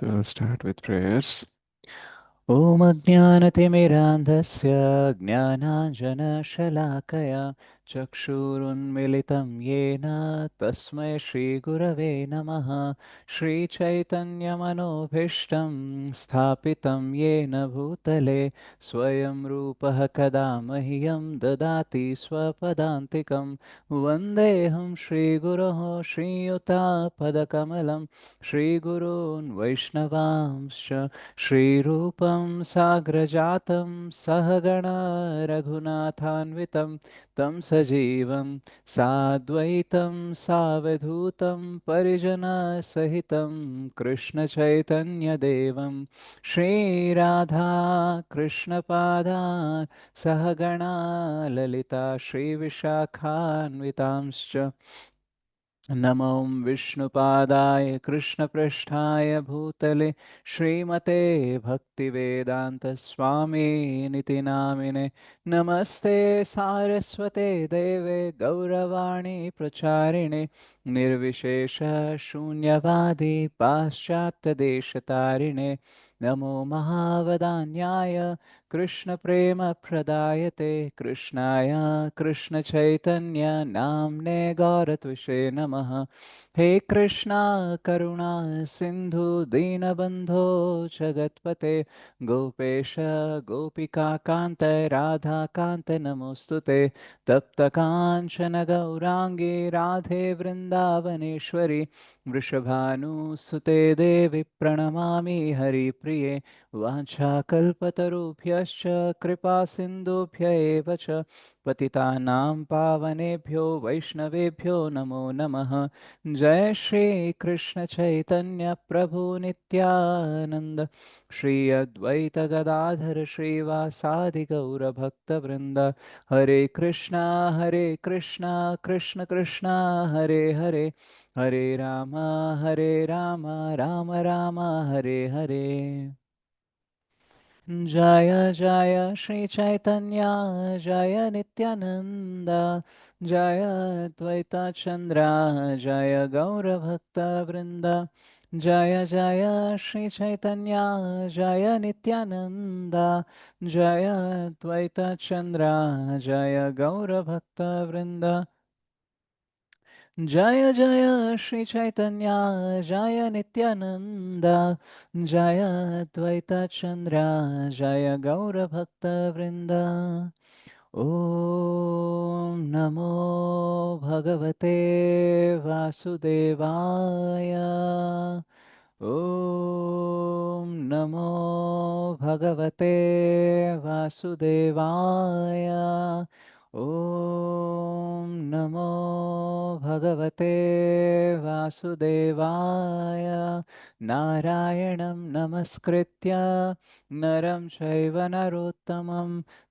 So I'll start with prayers. ॐ अज्ञानतिमिरान्धस्य ज्ञानाञ्जनशलाकया चक्षुरुन्मिलितं येन तस्मै श्रीगुरवे नमः। श्रीचैतन्यमनोभीष्टं स्थापितं येन भूतले स्वयं रूपः कदा मह्यं ददाति स्वपदान्तिकं। वन्देऽहं श्रीगुरोः श्रीयुतापदकमलं श्रीगुरून् वैष्णवांश्च श्रीरूपं साग्रजातं सहगण रघुनाथान्वितं तं सजीवं साद्वैतं सावधूतं परिजनसहितं कृष्णचैतन्यदेवं श्रीराधा कृष्णपादान् सहगणा ललिता श्रीविशाखान्वितांश्च नमो विष्णुपादाय कृष्णपृष्ठाय भूतले श्रीमते भक्तिवेदान्तस्वामिनिति नामिने नमस्ते सारस्वते देवे गौरवाणी प्रचारिणे निर्विशेषशून्यवादी पाश्चात्यदेशतारिणे नमो महावदान्याय कृष्णप्रेमप्रदायते कृष्णाय कृष्णचैतन्य नाम्ने गौरत्विषे नमः। हे कृष्णा करुणा सिन्धु दीनबन्धो जगत्पते गोपेश गोपिकान्त राधाकान्त नमोऽस्तुते तप्तकाञ्चन गौराङ्गी राधे वृन्दावनेश्वरि वृषभानुसुते देवि प्रणमामि हरिप्रिये वाञ्छाकल्पतरुभ्यश्च कृपासिन्धुभ्य एव च पतितानां पावनेभ्यो वैष्णवेभ्यो नमो नमः। जय श्रीकृष्ण चैतन्य प्रभु नित्यानन्द श्री अद्वैत गदाधर श्रीवासादि गौरभक्तवृन्द हरे कृष्णा कृष्ण कृष्णा हरे हरे हरे राम राम राम हरे हरे। जय जय श्री चैतन्य जय नित्यानंद जय द्वैत चंद्र जय गौरभक्तवृंद जय जय श्री चैतन्य जय नित्यानंद जय द्वैत चंद्र जय गौरभक्तवृंद जय जय श्री चैतन्य जय नित्यानंद जय द्वैत चंद्र जय गौरभक्तवृंद। ॐ नमो भगवते वासुदेवाय ॐ नमो भगवते वासुदेवाय ॐ नमो भगवते वासुदेवाय नारायणं नमस्कृत्य नरं चैव नरोत्तमं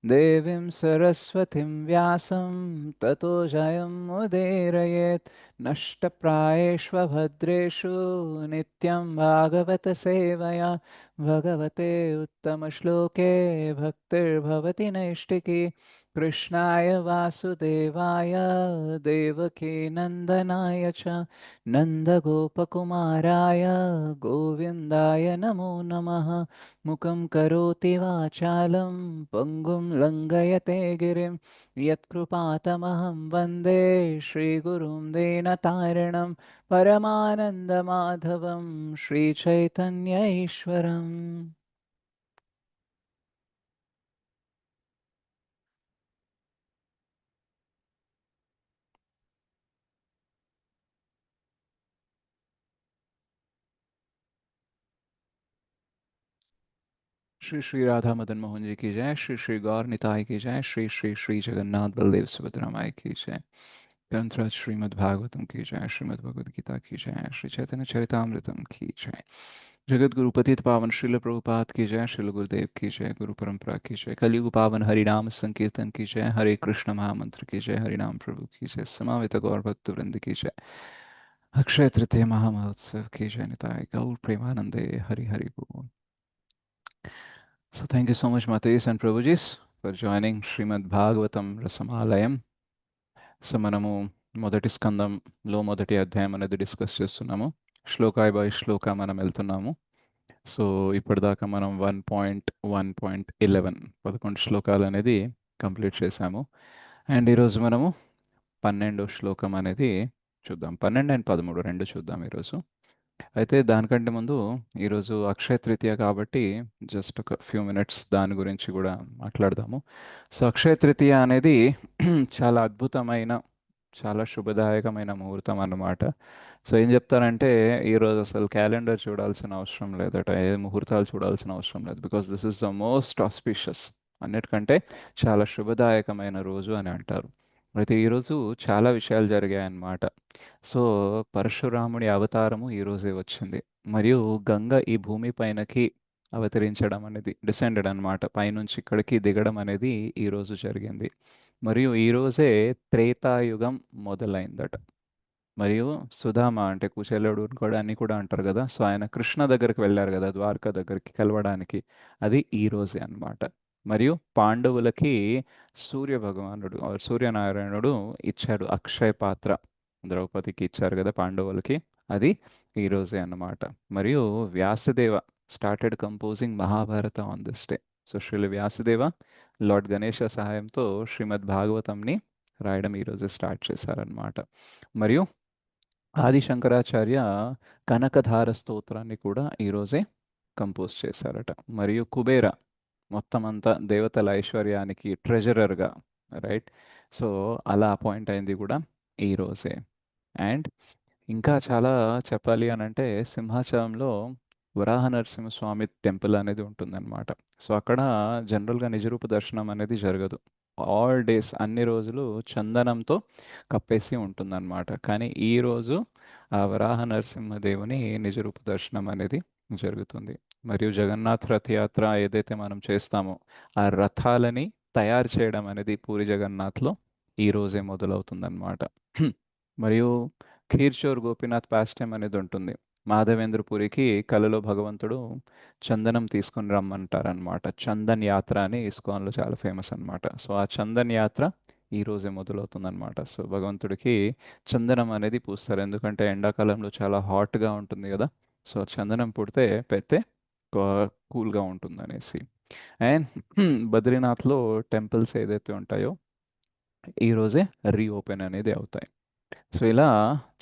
देवीं सरस्वतीं व्यासं ततो जयमुदीरयेत् नष्टप्रायेष्वभद्रेषु नित्यं भागवत सेवया भगवते उत्तमश्लोके भक्तिर्भवति नैष्टिकी कृष्णाय वासुदेवाय देवकी नन्दनाय च नन्दगोपकुमाराय गोविन्दाय नमो नमः। मुखं करोति वाचालं पङ्गुं लङ्घयते गिरिं यत्कृपातमहं वन्दे श्रीगुरुं दीनतारिणं परमानन्दमाधवं श्रीचैतन्य ईश्वरम्। श्री श्री राधा मदन मोहन जी की जय। श्री श्री गौर निताई की जय। श्री श्री श्री जगन्नाथ बलदेव सुभद्रा माई की जय। ग्रंथराज श्रीमद् भागवतम की जय। श्रीमद् भगवद गीता की जय। श्री चैतन्य चरितामृतम की जय। जगत गुरु पतित पावन श्रील प्रभुपाद की जय। श्रील गुरुदेव की जय। गुरु परंपरा की जय। कलयुग पावन हरिनाम संकीर्तन की जय। हरे कृष्ण महामंत्र की जय। हरिनाम प्रभु की जय। समावेत गौर भक्त वृंद की जय। अक्षय तृतीय महामहोत्सव की जय। निताय गौर प्रेमानंदे हरि हरि बोल। So thank you so much, Matis and Prabhujis, for joining Srimad Bhagavatam Rasamalayam. So మనము మొదటి స్కందంలో మొదటి అధ్యాయం అనేది డిస్కస్ చేస్తున్నాము. శ్లోకాయ బై శ్లోక మనం వెళ్తున్నాము. సో ఇప్పటిదాకా మనం 1.1.11 11 శ్లోకాలు అనేది కంప్లీట్ చేశాము. అండ్ ఈరోజు మనము 12వ శ్లోకం అనేది చూద్దాం. 12 అండ్ 13 రెండు చూద్దాం ఈరోజు. అయితే దానికంటే ముందు ఈరోజు అక్షయ తృతీయ కాబట్టి జస్ట్ ఒక ఫ్యూ మినిట్స్ దాని గురించి కూడా మాట్లాడదాము. సో అక్షయ తృతీయ అనేది చాలా అద్భుతమైన, చాలా శుభదాయకమైన ముహూర్తం అన్నమాట. సో ఏం చెప్తారంటే ఈరోజు అసలు క్యాలెండర్ చూడాల్సిన అవసరం లేదట, ఏ ముహూర్తాలు చూడాల్సిన అవసరం లేదు. Because this is the most auspicious, అన్నిటికంటే చాలా శుభదాయకమైన రోజు అని అంటారు. అయితే ఈరోజు చాలా విషయాలు జరిగాయన్నమాట. సో పరశురాముడి అవతారము ఈరోజే వచ్చింది. మరియు గంగ ఈ భూమి పైనకి అవతరించడం అనేది, డిసెండెడ్ అన్నమాట, పైనుంచి ఇక్కడికి దిగడం అనేది ఈరోజు జరిగింది. మరియు ఈరోజే త్రేతాయుగం మొదలైందట. మరియు సుధామ అంటే కుచేలుడు కూడా అని కూడా అంటారు కదా, సో ఆయన కృష్ణ దగ్గరికి వెళ్ళారు కదా, ద్వారకా దగ్గరికి కలవడానికి, అది ఈ రోజే అన్నమాట. మరియు పాండవులకి సూర్య భగవానుడు సూర్యనారాయణుడు ఇచ్చాడు అక్షయ పాత్ర, ద్రౌపదికి ఇచ్చారు కదా పాండవులకి, అది ఈ రోజే అన్నమాట. మరియు Vyasadeva started composing Mahabharata on this day. So Srila Vyasadeva lord Ganesha సహాయంతో శ్రీమద్ భాగవతంని రాయడం ఈరోజే స్టార్ట్ చేశారనమాట. మరియు ఆది శంకరాచార్య కనకధార స్తోత్రాన్ని కూడా ఈరోజే కంపోజ్ చేశారట. మరియు కుబేర మొత్తం అంతా దేవతల ఐశ్వర్యానికి ట్రెజరర్గా, రైట్, సో అలా అపాయింట్ అయింది కూడా ఈరోజే. అండ్ ఇంకా చాలా చెప్పాలి అని అంటే సింహాచలంలో వరాహ నరసింహస్వామి టెంపుల్ అనేది ఉంటుందన్నమాట. సో అక్కడ జనరల్గా నిజరూప దర్శనం అనేది జరగదు. ఆల్ డేస్, అన్ని రోజులు చందనంతో కప్పేసి ఉంటుందన్నమాట. కానీ ఈ రోజు ఆ వరాహ నరసింహదేవుని నిజరూప దర్శనం అనేది జరుగుతుంది. మరియు జగన్నాథ్ రథయాత్ర ఏదైతే మనం చేస్తామో ఆ రథాలని తయారు చేయడం అనేది పూరి జగన్నాథ్లో ఈ రోజే మొదలవుతుందన్నమాట. మరియు ఖీర్చోర్ గోపీనాథ్ పాస్టైమ్ అనేది ఉంటుంది. మాధవేంద్రపురికి కలలో భగవంతుడు చందనం తీసుకొని రమ్మంటారనమాట. చందన్ యాత్ర అని ఇస్కాన్లో చాలా ఫేమస్ అన్నమాట. సో ఆ చందన్ యాత్ర ఈ రోజే మొదలవుతుందన్నమాట. సో భగవంతుడికి చందనం అనేది పూస్తారు, ఎందుకంటే ఎండాకాలంలో చాలా హాట్గా ఉంటుంది కదా, సో చందనం పుడితే పెడితే కూల్గా ఉంటుందనేసి. అండ్ బద్రీనాథ్లో టెంపుల్స్ ఏదైతే ఉంటాయో ఈరోజే రీఓపెన్ అనేది అవుతాయి. సో ఇలా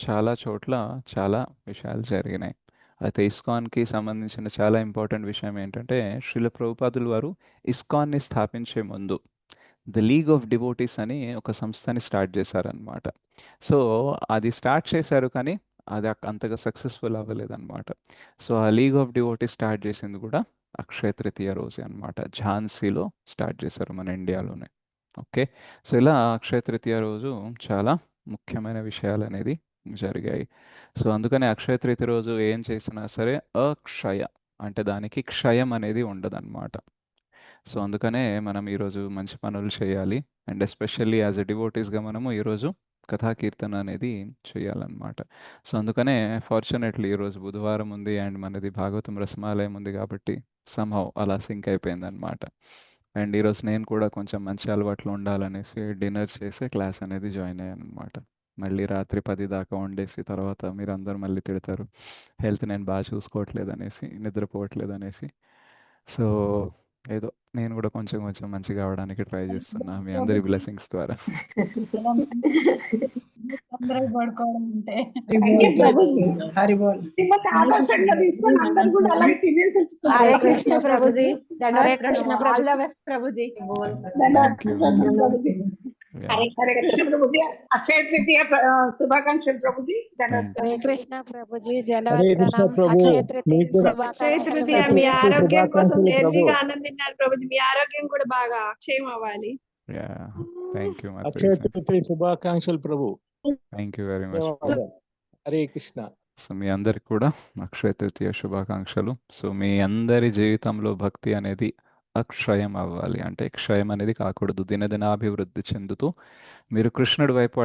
చాలా చోట్ల చాలా విషయాలు జరిగినాయి. అయితే ఇస్కాన్కి సంబంధించిన చాలా ఇంపార్టెంట్ విషయం ఏంటంటే శ్రీల ప్రభుపాదులు వారు ఇస్కాన్ని స్థాపించే ముందు ద లీగ్ ఆఫ్ డివోటీస్ అని ఒక సంస్థని స్టార్ట్ చేశారనమాట. సో అది స్టార్ట్ చేశారు కానీ అది అంతగా సక్సెస్ఫుల్ అవ్వలేదన్నమాట. సో ఆ లీగ్ ఆఫ్ డివోటీస్ స్టార్ట్ చేసింది కూడా అక్షయ తృతీయ రోజే అనమాట. ఝాన్సీలో స్టార్ట్ చేశారు, మన ఇండియాలోనే. ఓకే. సో ఇలా అక్షయ తృతీయ రోజు చాలా ముఖ్యమైన విషయాలు అనేది జరిగాయి. సో అందుకని అక్షయ తృతీయ రోజు ఏం చేసినా సరే అక్షయ అంటే దానికి క్షయం అనేది ఉండదన్నమాట. సో అందుకనే మనం ఈరోజు మంచి పనులు చేయాలి. అండ్ ఎస్పెషల్లీ యాజ్ ఎ డివోటీస్గా మనము ఈరోజు కథా కీర్తన అనేది చేయాలన్నమాట. సో అందుకనే ఫార్చునేట్లీ ఈరోజు బుధవారం ఉంది అండ్ మనది భాగవతం రసమాలయం ఉంది కాబట్టి సంహౌ అలా సింక్ అయిపోయిందనమాట. అండ్ ఈరోజు నేను కూడా కొంచెం మంచి అలవాట్లు ఉండాలనేసి డిన్నర్ చేసి క్లాస్ అనేది జాయిన్ అయ్యాను అనమాట. మళ్ళీ రాత్రి 10 దాకా వండేసి తర్వాత మీరు అందరూ మళ్ళీ తిడతారు హెల్త్ నేను బాగా చూసుకోవట్లేదు అనేసి, నిద్రపోవట్లేదు అనేసి. సో ఏదో నేను కూడా కొంచెం కొంచెం మంచిగా అవడానికి ట్రై చేస్తున్నా మీ అందరి బ్లెస్సింగ్స్ ద్వారా. తొందరగా పడుకోవడం అంటే ఆదర్శంగా తీసుకొని అందరూ కూడా అలాగే తినేసి Hare Krishna Prabhuji, Hare Krishna all the best Prabhuji. Prabhuji. Hare Krishna Prabhuji. అక్షయ తృతీయ శుభాకాంక్షలు ప్రభుజీ. హరే కృష్ణ ప్రభుజీ, హరే కృష్ణ ధన్యవాదాలు. ప్రభు, అక్షయ తృతీయ మీకు కూడా అక్షయ శుభాకాంక్షలు తృతీయ మీ ప్రభుజీ. ఆరోగ్యం కోసం శుభాకాంక్షలు ప్రభు. ఎర్లీగా ఆనందిన్నారు ప్రభుజీ. మీ ఆరోగ్యం కూడా బాగా క్షేమం అవ్వాలి. థ్యాంక్ యూ అక్షయ తృతీయ శుభాకాంక్షలు Prabhu. Thank you very much. Hare Krishna. So మీ అందరికి కూడా అక్షయ తృతీయ శుభాకాంక్షలు. సో మీ అందరి జీవితంలో భక్తి అనేది అక్షయం అవ్వాలి, అంటే క్షయం అనేది కాకూడదు. దినదినాభివృద్ధి చెందుతూ మీరు కృష్ణుడి వైపు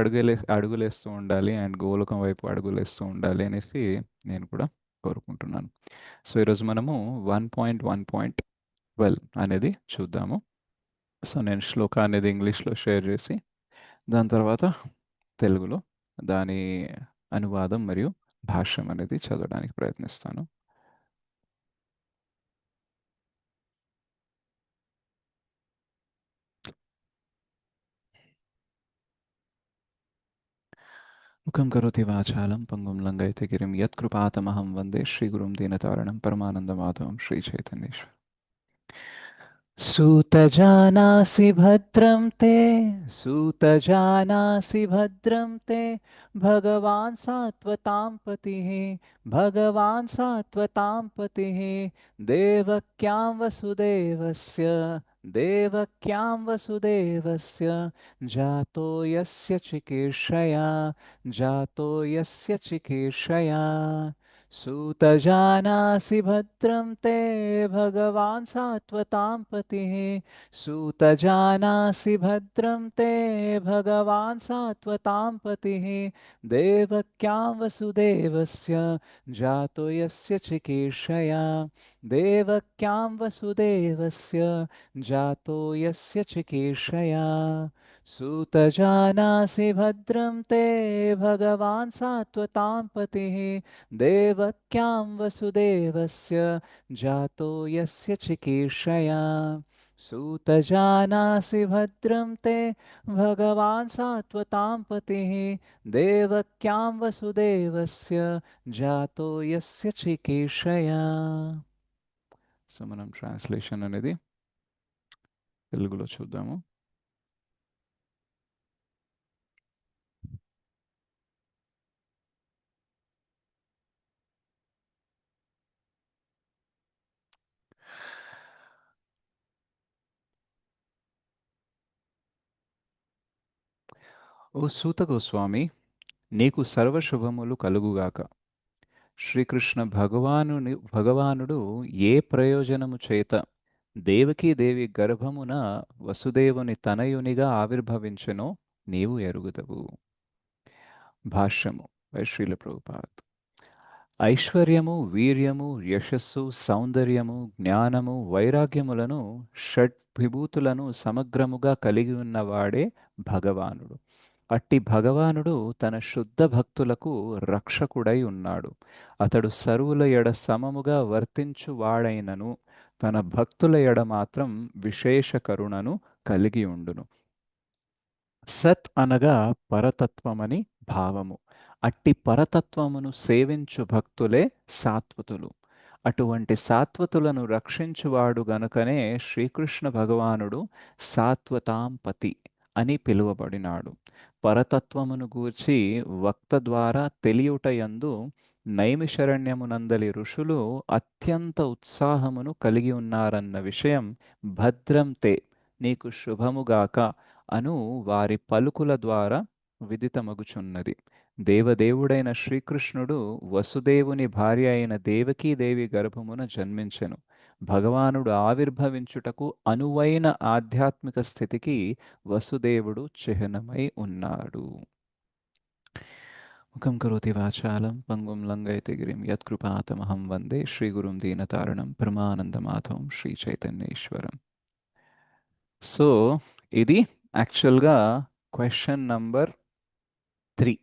అడుగులేస్తూ ఉండాలి అండ్ గోలోకం వైపు అడుగులేస్తూ ఉండాలి అనేసి నేను కూడా కోరుకుంటున్నాను. సో ఈరోజు మనము 1.1.12 అనేది చూద్దాము. సో నేను శ్లోక అనేది ఇంగ్లీష్లో షేర్ చేసి దాని తర్వాత తెలుగులో దాని అనువాదం మరియు భాష్యం అనేది చదవడానికి ప్రయత్నిస్తాను. ముఖం కరోతి వాచాలం పంగుం లంఘయతే గిరిం యత్కృపాతమహం వందే శ్రీగురుం దీనతారణం పరమానందమాధవం శ్రీచైతన్యేశ్వర सूतजानासि भद्रं ते सूतजानासि भद्रं ते भगवान् सात्वतां पतिः भगवान् सात्वतां पतिः देवक्यां वसुदेवस्य देवक्यां वसुदेवस्य जातो यस्य चिकीर्षया जातो यस्य चिकीर्षया सूतजानासि भद्रं ते भगवान् सात्वतां पतिः सूतजानासि भद्रं ते भगवान् सात्वतां पतिः देवक्यां वसुदेवस्य जातो यस्य चिकीर्षया देवक्यां वसुदेवस्य जातो यस्य चिकीर्षया सूतजानासि भद्रं ते भगवान् सात्वतां पतिः देवक्यां वसुदेवस्य जातो यस्य चिकीर्षया सूतजानासि भद्रं ते भगवान् सात्वतां पतिः देवक्यां वसुदेवस्य जातो यस्य चिकीर्षया సో మనం ట్రాన్స్లేషన్ అనేది తెలుగులో చూద్దాము. ఓ సూత గోస్వామి, నీకు సర్వశుభములు కలుగుగాక. శ్రీకృష్ణ భగవానుడు ఏ ప్రయోజనము చేత దేవకీదేవి గర్భమున వసుదేవుని తనయునిగా ఆవిర్భవించెనో నీవు ఎరుగుదవు. భాష్యము బై శ్రీల ప్రభుపాద్. ఐశ్వర్యము, వీర్యము, యశస్సు, సౌందర్యము, జ్ఞానము, వైరాగ్యములను షడ్విభూతులను సమగ్రముగా కలిగి ఉన్నవాడే భగవానుడు. అట్టి భగవానుడు తన శుద్ధ భక్తులకు రక్షకుడై ఉన్నాడు. అతడు సర్వుల ఎడ సమముగా వర్తించువాడైనను తన భక్తుల ఎడ మాత్రం విశేష కరుణను కలిగి ఉండును. సత్ అనగా పరతత్వమని భావము. అట్టి పరతత్వమును సేవించు భక్తులే సాత్వతులు. అటువంటి సాత్వతులను రక్షించువాడు గనుకనే శ్రీకృష్ణ భగవానుడు సాత్వతాంపతి అని పిలువబడినాడు. పరతత్వమును గూర్చి వక్త ద్వారా తెలియుటయందు నైమిషరణ్యమునందలి ఋషులు అత్యంత ఉత్సాహమును కలిగి ఉన్నారన్న విషయం భద్రంతే నీకు శుభముగాక అను వారి పలుకుల ద్వారా విదితమగుచున్నది. దేవదేవుడైన శ్రీకృష్ణుడు వసుదేవుని భార్య అయిన దేవకీదేవి గర్భమున జన్మించెను. భగవానుడు ఆవిర్భవించుటకు అనువైన ఆధ్యాత్మిక స్థితికి వసుదేవుడు చిహ్నమై ఉన్నాడు. ముఖం కరోతి వాచాలం పంగుం లంఘయతే గిరిం యత్కృపాతమహం వందే శ్రీగురుం దీనతారణం పరమానందమాధవం శ్రీ చైతన్యేశ్వరం. సో ఇది యాక్చువల్గా క్వశ్చన్ నంబర్ 3.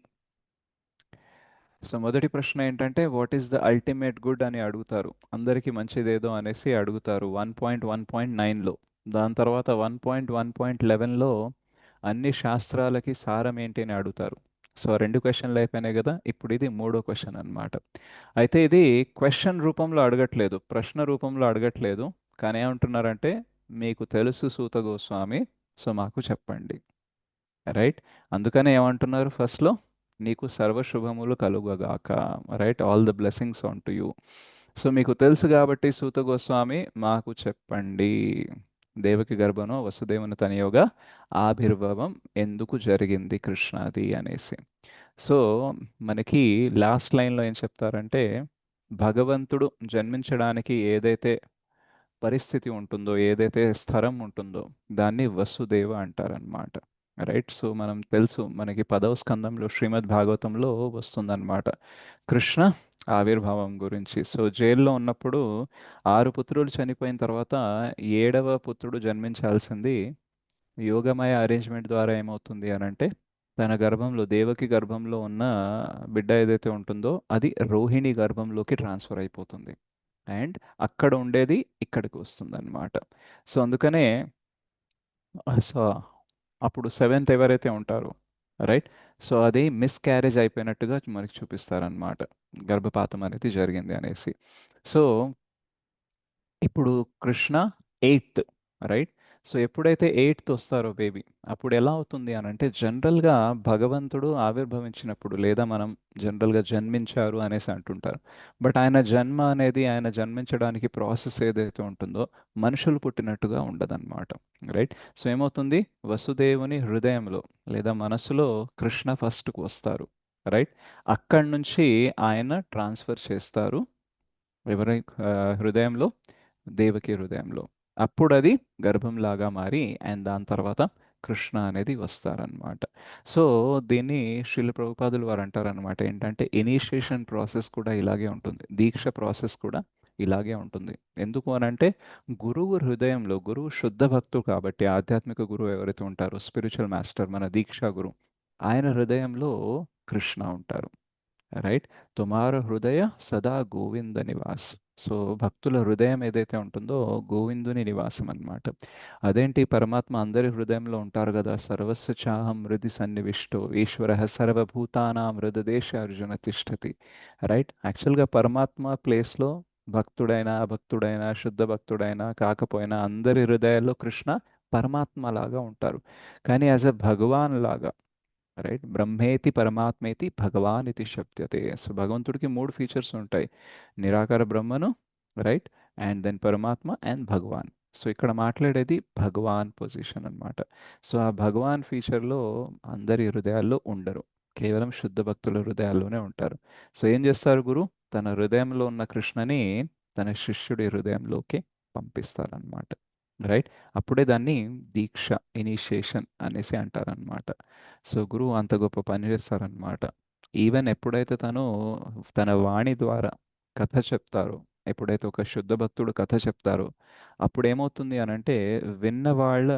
సో మొదటి ప్రశ్న ఏంటంటే what is the ultimate good అని అడుగుతారు. అందరికీ మంచిదేదో అనేసి అడుగుతారు 1.1.9లో. దాని తర్వాత 1.1.11లో అన్ని శాస్త్రాలకి సారం ఏంటి అని అడుగుతారు. సో 2 క్వశ్చన్లు అయిపోయినాయి కదా. ఇప్పుడు ఇది 3వ క్వశ్చన్ అనమాట. అయితే ఇది క్వశ్చన్ రూపంలో అడగట్లేదు, ప్రశ్న రూపంలో అడగట్లేదు. కానీ ఏమంటున్నారంటే మీకు తెలుసు సూత గోస్వామి, సో మాకు చెప్పండి. రైట్, అందుకనే ఏమంటున్నారు ఫస్ట్లో, నీకు సర్వశుభములు కలుగగాక. Right, all the blessings on to you. So మీకు తెలుసు కాబట్టి సూత గోస్వామి మాకు చెప్పండి, దేవకి గర్భంలో వసుదేవుని తనయుగా ఆవిర్భావం ఎందుకు జరిగింది కృష్ణాది అనేసి. సో మనకి లాస్ట్ లైన్లో ఏం చెప్తారంటే, భగవంతుడు జన్మించడానికి ఏదైతే పరిస్థితి ఉంటుందో, ఏదైతే స్థలం ఉంటుందో దాన్ని వసుదేవ అంటారనమాట. రైట్, సో మనం తెలుసు, మనకి 10వ స్కందంలో శ్రీమద్ భాగవతంలో వస్తుందన్నమాట కృష్ణ ఆవిర్భావం గురించి. సో జైల్లో ఉన్నప్పుడు 6 పుత్రులు చనిపోయిన తర్వాత 7వ పుత్రుడు జన్మించాల్సింది యోగమయ అరేంజ్మెంట్ ద్వారా ఏమవుతుంది అని అంటే, తన గర్భంలో దేవకి గర్భంలో ఉన్న బిడ్డ ఏదైతే ఉంటుందో అది రోహిణి గర్భంలోకి ట్రాన్స్ఫర్ అయిపోతుంది. అండ్ అక్కడ ఉండేది ఇక్కడికి వస్తుంది అనమాట. సో అందుకనే సో అప్పుడు 7th ఎవరైతే ఉంటారో, రైట్, సో అది మిస్‌క్యారేజ్ అయిపోయినట్టుగా మనకి చూపిస్తారనమాట. గర్భపాతం అనేది జరిగింది అనేసి. సో ఇప్పుడు కృష్ణ 8థ్ రైట్? సో ఎప్పుడైతే 8థ్ వస్తారో బేబీ, అప్పుడు ఎలా అవుతుంది అనంటే జనరల్‌గా భగవంతుడు ఆవిర్భవించినప్పుడు లేదా మనం జనరల్‌గా జన్మించారు అనేసి అంటుంటారు. బట్ ఆయన జన్మ అనేది ఆయన జన్మించడానికి ప్రాసెస్ ఏదైతే ఉంటుందో మనుషులు పుట్టినట్టుగా ఉండదన్నమాట. రైట్? సో ఏమవుతుంది వసుదేవుని హృదయంలో లేదా మనసులో కృష్ణ ఫస్ట్‌కి వస్తారు. రైట్? అక్కడి నుంచి ఆయన ట్రాన్స్‌ఫర్ చేస్తారు ఎవరి హృదయంలో? దేవకి హృదయంలో. అప్పుడది గర్భంలాగా మారి అండ్ దాని తర్వాత కృష్ణ అనేది వస్తారనమాట. సో దీన్ని శ్రీల ప్రభుపాదులు వారు అంటారనమాట ఏంటంటే ఇనీషియేషన్ ప్రాసెస్ కూడా ఇలాగే ఉంటుంది. దీక్ష ప్రాసెస్ కూడా ఇలాగే ఉంటుంది. ఎందుకు అనంటే గురువు హృదయంలో గురువు శుద్ధ భక్తుడు కాబట్టి ఆధ్యాత్మిక గురువు ఎవరైతే ఉంటారో స్పిరిచువల్ మాస్టర్ మన దీక్షా గురువు ఆయన హృదయంలో కృష్ణ ఉంటారు. రైట్? తుమార హృదయ సదా గోవింద నివాస్. సో భక్తుల హృదయం ఏదైతే ఉంటుందో గోవిందుని నివాసం అన్నమాట. అదేంటి పరమాత్మ అందరి హృదయంలో ఉంటారు కదా! సర్వస్య చాహం హృది సన్నివిష్టో ఈశ్వరః సర్వభూతానాం హృదదేశ అర్జున తిష్టతి. రైట్? యాక్చువల్‌గా పరమాత్మ ప్లేస్‌లో భక్తుడైనా, అభక్తుడైనా, శుద్ధ భక్తుడైనా కాకపోయినా అందరి హృదయాల్లో కృష్ణ పరమాత్మలాగా ఉంటారు. కానీ యాస్ ఎ భగవాన్ లాగా రైట్ బ్రహ్మేతి పరమాత్మేతి భగవాన్ ఇది శబ్దతే. సో భగవంతుడికి మూడు ఫీచర్స్ ఉంటాయి. నిరాకార బ్రహ్మను రైట్ అండ్ దెన్ పరమాత్మ అండ్ భగవాన్. సో ఇక్కడ మాట్లాడేది భగవాన్ పొజిషన్ అన్నమాట. సో ఆ భగవాన్ ఫీచర్లో అందరి హృదయాల్లో ఉండరు. కేవలం శుద్ధ భక్తుల హృదయాల్లోనే ఉంటారు. సో ఏం చేస్తారు గురు? తన హృదయంలో ఉన్న కృష్ణని తన శిష్యుడి హృదయంలోకి పంపిస్తారనమాట. రైట్? అప్పుడే దాన్ని దీక్ష ఇనిషియేషన్ అనేసి అంటారనమాట. సో గురువు అంత గొప్ప పని చేస్తారనమాట. ఈవెన్ ఎప్పుడైతే తను తన వాణి ద్వారా కథ చెప్తారో, ఎప్పుడైతే ఒక శుద్ధ భక్తుడు కథ చెప్తారో, అప్పుడేమవుతుంది అనంటే విన్న వాళ్ళ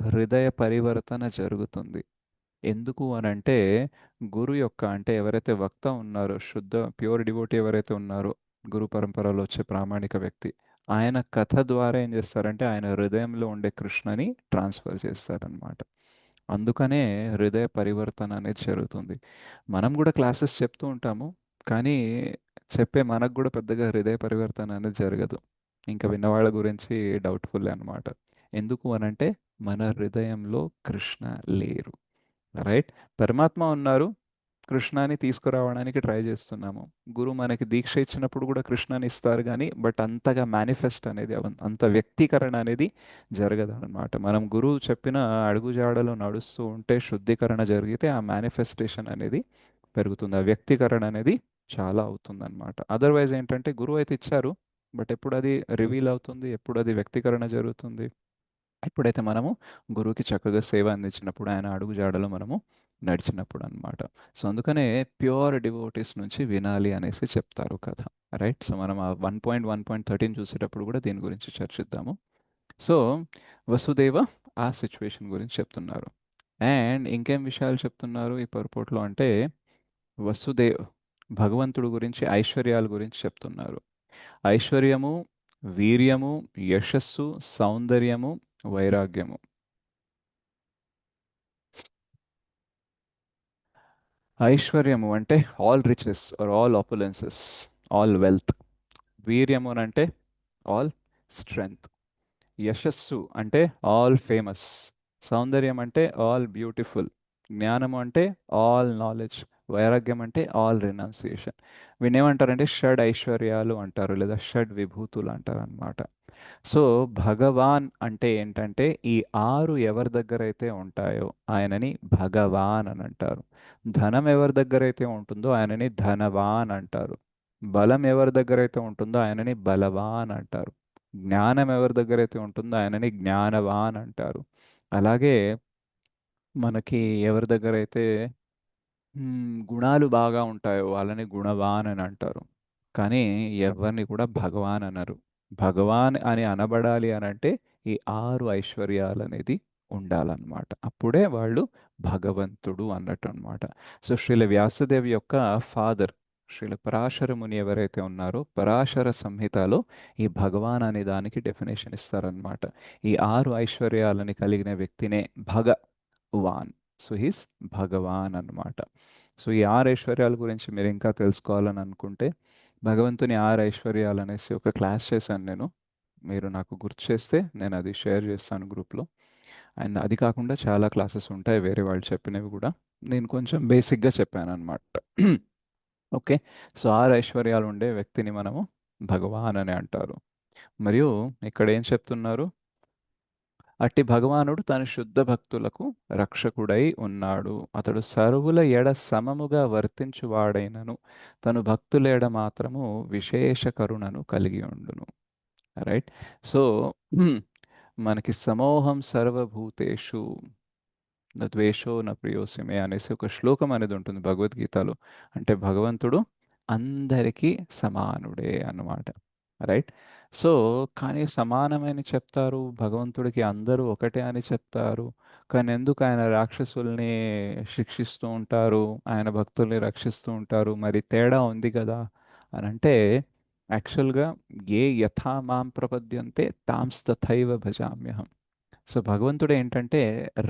హృదయ పరివర్తన జరుగుతుంది. ఎందుకు అనంటే గురు యొక్క అంటే ఎవరైతే వక్త ఉన్నారో శుద్ధ ప్యూర్ డివోటీ ఎవరైతే ఉన్నారో గురు పరంపరలో వచ్చే ప్రామాణిక వ్యక్తి ఆయన కథ ద్వారా ఏం చేస్తారంటే ఆయన హృదయంలో ఉండే కృష్ణని ట్రాన్స్ఫర్ చేస్తారనమాట. అందుకనే హృదయ పరివర్తన అనేది జరుగుతుంది. మనం కూడా క్లాసెస్ చెప్తూ ఉంటాము కానీ చెప్పే మనకు కూడా పెద్దగా హృదయ పరివర్తన అనేది జరగదు. ఇంకా విన్నవాళ్ళ గురించి డౌట్ఫుల్ అన్నమాట. ఎందుకు అనంటే మన హృదయంలో కృష్ణ లేరు. రైట్? పరమాత్మ ఉన్నారు. కృష్ణాని తీసుకురావడానికి ట్రై చేస్తున్నాము. గురువు మనకి దీక్ష ఇచ్చినప్పుడు కూడా కృష్ణాని ఇస్తారు గానీ, బట్ అంతగా మేనిఫెస్ట్ అనేది అంత వ్యక్తీకరణ అనేది జరగదనమాట. మనం గురువు చెప్పిన అడుగుజాడలో నడుస్తూ ఉంటే శుద్ధీకరణ జరిగితే ఆ మేనిఫెస్టేషన్ అనేది పెరుగుతుంది. ఆ వ్యక్తీకరణ అనేది చాలా అవుతుందన్నమాట. అదర్‌వైజ్ ఏంటంటే గురువు అయితే ఇచ్చారు. బట్ ఎప్పుడు అది రివీల్ అవుతుంది? ఎప్పుడు అది వ్యక్తీకరణ జరుగుతుంది? ఎప్పుడైతే మనము గురువుకి చక్కగా సేవ అందించినప్పుడు, ఆయన అడుగు జాడలో మనము నడిచినప్పుడు అన్నమాట. సో, అందుకనే ప్యూర్ డివోటీస్ నుంచి వినాలి అనేసి చెప్తారు కథ. రైట్? సో, మనం ఆ 1.1.13 చూసేటప్పుడు కూడా దీని గురించి చర్చిద్దాము. సో, వసుదేవ ఆ సిట్యుయేషన్ గురించి చెప్తున్నారు. అండ్ ఇంకేం విషయాలు చెప్తున్నారు ఈ పర్పోర్ట్‌లో అంటే, వసుదేవ్ భగవంతుడు గురించి ఐశ్వర్యాల గురించి చెప్తున్నారు. ఐశ్వర్యము, వీర్యము, యశస్సు, సౌందర్యము, వైరాగ్యము. ఐశ్వర్యము అంటే all riches or all opulences, all wealth. వీర్యము అని అంటే ఆల్ స్ట్రెంగ్త్. యశస్సు అంటే ఆల్ ఫేమస్. సౌందర్యం అంటే ఆల్ బ్యూటిఫుల్. జ్ఞానము అంటే ఆల్ నాలెడ్జ్. వైరాగ్యం అంటే ఆల్ రినౌన్సియేషన్. వీణేమంటారంటే షడ్ ఐశ్వర్యాలు అంటారు లేదా షడ్ విభూతులు అంటారు అనమాట. సో భగవాన్ అంటే ఏంటంటే ఈ 6 ఎవరి దగ్గరైతే ఉంటాయో ఆయనని భగవాన్ అని అంటారు. ధనం ఎవరి దగ్గరైతే ఉంటుందో ఆయనని ధనవాన్ అంటారు. బలం ఎవరి దగ్గరైతే ఉంటుందో ఆయనని బలవాన్ అంటారు. జ్ఞానం ఎవరి దగ్గరైతే ఉంటుందో ఆయనని జ్ఞానవాన్ అంటారు. అలాగే మనకి ఎవరి దగ్గరైతే గుణాలు బాగా ఉంటాయో వాళ్ళని గుణవాన్ అని అంటారు. కానీ ఎవరిని కూడా భగవాన్ అనరు. భగవాన్ అని అనబడాలి అనంటే ఈ 6 ఐశ్వర్యాలనేది ఉండాలన్నమాట. అప్పుడే వాళ్ళు భగవంతుడు అన్నట్టన్నమాట. సో శ్రీల వ్యాసదేవి యొక్క ఫాదర్ శ్రీల పరాశర ముని ఎవరైతే ఉన్నారో పరాశర సంహితలో ఈ భగవాన్ అనే దానికి డెఫినేషన్ ఇస్తారనమాట. ఈ 6 ఐశ్వర్యాలని కలిగిన వ్యక్తినే భగవాన్. సో హీస్ భగవాన్ అన్నమాట. సో ఈ 6 ఐశ్వర్యాల గురించి మీరు ఇంకా తెలుసుకోవాలని అనుకుంటే భగవంతుని 6 ఐశ్వర్యాలు అనేసి ఒక క్లాస్ చేశాను నేను. మీరు నాకు గుర్తు చేస్తే నేను అది షేర్ చేస్తాను గ్రూప్లో. అండ్ అది కాకుండా చాలా క్లాసెస్ ఉంటాయి వేరే వాళ్ళు చెప్పినవి కూడా. నేను కొంచెం బేసిక్గా చెప్పాను అనమాట. ఓకే. సో 6 ఐశ్వర్యాలు ఉండే వ్యక్తిని మనము భగవాన్ అని అంటారు. మరియు ఇక్కడ ఏం చెప్తున్నారు? అట్టి భగవానుడు తన శుద్ధ భక్తులకు రక్షకుడై ఉన్నాడు. అతడు సర్వుల ఎడ సమముగా వర్తించువాడైనను తను భక్తుల ఎడ మాత్రము విశేష కరుణను కలిగి ఉండును. రైట్. సో మనకి సమోహం సర్వభూతేషు న ద్వేషో న ప్రియోసిమే అనేసి ఒక శ్లోకం అనేది ఉంటుంది భగవద్గీతలో. అంటే భగవంతుడు అందరికీ సమానుడే అన్నమాట. రైట్. సో కానీ సమానమని చెప్తారు, భగవంతుడికి అందరూ ఒకటే అని చెప్తారు. కానీ ఎందుకు ఆయన రాక్షసుల్ని శిక్షిస్తూ ఉంటారు, ఆయన భక్తుల్ని రక్షిస్తూ ఉంటారు? మరి తేడా ఉంది కదా అని అంటే, యాక్చువల్గా ఏ యథా మాం ప్రపద్యంతే తాంస్తథైవ భజామ్యహం. సో భగవంతుడు ఏంటంటే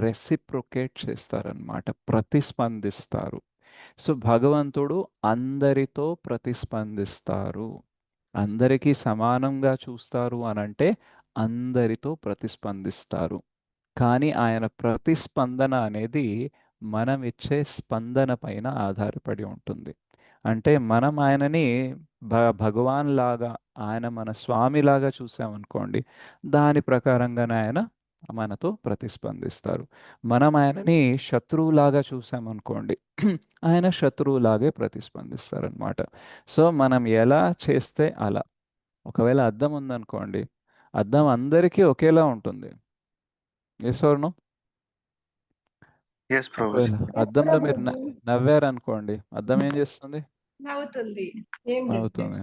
రెసిప్రొకేట్ చేస్తారనమాట, ప్రతిస్పందిస్తారు. సో భగవంతుడు అందరితో ప్రతిస్పందిస్తారు, అందరికీ సమానంగా చూస్తారు అనంటే అందరితో ప్రతిస్పందిస్తారు. కానీ ఆయన ప్రతిస్పందన అనేది మనం ఇచ్చే స్పందన పైన ఆధారపడి ఉంటుంది. అంటే మనం ఆయనని భగవాన్ లాగా, ఆయన మన స్వామి లాగా చూసామనుకోండి, దాని ప్రకారంగానే ఆయన మనతో ప్రతిస్పందిస్తారు. మనం ఆయనని శత్రువులాగా చూసామనుకోండి, ఆయన శత్రువులాగే ప్రతిస్పందిస్తారనమాట. సో మనం ఎలా చేస్తే అలా. ఒకవేళ అద్దం ఉందనుకోండి, అద్దం అందరికీ ఒకేలా ఉంటుంది. Yes or no? Yes Prabhuji. ఒకవేళ అద్దంలో మీరు నవ్వారనుకోండి, అద్దం ఏం చేస్తుంది? నవ్వుతుంది. నవ్వుతుంది.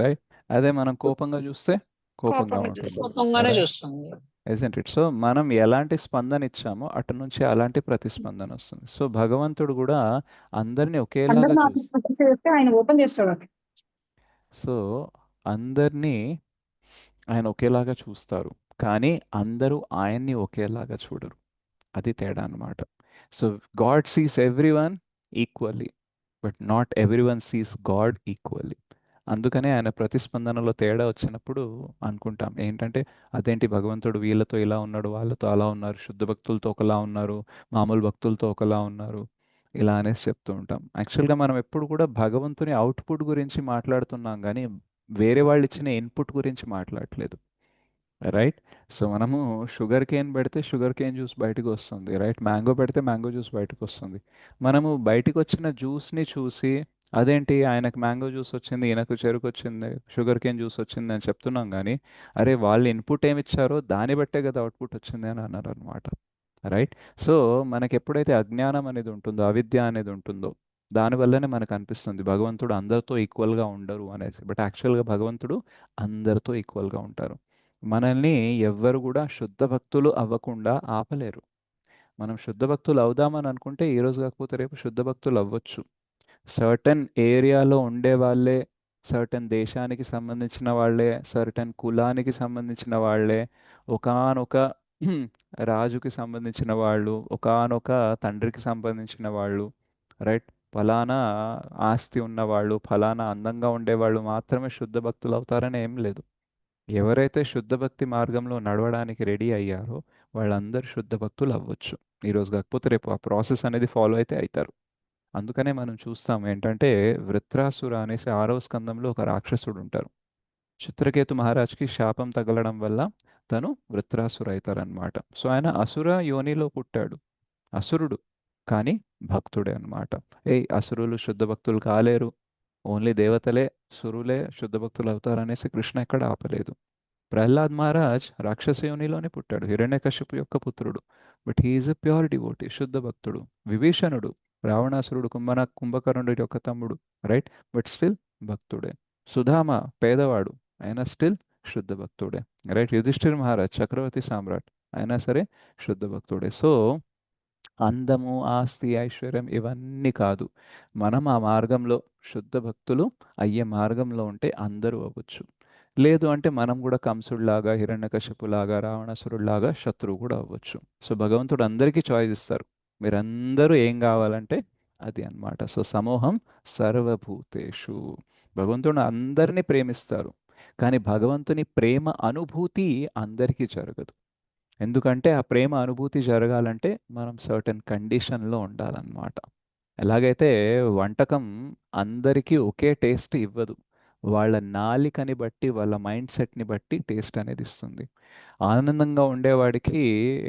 రైట్. అదే మనం కోపంగా చూస్తే కోపంగా ఉంటుంది. కోపంగానే చూస్తుంది. Isn't it? సో మనం ఎలాంటి స్పందన ఇచ్చామో అటు నుంచి అలాంటి ప్రతిస్పందన వస్తుంది. సో భగవంతుడు కూడా అందరినీ ఒకేలాగా చూసి, చేస్తే ఆయన ఓపెన్ చేస్తాడు. సో అందరినీ ఆయన ఒకేలాగా చూస్తారు. కానీ అందరూ ఆయన్ని ఒకేలాగా చూడరు. అది తేడా అన్నమాట. So God sees everyone equally, but not everyone sees God equally. అందుకనే ఆయన ప్రతిస్పందనలో తేడా వచ్చినప్పుడు అనుకుంటాం ఏంటంటే, అదేంటి భగవంతుడు వీళ్ళతో ఇలా ఉన్నాడు, వాళ్ళతో అలా ఉన్నారు, శుద్ధ భక్తులతో ఒకలా ఉన్నారు, మామూలు భక్తులతో ఒకలా ఉన్నారు, ఇలా అనేసి చెప్తూ ఉంటాం. యాక్చువల్గా మనం ఎప్పుడు కూడా భగవంతుని అవుట్పుట్ గురించి మాట్లాడుతున్నాం కానీ వేరే వాళ్ళు ఇచ్చిన ఇన్పుట్ గురించి మాట్లాడట్లేదు. రైట్. సో మనము షుగర్ కేన్ పెడితే షుగర్ కేన్ జ్యూస్ బయటకు వస్తుంది. రైట్. మ్యాంగో పెడితే మ్యాంగో జ్యూస్ బయటకు వస్తుంది. మనము బయటకు వచ్చిన జ్యూస్ని చూసి అదేంటి ఆయనకు మ్యాంగో జ్యూస్ వచ్చింది, ఈయనకు చెరుకు వచ్చింది, షుగర్ కేన్ జ్యూస్ వచ్చింది అని చెప్తున్నాం కానీ, అరే వాళ్ళు ఇన్పుట్ ఏమి ఇచ్చారో దాన్ని బట్టే కదా అవుట్పుట్ వచ్చింది అని అన్నారు అనమాట. రైట్. సో మనకి ఎప్పుడైతే అజ్ఞానం అనేది ఉంటుందో, అవిద్య అనేది ఉంటుందో, దానివల్లనే మనకు అనిపిస్తుంది భగవంతుడు అందరితో ఈక్వల్గా ఉండరు అనేసి. బట్ యాక్చువల్గా భగవంతుడు అందరితో ఈక్వల్గా ఉంటారు. మనల్ని ఎవ్వరు కూడా శుద్ధ భక్తులు అవ్వకుండా ఆపలేరు. మనం శుద్ధ భక్తులు అవుదామని అనుకుంటే ఈరోజు కాకపోతే రేపు శుద్ధ భక్తులు అవ్వచ్చు. సర్టన్ ఏరియాలో ఉండే వాళ్ళే, సర్టన్ దేశానికి సంబంధించిన వాళ్ళే, సర్టన్ కులానికి సంబంధించిన వాళ్ళే, ఒకానొక రాజుకి సంబంధించిన వాళ్ళు, ఒకానొక తండ్రికి సంబంధించిన వాళ్ళు, రైట్, ఫలానా ఆస్తి ఉన్నవాళ్ళు, ఫలానా అందంగా ఉండేవాళ్ళు మాత్రమే శుద్ధ భక్తులు అవుతారని ఏం లేదు. ఎవరైతే శుద్ధ భక్తి మార్గంలో నడవడానికి రెడీ అయ్యారో వాళ్ళందరూ శుద్ధ భక్తులు అవ్వచ్చు. ఈరోజు కాకపోతే రేపు ఆ ప్రాసెస్ అనేది ఫాలో అయితే అవుతారు. అందుకనే మనం చూస్తాం ఏంటంటే, వృత్రాసుర అనేసి 6వ స్కందంలో ఒక రాక్షసుడు ఉంటారు. చిత్రకేతు మహారాజ్కి శాపం తగలడం వల్ల తను వృత్రాసుర అవుతారనమాట. సో ఆయన అసుర యోనిలో పుట్టాడు, అసురుడు, కానీ భక్తుడే అనమాట. అసురులు శుద్ధ భక్తులు కాలేరు, ఓన్లీ దేవతలే, సురులే శుద్ధ భక్తులు అవుతారనేసి కృష్ణ ఎక్కడ ఆపలేదు. ప్రహ్లాద్ మహారాజ్ రాక్షస యోనిలోనే పుట్టాడు, హిరణ్యకశిపు యొక్క పుత్రుడు, but he's a pure devotee, శుద్ధ భక్తుడు. విభీషణుడు రావణాసురుడు కుంభకర్ణుడి యొక్క తమ్ముడు, రైట్, బట్ స్టిల్ భక్తుడే. సుధామ పేదవాడు, అయినా స్టిల్ శుద్ధ భక్తుడే. రైట్. యుధిష్ఠిర్ మహారాజ్ చక్రవర్తి సామ్రాట్, అయినా సరే శుద్ధ భక్తుడే. సో అందము, ఆస్తి, ఐశ్వర్యం ఇవన్నీ కాదు, మనం ఆ మార్గంలో శుద్ధ భక్తులు అయ్యే మార్గంలో ఉంటే అందరూ అవ్వచ్చు. లేదు అంటే మనం కూడా కంసుడిలాగా, హిరణ్యకశిపులాగా, రావణాసురుడిలాగా శత్రువు కూడా అవ్వచ్చు. సో భగవంతుడు అందరికీ చాయిస్ ఇస్తారు. మీరందరూ ఏం కావాలంటే అది అన్నమాట. సో సమూహం సర్వభూతేషు. భగవంతుడు అందరినీ ప్రేమిస్తారు, కానీ భగవంతుని ప్రేమ అనుభూతి అందరికీ జరగదు. ఎందుకంటే ఆ ప్రేమ అనుభూతి జరగాలంటే మనం సర్టెన్ కండిషన్లో ఉండాలన్నమాట. ఎలాగైతే వంటకం అందరికీ ఒకే టేస్ట్ ఇవ్వదు, వాళ్ళ నాలికని బట్టి వాళ్ళ మైండ్ సెట్ని బట్టి టేస్ట్ అనేది ఇస్తుంది. ఆనందంగా ఉండేవాడికి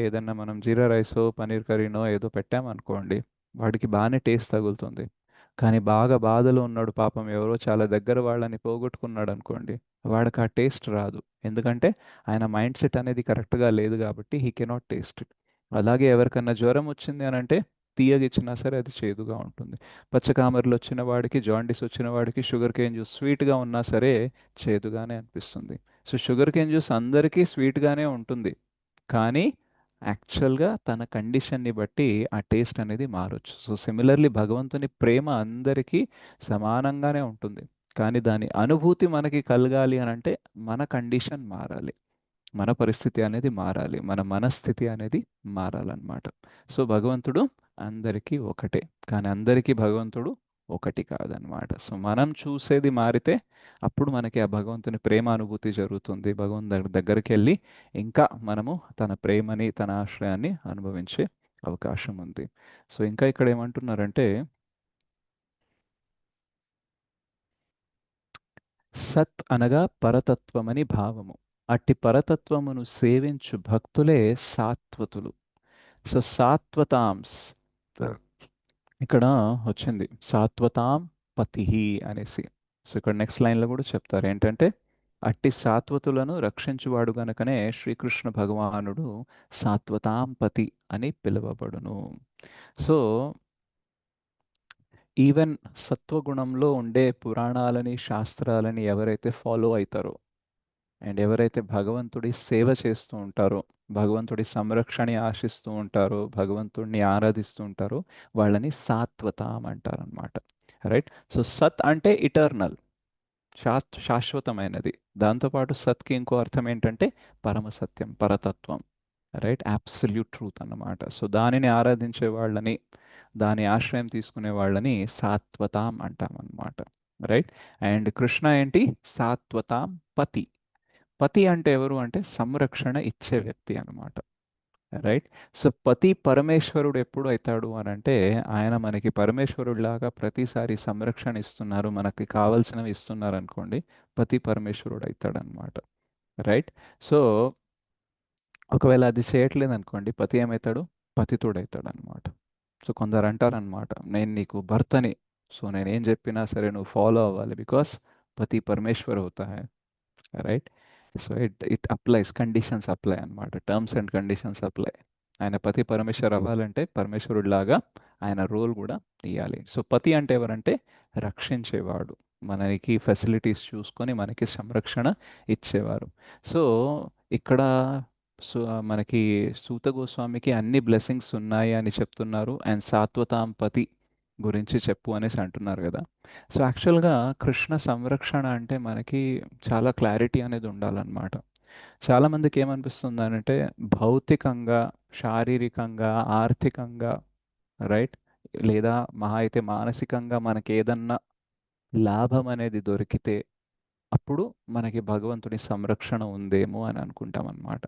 ఏదన్నా మనం జీరా రైసో పన్నీర్ కర్రీనో ఏదో పెట్టామనుకోండి, వాడికి బాగానే టేస్ట్ తగులుతుంది. కానీ బాగా బాధలో ఉన్నాడు పాపం, ఎవరో చాలా దగ్గర వాళ్ళని పోగొట్టుకున్నాడు అనుకోండి, వాడికి ఆ టేస్ట్ రాదు. ఎందుకంటే ఆయన మైండ్ సెట్ అనేది కరెక్ట్గా లేదు కాబట్టి హీ కెనాట్ టేస్ట్ ఇట్. అలాగే ఎవరికన్నా జ్వరం వచ్చింది అని అంటే తీయగిచ్చినా సరే అది చేదుగా ఉంటుంది. పచ్చకామర్లు వచ్చిన వాడికి, జాండీస్ వచ్చిన వాడికి షుగర్ కేన్ జ్యూస్ స్వీట్గా ఉన్నా సరే చేదుగానే అనిపిస్తుంది. సో షుగర్ కేన్ జ్యూస్ అందరికీ స్వీట్గానే ఉంటుంది, కానీ యాక్చువల్గా తన కండిషన్ని బట్టి ఆ టేస్ట్ అనేది మారొచ్చు. సో సిమిలర్లీ భగవంతుని ప్రేమ అందరికీ సమానంగానే ఉంటుంది, కానీ దాని అనుభూతి మనకి కలగాలి అని అంటే మన కండిషన్ మారాలి, మన పరిస్థితి అనేది మారాలి, మన మనస్థితి అనేది మారాలన్నమాట. సో భగవంతుడు అందరికీ ఒకటే, కానీ అందరికీ భగవంతుడు ఒకటి కాదనమాట. సో మనం చూసేది మారితే అప్పుడు మనకి ఆ భగవంతుని ప్రేమ అనుభూతి జరుగుతుంది. భగవంతుడి దగ్గరికి వెళ్ళి ఇంకా మనము తన ప్రేమని, తన ఆశ్రయాన్ని అనుభవించే అవకాశం ఉంది. సో ఇంకా ఇక్కడ ఏమంటున్నారంటే, సత్ అనగా పరతత్వమని భావము. అట్టి పరతత్వమును సేవించు భక్తులే సాత్వతులు. సో సాత్వతాంస్ ఇక్కడ వచ్చింది, సాత్వతాం పతి అనేసి. సో ఇక్కడ నెక్స్ట్ లైన్లో కూడా చెప్తారు ఏంటంటే, అట్టి సాత్వతులను రక్షించువాడు గనుకనే శ్రీకృష్ణ భగవానుడు సాత్వతాం పతి అని పిలువబడును. సో ఈవెన్ సత్వగుణంలో ఉండే పురాణాలని, శాస్త్రాలని ఎవరైతే ఫాలో అవుతారో అండ్ ఎవరైతే భగవంతుడి సేవ చేస్తూ ఉంటారో, భగవంతుడి సంరక్షణ ఆశిస్తూ ఉంటారో, భగవంతుడిని ఆరాధిస్తూ ఉంటారో, వాళ్ళని సాత్వతాం అంటారనమాట. రైట్. సో సత్ అంటే ఇటర్నల్, శాశ్వతమైనది. దాంతోపాటు సత్కి ఇంకో అర్థం ఏంటంటే పరమసత్యం, పరతత్వం. రైట్, అబ్సల్యూట్ ట్రూత్ అన్నమాట. సో దానిని ఆరాధించే వాళ్ళని, దాని ఆశ్రయం తీసుకునే వాళ్ళని సాత్వతాం అంటామన్నమాట. రైట్. అండ్ కృష్ణ ఏంటి, సాత్వతాం పతి. పతి అంటే ఎవరు అంటే సంరక్షణ ఇచ్చే వ్యక్తి అన్నమాట. రైట్. సో పతి పరమేశ్వరుడు ఎప్పుడు అవుతాడు అని అంటే, ఆయన మనకి పరమేశ్వరుడిలాగా ప్రతిసారి సంరక్షణ ఇస్తున్నారు, మనకి కావలసినవి ఇస్తున్నారు అనుకోండి, పతి పరమేశ్వరుడు అవుతాడు అనమాట. రైట్. సో ఒకవేళ అది చేయట్లేదు అనుకోండి, పతి ఏమవుతాడు, పతితుడు అవుతాడు అనమాట. సో కొందరు అంటారనమాట, నేను నీకు భర్తని, సో నేను ఏం చెప్పినా సరే నువ్వు ఫాలో అవ్వాలి, బికాస్ పతి పరమేశ్వర్ అవుతా high. Right. So it applies, conditions apply అన్నమాట, టర్మ్స్ అండ్ కండిషన్స్ అప్లై. ఆయన పతి పరమేశ్వర్ అవ్వాలంటే పరమేశ్వరుడిలాగా ఆయన రోల్ కూడా ఇవ్వాలి. సో పతి అంటే ఎవరంటే రక్షించేవాడు, మనకి ఫెసిలిటీస్ చూసుకొని మనకి సంరక్షణ ఇచ్చేవారు. సో ఇక్కడ మనకి సూత గోస్వామికి అన్ని బ్లెస్సింగ్స్ ఉన్నాయి అని చెప్తున్నారు, అండ్ సాత్వతాం పతి గురించి చెప్పు అనేసి అంటున్నారు కదా. సో యాక్చువల్గా కృష్ణ సంరక్షణ అంటే మనకి చాలా క్లారిటీ అనేది ఉండాలన్నమాట. చాలామందికి ఏమనిపిస్తుంది అంటే, భౌతికంగా, శారీరకంగా, ఆర్థికంగా, రైట్, లేదా మహా అయితే మానసికంగా మనకి ఏదన్నా లాభం అనేది దొరికితే అప్పుడు మనకి భగవంతుడి సంరక్షణ ఉందేమో అని అనుకుంటాం అనమాట.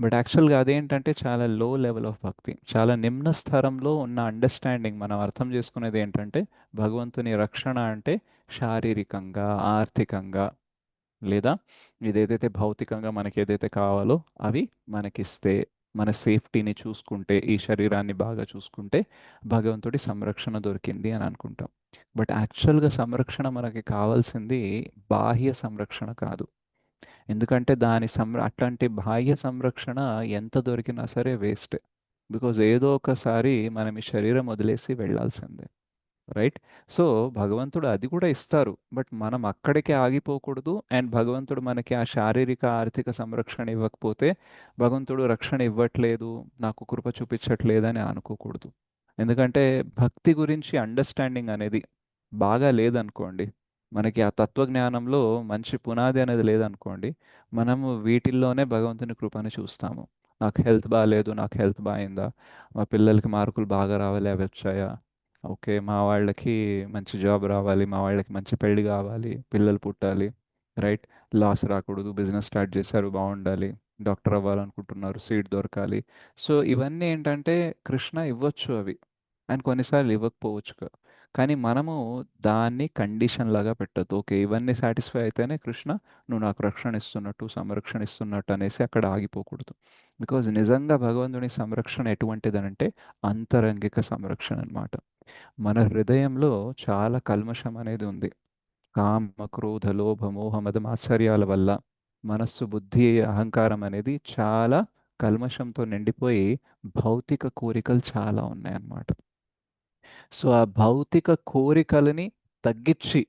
బట్ యాక్చువల్గా అదేంటంటే చాలా లో లెవెల్ ఆఫ్ భక్తి, చాలా నిమ్న స్థరంలో ఉన్న అండర్స్టాండింగ్. మనం అర్థం చేసుకునేది ఏంటంటే, భగవంతుని రక్షణ అంటే శారీరకంగా, ఆర్థికంగా, లేదా ఇదేదైతే భౌతికంగా మనకి ఏదైతే కావాలో అవి మనకిస్తే, మన సేఫ్టీని చూసుకుంటే, ఈ శరీరాన్ని బాగా చూసుకుంటే భగవంతుడి సంరక్షణ దొరికింది అని అనుకుంటాం. బట్ యాక్చువల్గా సంరక్షణ మనకి కావాల్సింది బాహ్య సంరక్షణ కాదు. ఎందుకంటే దాని అట్లాంటి బాహ్య సంరక్షణ ఎంత దొరికినా సరే వేస్ట్. బికాజ్ ఏదో ఒకసారి మనం ఈ శరీరం వదిలేసి వెళ్ళాల్సిందే. రైట్. సో భగవంతుడు అది కూడా ఇస్తారు, బట్ మనం అక్కడికే ఆగిపోకూడదు. అండ్ భగవంతుడు మనకి ఆ శారీరక ఆర్థిక సంరక్షణ ఇవ్వకపోతే భగవంతుడు రక్షణ ఇవ్వట్లేదు, నాకు కృప చూపించట్లేదని అనుకోకూడదు. ఎందుకంటే భక్తి గురించి అండర్స్టాండింగ్ అనేది బాగా లేదనుకోండి, మనకి ఆ తత్వజ్ఞానంలో మంచి పునాది అనేది లేదనుకోండి, మనము వీటిల్లోనే భగవంతుని కృపని చూస్తాము. నాకు హెల్త్ బాగాలేదు, నాకు హెల్త్ బాగుందా, మా పిల్లలకి మార్కులు బాగా రావాలి, అవి వచ్చాయా, ఓకే మా వాళ్ళకి మంచి జాబ్ రావాలి, మా వాళ్ళకి మంచి పెళ్లి కావాలి, పిల్లలు పుట్టాలి, రైట్, లాస్ రాకూడదు, బిజినెస్ స్టార్ట్ చేశారు బాగుండాలి, డాక్టర్ అవ్వాలనుకుంటున్నారు, సీట్ దొరకాలి. సో ఇవన్నీ ఏంటంటే కృష్ణ ఇవ్వచ్చు అవి, అండ్ కొన్నిసార్లు ఇవ్వకపోవచ్చు కానీ మనము దాన్ని కండిషన్ లాగా పెట్టద్దు. ఓకే ఇవన్నీ సాటిస్ఫై అయితేనే కృష్ణ నువ్వు నాకు రక్షణ ఇస్తున్నట్టు, సంరక్షణ ఇస్తున్నట్టు అనేసి అక్కడ ఆగిపోకూడదు. బికాజ్ నిజంగా భగవంతుని సంరక్షణ ఎటువంటిదనంటే అంతరంగిక సంరక్షణ అన్నమాట. మన హృదయంలో చాలా కల్మషం అనేది ఉంది. కామ క్రోధ లోభ మోహ మద మాత్సర్యాల వల్ల మనస్సు బుద్ధి అహంకారం అనేది చాలా కల్మషంతో నిండిపోయి భౌతిక కోరికలు చాలా ఉన్నాయన్నమాట. సో ఆ భౌతిక కోరికలని తగ్గించి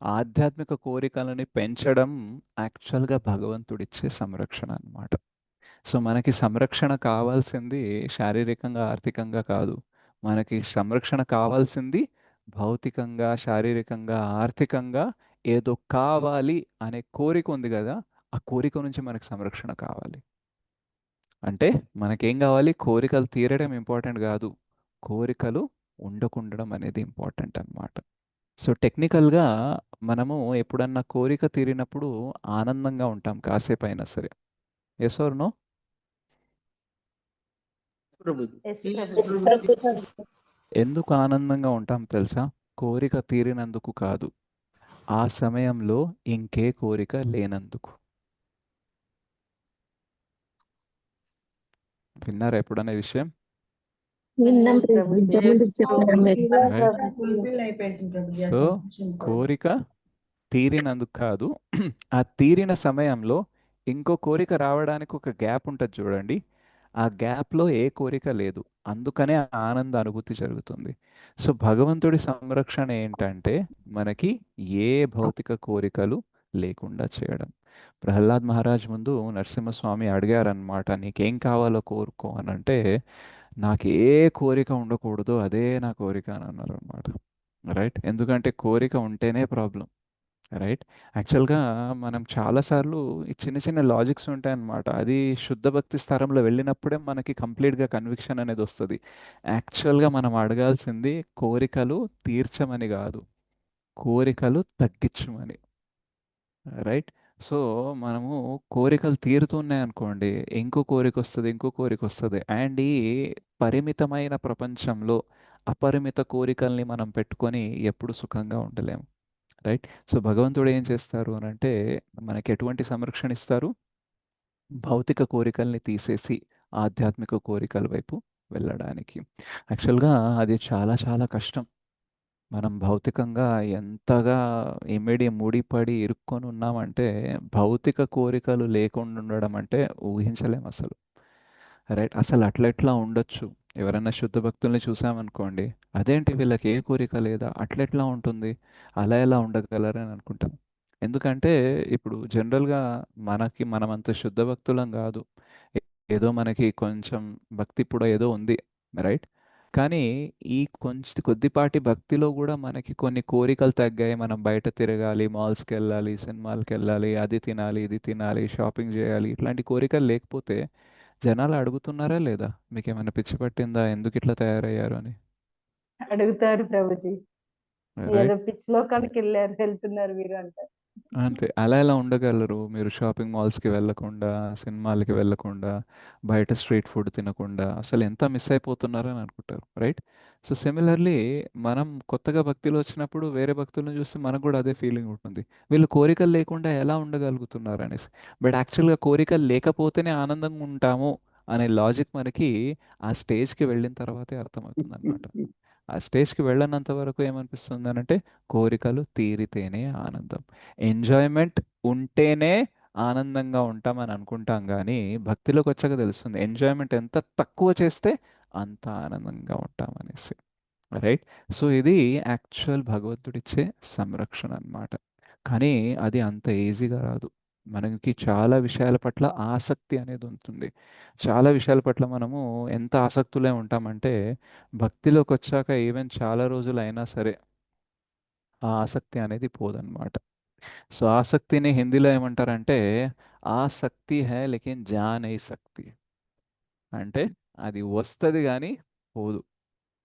ఆధ్యాత్మిక కోరికలని పెంచడం యాక్చువల్గా భగవంతుడిచ్చే సంరక్షణ అన్నమాట. సో మనకి సంరక్షణ కావాల్సింది శారీరకంగా ఆర్థికంగా కాదు. మనకి సంరక్షణ కావాల్సింది భౌతికంగా శారీరకంగా ఆర్థికంగా ఏదో కావాలి అనే కోరిక ఉంది కదా, ఆ కోరిక నుంచి మనకి సంరక్షణ కావాలి. అంటే మనకేం కావాలి, కోరికలు తీరడం ఇంపార్టెంట్ కాదు, కోరికలు ఉండకుండడం అనేది ఇంపార్టెంట్ అన్నమాట. సో టెక్నికల్గా మనము ఎప్పుడన్నా కోరిక తీరినప్పుడు ఆనందంగా ఉంటాం కాసేపు అయినా సరే. Yes or no? ప్రభుజీ. ఎందుకు ఆనందంగా ఉంటాం తెలుసా? కోరిక తీరినందుకు కాదు, ఆ సమయంలో ఇంకే కోరిక లేనందుకు. విన్నారా ఎప్పుడనే విషయం? విన్నాం ప్రభు, ఇంతకుముందుకు చెప్పారు మీరు. Right? ఫుల్ఫిల్ అయిపోయింది ప్రభుజీ ఆ సో సంతోషంతో. కోరిక తీరినందుకు కాదు, ఆ తీరిన సమయంలో ఇంకో కోరిక రావడానికి ఒక గ్యాప్ ఉంటుంది చూడండి, ఆ గ్యాప్లో ఏ కోరిక లేదు, అందుకనే ఆ ఆనంద అనుభూతి జరుగుతుంది. సో భగవంతుడి సంరక్షణ ఏంటంటే మనకి ఏ భౌతిక కోరికలు లేకుండా చేయడం. ప్రహ్లాద్ మహారాజ్ ముందు నరసింహస్వామి అడిగారనమాట, నీకేం కావాలో కోరుకో అని అంటే, నాకు ఏ కోరిక ఉండకూడదు అదే నా కోరిక అని అన్నారు అనమాట. రైట్, ఎందుకంటే కోరిక ఉంటేనే ప్రాబ్లం. రైట్, యాక్చువల్గా మనం చాలాసార్లు ఈ చిన్న చిన్న లాజిక్స్ ఉంటాయన్నమాట, అది శుద్ధ భక్తి స్థానంలో వెళ్ళినప్పుడే మనకి కంప్లీట్గా కన్విక్షన్ అనేది వస్తుంది. యాక్చువల్గా మనం అడగాల్సింది కోరికలు తీర్చమని కాదు, కోరికలు తగ్గించమని. రైట్, సో మనము కోరికలు తీరుతున్నాయి అనుకోండి, ఇంకో కోరిక వస్తుంది, ఇంకో కోరిక వస్తుంది, అండ్ ఈ పరిమితమైన ప్రపంచంలో అపరిమిత కోరికల్ని మనం పెట్టుకొని ఎప్పుడు సుఖంగా ఉండలేము. రైట్, సో భగవంతుడు ఏం చేస్తారు అని అంటే మనకి ఎటువంటి సంరక్షణ ఇస్తారు? భౌతిక కోరికల్ని తీసేసి ఆధ్యాత్మిక కోరికల వైపు వెళ్ళడానికి. యాక్చువల్గా అది చాలా చాలా కష్టం. మనం భౌతికంగా ఎంతగా ఇమిడి ముడిపడి ఇరుక్కొని ఉన్నామంటే భౌతిక కోరికలు లేకుండా ఉండడం అంటే ఊహించలేం అసలు. రైట్, అసలు అట్లెట్లా ఉండొచ్చు? ఎవరైనా శుద్ధ భక్తుల్ని చూసామనుకోండి, అదేంటి వీళ్ళకి ఏ కోరిక లేదా, అట్లెట్లా ఉంటుంది, అలా ఎలా ఉండగలరని అనుకుంటాం. ఎందుకంటే ఇప్పుడు జనరల్గా మనమంత శుద్ధ భక్తులం కాదు. ఏ- ఏదో మనకి కొంచెం భక్తి ఇప్పుడు ఏదో ఉంది, రైట్, కానీ ఈ కొంచెం కొద్దిపాటి భక్తిలో కూడా మనకి కొన్ని కోరికలు తగ్గాయి. మనం బయట తిరగాలి, మాల్స్కి వెళ్ళాలి, సినిమాలకి వెళ్ళాలి, అది తినాలి, ఇది తినాలి, షాపింగ్ చేయాలి, ఇట్లాంటి కోరికలు లేకపోతే జనాలు అడుగుతున్నారా లేదా, మీకేమైనా పిచ్చి పట్టిందా, ఎందుకు ఇట్లా తయారయ్యారు అని? అడుగుతారు ప్రభుజీ, ఏదో రైట్, పిచ్చి లోకానికి వెళ్తున్నారు మీరు అంటారు. అంతే. అలా ఎలా ఉండగలరు మీరు? షాపింగ్ మాల్స్కి వెళ్ళకుండా, సినిమాలకి వెళ్ళకుండా, బయట స్ట్రీట్ ఫుడ్ తినకుండా అసలు ఎంత మిస్ అయిపోతున్నారని అనుకుంటారు. రైట్, సో సిమిలర్లీ మనం కొత్తగా భక్తిలో వచ్చినప్పుడు వేరే భక్తులను చూస్తే మనకు కూడా అదే ఫీలింగ్ ఉంటుంది, వీళ్ళు కోరికలు లేకుండా ఎలా ఉండగలుగుతున్నారు అనేసి. బట్ యాక్చువల్గా కోరికలు లేకపోతేనే ఆనందంగా ఉంటాము అనే లాజిక్ మనకి ఆ స్టేజ్కి వెళ్ళిన తర్వాతే అర్థమవుతుంది అనమాట. ఆ స్టేజ్కి వెళ్ళనంత వరకు ఏమనిపిస్తుంది అంటే కోరికలు తీరితేనే ఆనందం, ఎంజాయ్మెంట్ ఉంటేనే ఆనందంగా ఉంటామని అనుకుంటాం, కానీ భక్తిలోకి వచ్చాక తెలుస్తుంది ఎంజాయ్మెంట్ ఎంత తక్కువ చేస్తే అంత ఆనందంగా ఉంటాం అనేసి. రైట్, సో ఇది యాక్చువల్ భగవంతుడిచ్చే సంరక్షణ అన్నమాట. కానీ అది అంత ఈజీగా రాదు. మనకి చాలా విషయాల పట్ల ఆసక్తి అనేది ఉంటుంది. చాలా విషయాల పట్ల మనము ఎంత ఆసక్తులే ఉంటామంటే భక్తిలోకి వచ్చాక ఈవెన్ చాలా రోజులు అయినా సరే ఆ ఆసక్తి అనేది పోదన్నమాట. సో ఆసక్తిని హిందీలో ఏమంటారంటే ఆ శక్తి హై లేకిన్ జా నహీ సక్తి. అంటే అది వస్తది కానీ పోదు.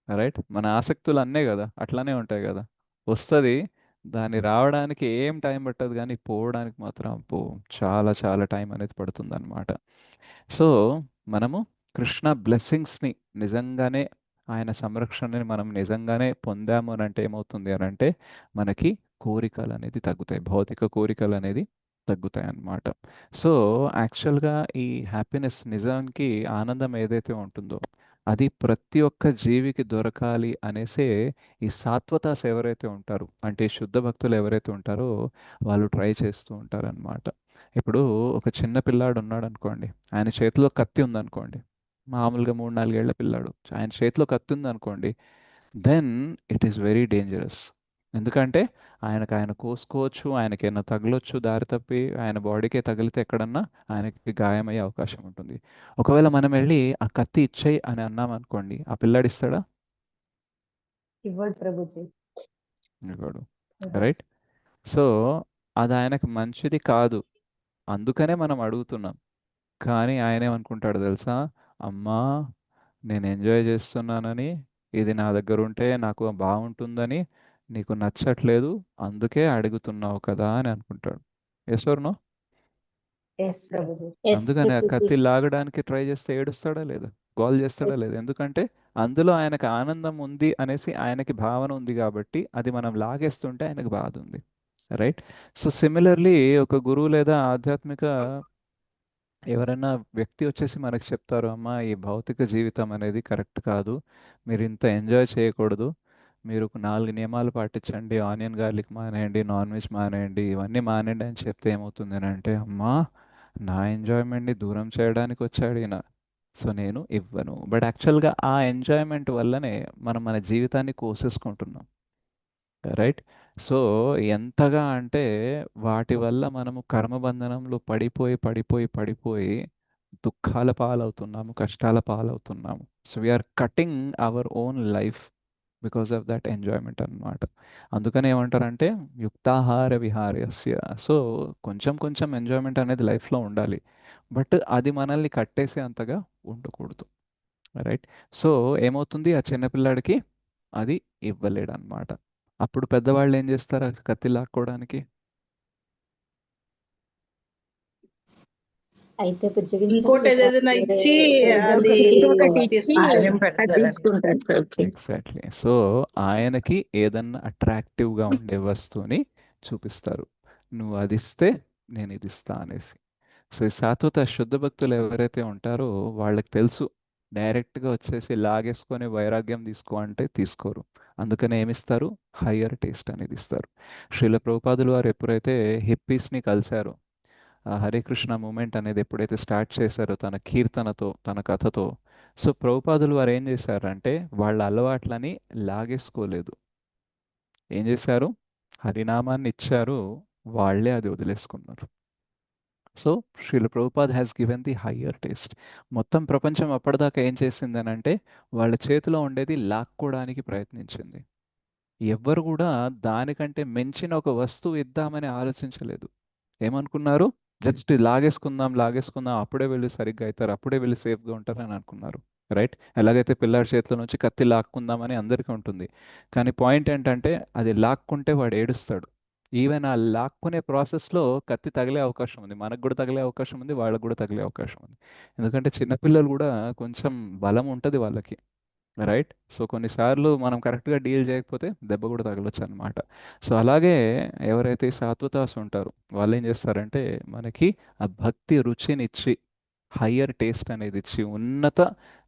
రైట్, మన ఆసక్తులు అన్నే కదా అట్లానే ఉంటాయి కదా. వస్తుంది, దాన్ని రావడానికి ఏం టైం పట్టదు కానీ పోవడానికి మాత్రం చాలా చాలా టైం అనేది పడుతుంది అనమాట. సో మనము కృష్ణ బ్లెస్సింగ్స్ని నిజంగానే, ఆయన సంరక్షణని మనం నిజంగానే పొందాము అని అంటే ఏమవుతుంది అని అంటే మనకి కోరికలు అనేది తగ్గుతాయి, భౌతిక కోరికలు అనేది తగ్గుతాయి అన్నమాట. సో యాక్చువల్గా ఈ హ్యాపీనెస్, నిజానికి ఆనందం ఏదైతే ఉంటుందో అది ప్రతి ఒక్క జీవికి దొరకాలి అనేసే ఈ సాత్వతాస్ ఎవరైతే ఉంటారో, అంటే శుద్ధ భక్తులు ఎవరైతే ఉంటారో వాళ్ళు ట్రై చేస్తూ ఉంటారన్నమాట. ఇప్పుడు ఒక చిన్న పిల్లాడు ఉన్నాడు అనుకోండి, ఆయన చేతిలో కత్తి ఉందనుకోండి, మామూలుగా 3-4 ఏళ్ల పిల్లాడు ఆయన చేతిలో కత్తి ఉందనుకోండి, then it is very dangerous. ఎందుకంటే ఆయన కోసుకోవచ్చు, ఆయనకైనా తగలొచ్చు, దారి తప్పి ఆయన బాడీకే తగిలితే ఎక్కడన్నా ఆయనకి గాయమయ్యే అవకాశం ఉంటుంది. ఒకవేళ మనం వెళ్ళి ఆ కత్తి ఇచ్చేయి అని అన్నాం అనుకోండి, ఆ పిల్లాడు ఇస్తాడా? ఇవ్వడు ప్రభుజీ. ఇవ్వడు. ఇవ్వడు. రైట్. సో అది ఆయనకు మంచిది కాదు, అందుకనే మనం అడుగుతున్నాం. కానీ ఆయన ఏమనుకుంటాడు తెలుసా? అమ్మా, నేను ఎంజాయ్ చేస్తున్నానని, ఇది నా దగ్గర ఉంటే నాకు బాగుంటుందని నీకు నచ్చట్లేదు, అందుకే అడుగుతున్నావు కదా అని అనుకుంటాడు. Yes or no? ఎస్ ప్రభుజీ. Yes, అందుకని ఆ Prabhuji. కత్తి లాగడానికి ట్రై చేస్తే ఏడుస్తాడా లేదా, గోల్ చేస్తాడా లేదా? ఎందుకంటే అందులో ఆయనకు ఆనందం ఉంది అనేసి ఆయనకి భావన ఉంది కాబట్టి, అది మనం లాగేస్తుంటే ఆయనకు బాధ ఉంది. రైట్. సో సిమిలర్లీ ఒక గురువు లేదా ఆధ్యాత్మిక ఎవరైనా వ్యక్తి వచ్చేసి మనకు చెప్తారు, అమ్మా ఈ భౌతిక జీవితం అనేది కరెక్ట్ కాదు, మీరు ఇంత ఎంజాయ్ చేయకూడదు, మీరు ఒక 4 నియమాలు పాటించండి, ఆనియన్ గార్లిక్ మానేయండి, నాన్ వెజ్ మానేయండి, ఇవన్నీ మానేయండి అని చెప్తే ఏమవుతుంది అని అంటే, అమ్మా నా ఎంజాయ్మెంట్ని దూరం చేయడానికి వచ్చాడు ఈయన, సో నేను ఇవ్వను. బట్ యాక్చువల్గా ఆ ఎంజాయ్మెంట్ వల్లనే మనం మన జీవితాన్ని కోసేసుకుంటున్నాం. రైట్. సో ఎంతగా అంటే వాటి వల్ల మనము కర్మబంధనంలో పడిపోయి పడిపోయి పడిపోయి దుఃఖాల పాలవుతున్నాము, కష్టాల పాలవుతున్నాము. So we're cutting our own life because of that enjoyment అన్నమాట. అందుకని ఏమంటారంటే యుక్తాహార విహారస్య. సో కొంచెం కొంచెం ఎంజాయ్మెంట్ అనేది లైఫ్లో ఉండాలి, బట్ అది మనల్ని కట్టేసే అంతగా ఉండకూడదు. రైట్. సో ఏమవుతుంది, ఆ చిన్నపిల్లాడికి అది ఇవ్వలేడు అనమాట. అప్పుడు పెద్దవాళ్ళు ఏం చేస్తారు ఆ కత్తి లాక్కోవడానికి? అయితే బుజ్జగించండి, ఇంకోటి ఏదైనా ఇచ్చి అది ఇంకొకటి ఇచ్చి తీసుకుంటారు. అది తీసుకుంటాడు ప్రభుజీ. ఎగ్జాక్ట్లీ. సో ఆయనకి ఏదన్నా అట్రాక్టివ్గా ఉండే వస్తువుని చూపిస్తారు, నువ్వు అది ఇస్తే నేను ఇది ఇస్తా అనేసి. సో ఈ సాత్వత శుద్ధ భక్తులు ఎవరైతే ఉంటారో వాళ్ళకి తెలుసు, డైరెక్ట్గా వచ్చేసి లాగేసుకొని వైరాగ్యం తీసుకో అంటే తీసుకోరు. అందుకని ఏమిస్తారు? హయ్యర్ టేస్ట్ అనేది ఇస్తారు. శ్రీల ప్రభుపాదులు వారు ఎప్పుడైతే హిప్పీస్ని కలిశారో, ఆ హరే కృష్ణ మూమెంట్ అనేది ఎప్పుడైతే స్టార్ట్ చేశారో తన కీర్తనతో, తన కథతో, సో ప్రభుపాదులు వారు ఏం చేశారంటే వాళ్ళ అలవాట్లని లాగేసుకోలేదు. ఏం చేశారు? హరినామాన్ని ఇచ్చారు, వాళ్ళే అది వదిలేసుకున్నారు. So Srila Prabhupad has given the higher taste. మొత్తం ప్రపంచం అప్పటిదాకా ఏం చేసిందని అంటే వాళ్ళ చేతిలో ఉండేది లాక్కోవడానికి ప్రయత్నించింది. ఎవ్వరు కూడా దానికంటే మించిన ఒక వస్తువు ఇద్దామని ఆలోచించలేదు. ఏమనుకున్నారు? జస్ట్ లాగేసుకుందాం లాగేసుకుందాం, అప్పుడే వీళ్ళు సరిగ్గా అవుతారు, అప్పుడే వీళ్ళు సేఫ్గా ఉంటారు అని అనుకున్నారు. రైట్. ఎలాగైతే పిల్లాడి చేతిలో నుంచి కత్తి లాక్కుందామని అందరికీ ఉంటుంది, కానీ పాయింట్ ఏంటంటే అది లాక్కుంటే వాడు ఏడుస్తాడు. ఈవెన్ ఆ లాక్కునే ప్రాసెస్లో కత్తి తగిలే అవకాశం ఉంది, మనకు కూడా తగిలే అవకాశం ఉంది, వాళ్ళకు కూడా తగిలే అవకాశం ఉంది. ఎందుకంటే చిన్నపిల్లలు కూడా కొంచెం బలం ఉంటుంది వాళ్ళకి. రైట్. సో కొన్నిసార్లు మనం కరెక్ట్గా డీల్ చేయకపోతే దెబ్బ కూడా తగలొచ్చు అనమాట. సో అలాగే ఎవరైతే సాత్వతాస్ ఉంటారో వాళ్ళు ఏం చేస్తారంటే మనకి ఆ భక్తి రుచినిచ్చి, హయ్యర్ టేస్ట్ అనేది ఇచ్చి, ఉన్నత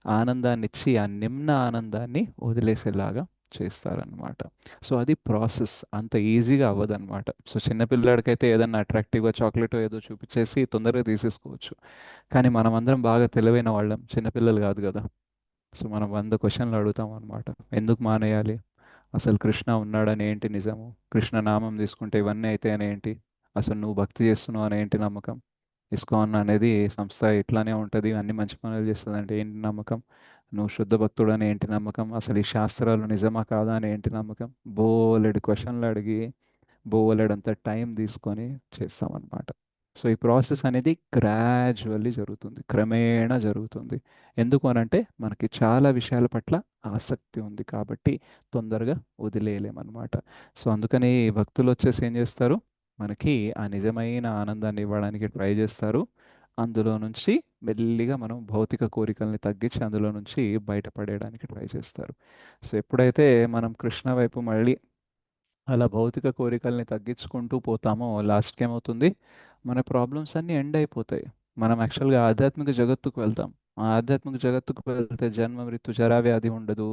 ఆనందాన్ని ఇచ్చి ఆ నిమ్న ఆనందాన్ని వదిలేసేలాగా చేస్తారనమాట. సో అది ప్రాసెస్, అంత ఈజీగా అవ్వదన్నమాట. సో చిన్నపిల్లాడికైతే ఏదన్నా అట్రాక్టివ్గా చాక్లెట్ ఏదో చూపించేసి తొందరగా తీసేసుకోవచ్చు, కానీ మనం అందరం బాగా తెలివైన వాళ్ళం, చిన్నపిల్లలు కాదు కదా. సో మనం 100 క్వశ్చన్లు అడుగుతాం అనమాట. ఎందుకు మానేయాలి? అసలు కృష్ణ ఉన్నాడని ఏంటి నిజము? కృష్ణ నామం తీసుకుంటే ఇవన్నీ అయితే అని ఏంటి? అసలు నువ్వు భక్తి చేస్తున్నావు అని ఏంటి నమ్మకం? ఇస్కాన్ అనేది సంస్థ ఇట్లానే ఉంటుంది, అన్ని మంచి పనులు చేస్తుంది అంటే ఏంటి నమ్మకం? నువ్వు శుద్ధ భక్తుడు అని ఏంటి నమ్మకం? అసలు ఈ శాస్త్రాలు నిజమా కాదా అని ఏంటి నమ్మకం? బోలెడు క్వశ్చన్లు అడిగి బోలెడంత టైం తీసుకొని చేస్తామన్నమాట. సో ఈ ప్రాసెస్ అనేది గ్రాడ్యువల్లీ జరుగుతుంది, క్రమేణా జరుగుతుంది. ఎందుకు అనంటే మనకి చాలా విషయాల పట్ల ఆసక్తి ఉంది కాబట్టి తొందరగా వదిలేయలేమన్నమాట. సో అందుకని భక్తులు వచ్చేసి ఏం చేస్తారు, మనకి ఆ నిజమైన ఆనందాన్ని ఇవ్వడానికి ట్రై చేస్తారు. అందులో నుంచి మెల్లిగా మనం భౌతిక కోరికల్ని తగ్గించి అందులో నుంచి బయటపడేయడానికి ట్రై చేస్తారు. సో ఎప్పుడైతే మనం కృష్ణ వైపు మళ్ళీ అలా భౌతిక కోరికల్ని తగ్గించుకుంటూ పోతామో లాస్ట్కి ఏమవుతుంది, మన ప్రాబ్లమ్స్ అన్నీ ఎండ్ అయిపోతాయి. మనం యాక్చువల్గా ఆధ్యాత్మిక జగత్తుకు వెళ్తాం. ఆ ఆధ్యాత్మిక జగత్తుకు వెళ్తే జన్మ మృత్యు జరా వ్యాధి ఉండదు.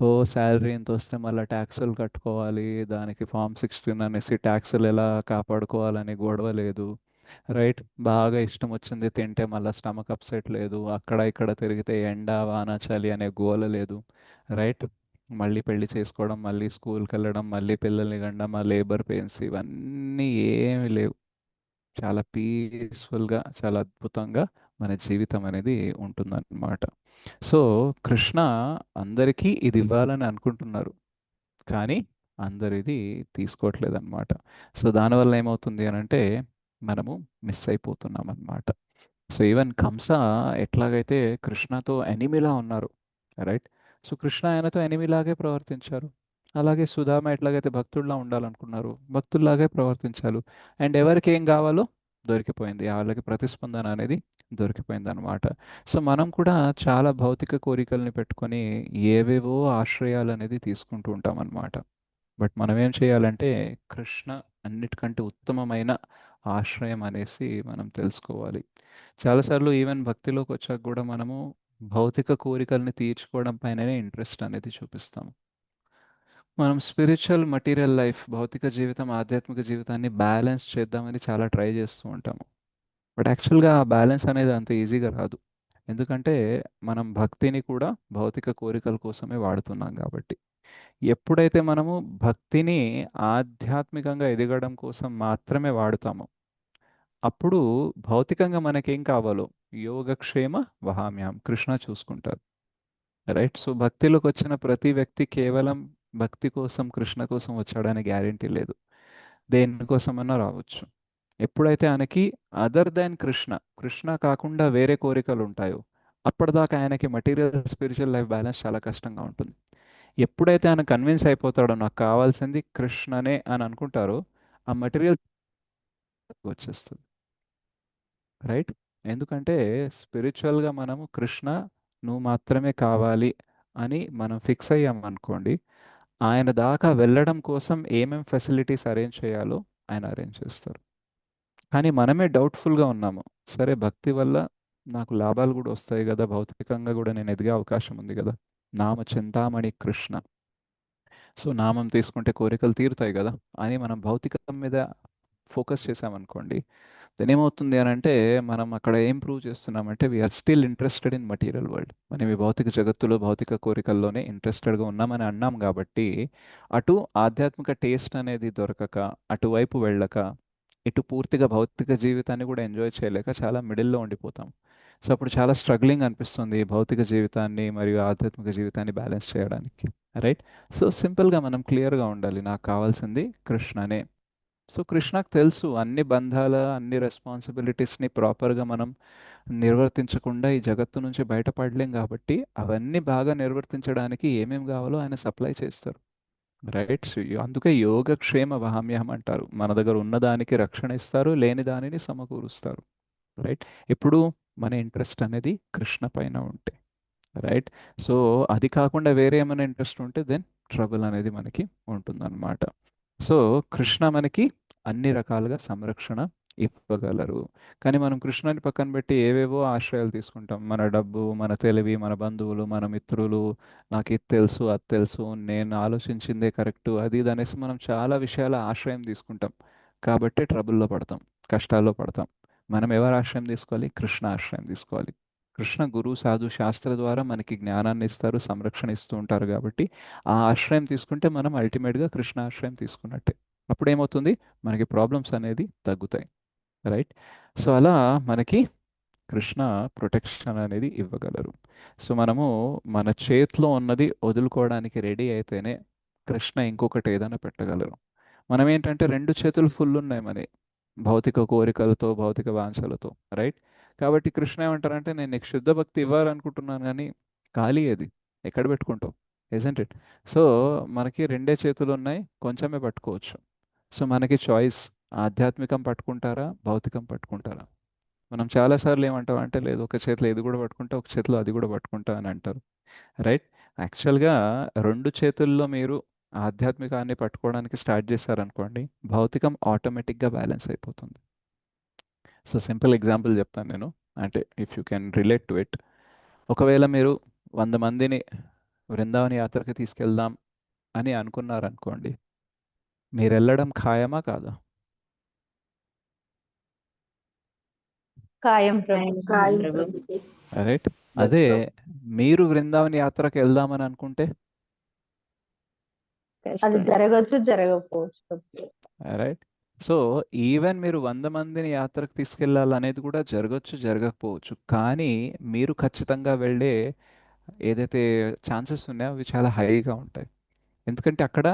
ఓ శాలరీ ఎంత వస్తే మళ్ళీ ట్యాక్సులు కట్టుకోవాలి, దానికి ఫామ్ 16 అనేసి ట్యాక్సులు ఎలా కాపాడుకోవాలని గొడవ లేదు. రైట్, బాగా ఇష్టం వచ్చింది తింటే మళ్ళీ స్టమక్ అప్సెట్ లేదు, అక్కడ ఇక్కడ తిరిగితే ఎండ వాన చలి అనే గోల లేదు. రైట్, మళ్ళీ పెళ్లి చేసుకోవడం, మళ్ళీ స్కూల్కి వెళ్ళడం, మళ్ళీ పిల్లల్ని కండం, ఆ లేబర్ పెయిన్స్ ఇవన్నీ ఏమి లేవు. చాలా పీస్ఫుల్గా, చాలా అద్భుతంగా మన జీవితం అనేది ఉంటుందన్నమాట. సో కృష్ణ అందరికీ ఇది ఇవ్వాలని అనుకుంటున్నారు, కానీ అందరు ఇది తీసుకోవట్లేదు అనమాట. సో దానివల్ల ఏమవుతుంది అని అంటే మనము మిస్ అయిపోతున్నాం అనమాట. సో ఈవెన్ కంస ఎట్లాగైతే కృష్ణతో ఎనిమిలా ఉన్నారు, రైట్. సో కృష్ణ ఆయనతో ఎనిమిలాగే ప్రవర్తించారు. అలాగే సుధామ ఎట్లాగైతే భక్తుల్లా ఉండాలనుకున్నారు, భక్తుల్లాగే ప్రవర్తించారు. అండ్ ఎవరికి ఏం కావాలో దొరికిపోయింది, వాళ్ళకి ప్రతిస్పందన అనేది దొరికిపోయింది అనమాట. సో మనం కూడా చాలా భౌతిక కోరికల్ని పెట్టుకొని ఏవేవో ఆశ్రయాలు అనేది తీసుకుంటూ ఉంటాం అనమాట. బట్ మనం ఏం చేయాలంటే కృష్ణ అన్నిటికంటే ఉత్తమమైన ఆశ్రయం అనేసి మనం తెలుసుకోవాలి. చాలాసార్లు ఈవెన్ భక్తిలోకి వచ్చాక కూడా మనము భౌతిక కోరికల్ని తీర్చుకోవడం పైననే ఇంట్రెస్ట్ అనేది చూపిస్తాము. మనం స్పిరిచువల్ మటీరియల్ లైఫ్, భౌతిక జీవితం ఆధ్యాత్మిక జీవితాన్ని బ్యాలెన్స్ చేద్దామని చాలా ట్రై చేస్తూ ఉంటాము. బట్ యాక్చువల్గా ఆ బ్యాలెన్స్ అనేది అంత ఈజీగా రాదు. ఎందుకంటే మనం భక్తిని కూడా భౌతిక కోరికల కోసమే వాడుతున్నాం కాబట్టి. ఎప్పుడైతే మనము భక్తిని ఆధ్యాత్మికంగా ఎదగడం కోసం మాత్రమే వాడుతామో అప్పుడు భౌతికంగా మనకేం కావాలో యోగక్షేమ వహామ్యాం కృష్ణ చూసుకుంటారు, రైట్. సో భక్తిలోకి వచ్చిన ప్రతి వ్యక్తి కేవలం భక్తి కోసం కృష్ణ కోసం వచ్చాడనే గ్యారెంటీ లేదు, దేనికోసమన్నా రావచ్చు. ఎప్పుడైతే ఆయనకి అదర్ దాన్ కృష్ణ, కృష్ణ కాకుండా వేరే కోరికలు ఉంటాయో అప్పటిదాకా ఆయనకి మటీరియల్ స్పిరిచువల్ లైఫ్ బ్యాలెన్స్ చాలా కష్టంగా ఉంటుంది. ఎప్పుడైతే ఆయన కన్విన్స్ అయిపోతాడో నాకు కావాల్సింది కృష్ణనే అని అనుకుంటారో ఆ మటీరియల్ వచ్చేస్తుంది, రైట్. ఎందుకంటే స్పిరిచువల్గా మనము కృష్ణ నువ్వు మాత్రమే కావాలి అని మనం ఫిక్స్ అయ్యాం అనుకోండి, ఆయన దాకా వెళ్ళడం కోసం ఏమేం ఫెసిలిటీస్ అరేంజ్ చేయాలో ఆయన అరేంజ్ చేస్తారు. కానీ మనమే డౌట్ఫుల్గా ఉన్నాము, సరే భక్తి వల్ల నాకు లాభాలు కూడా వస్తాయి కదా, భౌతికంగా కూడా నేను ఎదిగే అవకాశం ఉంది కదా, నామ చింతామణి కృష్ణ, సో నామం తీసుకుంటే కోరికలు తీరుతాయి కదా అని మనం భౌతికం మీద ఫోకస్ చేసామనుకోండి, దెన్ ఏమవుతుంది అని అంటే మనం అక్కడ ఏం ప్రూవ్ చేస్తున్నామంటే we are still interested in material world. మనం ఈ భౌతిక జగత్తులో భౌతిక కోరికల్లోనే ఇంట్రెస్టెడ్గా ఉన్నామని అన్నాం కాబట్టి అటు ఆధ్యాత్మిక టేస్ట్ అనేది దొరకక, అటువైపు వెళ్ళక, ఇటు పూర్తిగా భౌతిక జీవితాన్ని కూడా ఎంజాయ్ చేయలేక చాలా మిడిల్లో ఉండిపోతాం. సో అప్పుడు చాలా స్ట్రగ్లింగ్ అనిపిస్తుంది ఈ భౌతిక జీవితాన్ని మరియు ఆధ్యాత్మిక జీవితాన్ని బ్యాలెన్స్ చేయడానికి, రైట్. సో సింపుల్గా మనం క్లియర్గా ఉండాలి, నాకు కావాల్సింది కృష్ణనే. సో కృష్ణకు తెలుసు అన్ని బంధాల, అన్ని రెస్పాన్సిబిలిటీస్ని ప్రాపర్గా మనం నిర్వర్తించకుండా ఈ జగత్తు నుంచి బయటపడలేం కాబట్టి అవన్నీ బాగా నిర్వర్తించడానికి ఏమేం కావాలో ఆయన సప్లై చేస్తారు, రైట్. సో అందుకే యోగక్షేమ వహామ్యహం అంటారు, మన దగ్గర ఉన్నదానికి రక్షణ ఇస్తారు, లేని దానిని సమకూరుస్తారు, రైట్. ఇప్పుడు మన ఇంట్రెస్ట్ అనేది కృష్ణ పైన ఉంటే, రైట్. సో అది కాకుండా వేరే ఏమైనా ఇంట్రెస్ట్ ఉంటే దెన్ ట్రబుల్ అనేది మనకి ఉంటుందన్నమాట. సో కృష్ణ మనకి అన్ని రకాలుగా సంరక్షణ ఇవ్వగలరు. కానీ మనం కృష్ణని పక్కన పెట్టి ఏవేవో ఆశ్రయాలు తీసుకుంటాం, మన డబ్బు, మన తెలివి, మన బంధువులు, మన మిత్రులు, నాకు ఇది తెలుసు అది తెలుసు, నేను ఆలోచించిందే కరెక్టు, అది ఇది అనేసి మనం చాలా విషయాల ఆశ్రయం తీసుకుంటాం. కాబట్టి ట్రబుల్లో పడతాం, కష్టాల్లో పడతాం. మనం ఎవరు ఆశ్రయం తీసుకోవాలి, కృష్ణ ఆశ్రయం తీసుకోవాలి. కృష్ణ గురు సాధు శాస్త్ర ద్వారా మనకి జ్ఞానాన్ని ఇస్తారు, సంరక్షణ ఇస్తూ ఉంటారు కాబట్టి ఆ ఆశ్రయం తీసుకుంటే మనం అల్టిమేట్గా కృష్ణ ఆశ్రయం తీసుకున్నట్టే. అప్పుడు ఏమవుతుంది, మనకి ప్రాబ్లమ్స్ అనేది తగ్గుతాయి, రైట్. సో అలా మనకి కృష్ణ ప్రొటెక్షన్ అనేది ఇవ్వగలరు. సో మనము మన చేతిలో ఉన్నది వదులుకోవడానికి రెడీ అయితేనే కృష్ణ ఇంకొకటి ఏదైనా పెట్టగలరు. మనం ఏంటంటే రెండు చేతులు ఫుల్ ఉన్నాయి మనకి, భౌతిక కోరికలతో, భౌతిక వాంఛలతో, రైట్? కాబట్టి కృష్ణ ఏమంటారంటే నేను నీకు శుద్ధ భక్తి ఇవ్వాలనుకుంటున్నాను కానీ ఖాళీ అది ఎక్కడ పెట్టుకుంటావు, ఇజంట్ ఇట్? సో మనకి రెండే చేతులు ఉన్నాయి, కొంచెమే పట్టుకోవచ్చు. సో మనకి చాయిస్, ఆధ్యాత్మికం పట్టుకుంటారా, భౌతికం పట్టుకుంటారా? మనం చాలాసార్లు ఏమంటాం అంటే లేదు ఒక చేతిలో ఇది కూడా పట్టుకుంటా, ఒక చేతిలో అది కూడా పట్టుకుంటా అని అంటారు, రైట్? యాక్చువల్గా రెండు చేతుల్లో మీరు ఆధ్యాత్మికాన్ని పట్టుకోవడానికి స్టార్ట్ చేశారనుకోండి, భౌతికం ఆటోమేటిక్గా బ్యాలెన్స్ అయిపోతుంది. సో సింపుల్ ఎగ్జాంపుల్ చెప్తాను నేను, అంటే if you can relate to it. ఒకవేళ మీరు 100 మందిని బృందావన యాత్రకి తీసుకెళ్దాం అని అనుకున్నారనుకోండి, మీరు వెళ్ళడం ఖాయమా కాదా? ఖాయం ప్రభుజీ. కాయం ప్రభుజీ. రైట్. అదే మీరు బృందావన యాత్రకి వెళ్దామని అనుకుంటే, అది కష్టం. జరగచ్చు జరగకపోవచ్చు ప్రభుజీ. రైట్. సో ఈవెన్ మీరు 100 మందిని యాత్రకు తీసుకెళ్ళాలనేది కూడా జరగచ్చు జరగకపోవచ్చు, కానీ మీరు ఖచ్చితంగా వెళ్ళే ఏదైతే ఛాన్సెస్ ఉన్నాయో అవి చాలా హైగా ఉంటాయి. ఎందుకంటే అక్కడ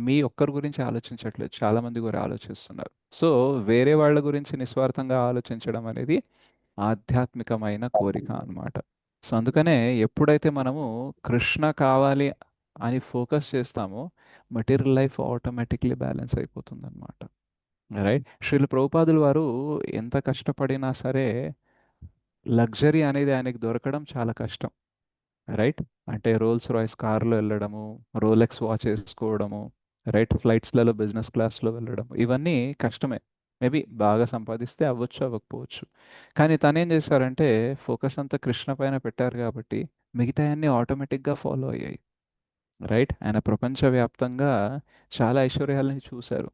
మీ ఒక్కరి గురించి ఆలోచించట్లేదు, చాలా మంది కూడా ఆలోచిస్తున్నారు. సో వేరే వాళ్ళ గురించి నిస్వార్థంగా ఆలోచించడం అనేది ఆధ్యాత్మికమైన కోరిక అన్నమాట. సో అందుకనే ఎప్పుడైతే మనము కృష్ణ కావాలి అని ఫోకస్ చేస్తామో మెటీరియల్ లైఫ్ ఆటోమేటిక్లీ బ్యాలెన్స్ అయిపోతుంది అనమాట, రైట్? శ్రీల ప్రభుపాదులు వారు ఎంత కష్టపడినా సరే లగ్జరీ అనేది ఆయనకి దొరకడం చాలా కష్టం, రైట్? అంటే రోల్స్ రాయ్స్ కార్లో వెళ్ళడము, రోలెక్స్ వాచ్ వేసుకోవడము, రైట్? ఫ్లైట్స్లలో బిజినెస్ క్లాస్లో వెళ్ళడం, ఇవన్నీ కష్టమే. మేబీ బాగా సంపాదిస్తే అవ్వచ్చు అవ్వకపోవచ్చు, కానీ తనేం చేశారంటే ఫోకస్ అంతా కృష్ణ పైన పెట్టారు కాబట్టి మిగతా అన్నీ ఆటోమేటిక్గా ఫాలో అయ్యాయి, రైట్? ఆయన ప్రపంచవ్యాప్తంగా చాలా ఐశ్వర్యాలని చూశారు,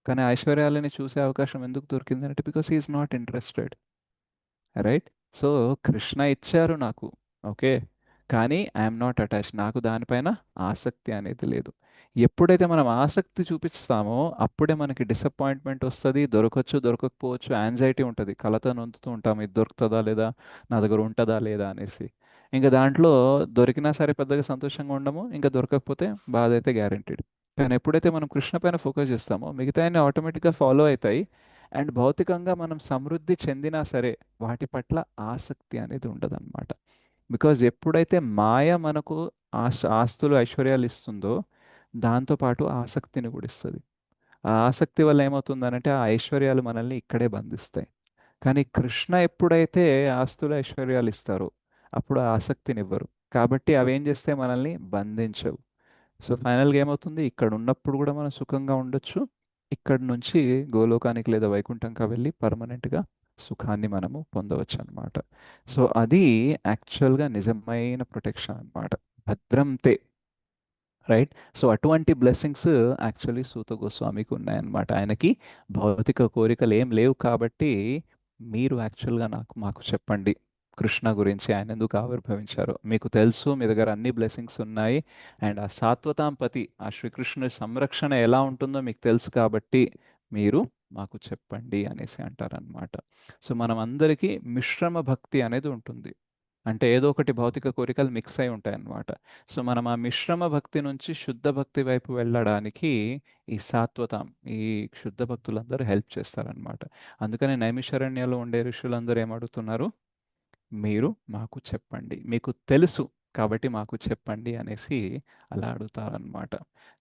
కానీ ఆ ఐశ్వర్యాలని చూసే అవకాశం ఎందుకు దొరికిందంటే because he's not interested, right? So Krishna ఇచ్చారు నాకు, ఓకే, కానీ ఐఎమ్ నాట్ అటాచ్, నాకు దానిపైన ఆసక్తి అనేది లేదు. ఎప్పుడైతే మనం ఆసక్తి చూపిస్తామో అప్పుడే మనకి డిసప్పాయింట్మెంట్ వస్తుంది, దొరకచ్చు దొరకకపోవచ్చు, యాంగ్జైటీ ఉంటుంది, కలత నొందుతూ ఉంటాం ఇది దొరుకుతుందా లేదా, నా దగ్గర ఉంటుందా లేదా అనేసి. ఇంకా దాంట్లో దొరికినా సరే పెద్దగా సంతోషంగా ఉండము, ఇంకా దొరకకపోతే బాధ అయితే గ్యారెంటీడ్. కానీ ఎప్పుడైతే మనం కృష్ణ పైన ఫోకస్ చేస్తామో మిగతా అన్ని ఆటోమేటిక్గా ఫాలో అవుతాయి. అండ్ భౌతికంగా మనం సమృద్ధి చెందినా సరే వాటి పట్ల ఆసక్తి అనేది ఉండదన్నమాట. బికాజ్ ఎప్పుడైతే మాయ మనకు ఆస్తులు ఐశ్వర్యాలు ఇస్తుందో దాంతోపాటు ఆసక్తిని కూడా ఇస్తుంది. ఆ ఆసక్తి వల్ల ఏమవుతుందనంటే ఆ ఐశ్వర్యాలు మనల్ని ఇక్కడే బంధిస్తాయి. కానీ కృష్ణ ఎప్పుడైతే ఆస్తులు ఐశ్వర్యాలు ఇస్తారో అప్పుడు ఆ ఆసక్తిని ఇవ్వరు, కాబట్టి అవి ఏం చేస్తే మనల్ని బంధించవు. సో ఫైనల్గా ఏమవుతుంది, ఇక్కడ ఉన్నప్పుడు కూడా మనం సుఖంగా ఉండొచ్చు, ఇక్కడ నుంచి గోలోకానికి లేదా వైకుంఠంగా వెళ్ళి పర్మనెంట్గా సుఖాన్ని మనము పొందవచ్చు అనమాట. సో అది యాక్చువల్గా నిజమైన ప్రొటెక్షన్ అన్నమాట, భద్రం తే, రైట్? సో అటువంటి బ్లెస్సింగ్స్ యాక్చువల్లీ సూత గోస్వామికి ఉన్నాయన్నమాట. ఆయనకి భౌతిక కోరికలు ఏం లేవు కాబట్టి మీరు యాక్చువల్గా మాకు చెప్పండి కృష్ణ గురించి, ఆయన ఎందుకు ఆవిర్భవించారో మీకు తెలుసు, మీ దగ్గర అన్ని బ్లెస్సింగ్స్ ఉన్నాయి, అండ్ ఆ సాత్వతాంపతి ఆ శ్రీకృష్ణుడి సంరక్షణ ఎలా ఉంటుందో మీకు తెలుసు కాబట్టి మీరు మాకు చెప్పండి అనేసి అంటారనమాట. సో మనం అందరికీ మిశ్రమ భక్తి అనేది ఉంటుంది, అంటే ఏదో ఒకటి భౌతిక కోరికలు మిక్స్ అయి ఉంటాయి అన్నమాట. సో మనం ఆ మిశ్రమ భక్తి నుంచి శుద్ధ భక్తి వైపు వెళ్ళడానికి ఈ సాత్వతం, ఈ శుద్ధ భక్తులందరూ హెల్ప్ చేస్తారనమాట. అందుకనే నైమిషారణ్యంలో ఉండే ఋషులందరూ ఏమడుగుతున్నారు, మీరు మాకు చెప్పండి, మీకు తెలుసు కాబట్టి మాకు చెప్పండి అనేసి అలా అడుగుతారనమాట.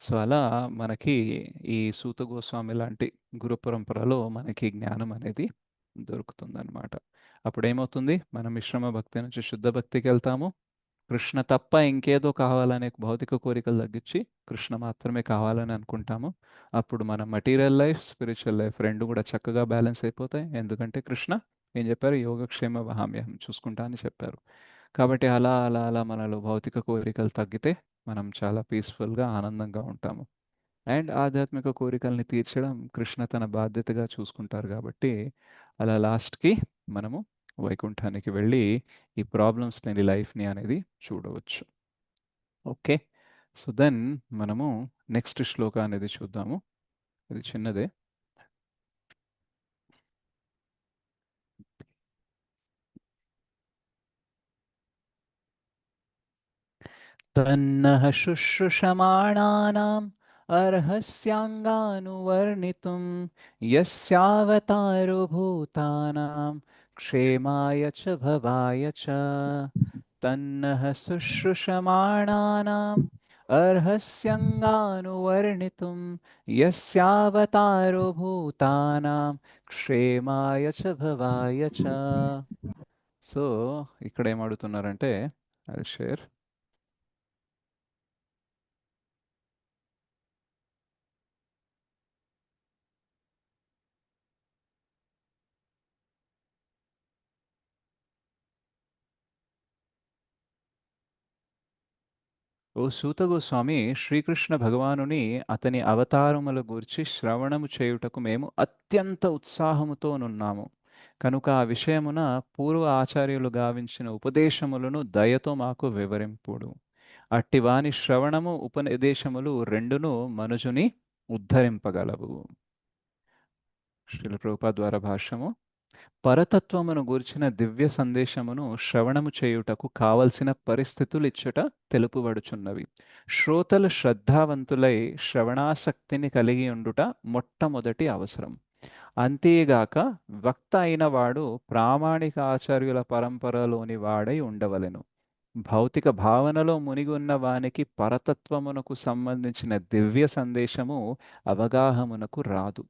సో అలా మనకి ఈ సూత గోస్వామి లాంటి గురు పరంపరలో మనకి జ్ఞానం అనేది దొరుకుతుందన్నమాట. అప్పుడు ఏమవుతుంది, మనం మిశ్రమ భక్తి నుంచి శుద్ధ భక్తికి వెళ్తాము, కృష్ణ తప్ప ఇంకేదో కావాలనే భౌతిక కోరికలు తగ్గించి కృష్ణ మాత్రమే కావాలని అనుకుంటాము. అప్పుడు మన మటీరియల్ లైఫ్, స్పిరిచువల్ లైఫ్ రెండు కూడా చక్కగా బ్యాలెన్స్ అయిపోతాయి, ఎందుకంటే కృష్ణ ఏం చెప్పారు, యోగక్షేమ వహామ్యహం చూసుకుంటా అని చెప్పారు. కాబట్టి అలా అలా అలా మనలో భౌతిక కోరికలు తగ్గితే మనం చాలా పీస్ఫుల్గా ఆనందంగా ఉంటాము. అండ్ ఆధ్యాత్మిక కోరికల్ని తీర్చడం కృష్ణ తన బాధ్యతగా చూసుకుంటారు కాబట్టి అలా లాస్ట్కి మనము వైకుంఠానికి వెళ్ళి ఈ ప్రాబ్లమ్స్ లేని లైఫ్ని అనేది చూడవచ్చు. ఓకే, సో దెన్ మనము నెక్స్ట్ శ్లోక అనేది చూద్దాము, ఇది చిన్నదే. తన్నః శుశ్రూషమాణానాం अर्हस्याङ्गानुवर्णितुं यस्यावतारो भूतानां क्षेमाय च भवाय च तन्नः शुश्रूषमाणानाम् अर्हस्यङ्गानुवर्णितुं यस्यावतारो भूतानां क्षेमाయ చ భవాయ చ. సో ఇక్కడ ఏమడుగుతున్నారంటే ఐ షేర్. ఓ సూత గోస్వామి, శ్రీకృష్ణ భగవానుని అతని అవతారముల గూర్చి శ్రవణము చేయుటకు మేము అత్యంత ఉత్సాహముతోనున్నాము. కనుక ఆ విషయమున పూర్వ ఆచార్యులు గావించిన ఉపదేశములను దయతో మాకు వివరింపుడు. అట్టివాని శ్రవణము ఉపదేశములు రెండును మనుజుని ఉద్ధరింపగలవు. శ్రీల ప్రభుపాద ద్వారా భాష్యము. పరతత్వమును గూర్చిన దివ్య సందేశమును శ్రవణము చేయుటకు కావలసిన పరిస్థితులు ఇచ్చుట తెలుపుబడుచున్నవి. శ్రోతలు శ్రద్ధావంతులై శ్రవణాసక్తిని కలిగి ఉండుట మొట్టమొదటి అవసరం. అంతేగాక వక్త అయిన వాడు ప్రామాణిక ఆచార్యుల పరంపరలోని వాడై ఉండవలెను. భౌతిక భావనలో మునిగి ఉన్న వానికి పరతత్వమునకు సంబంధించిన దివ్య సందేశము అవగాహమునకు రాదు.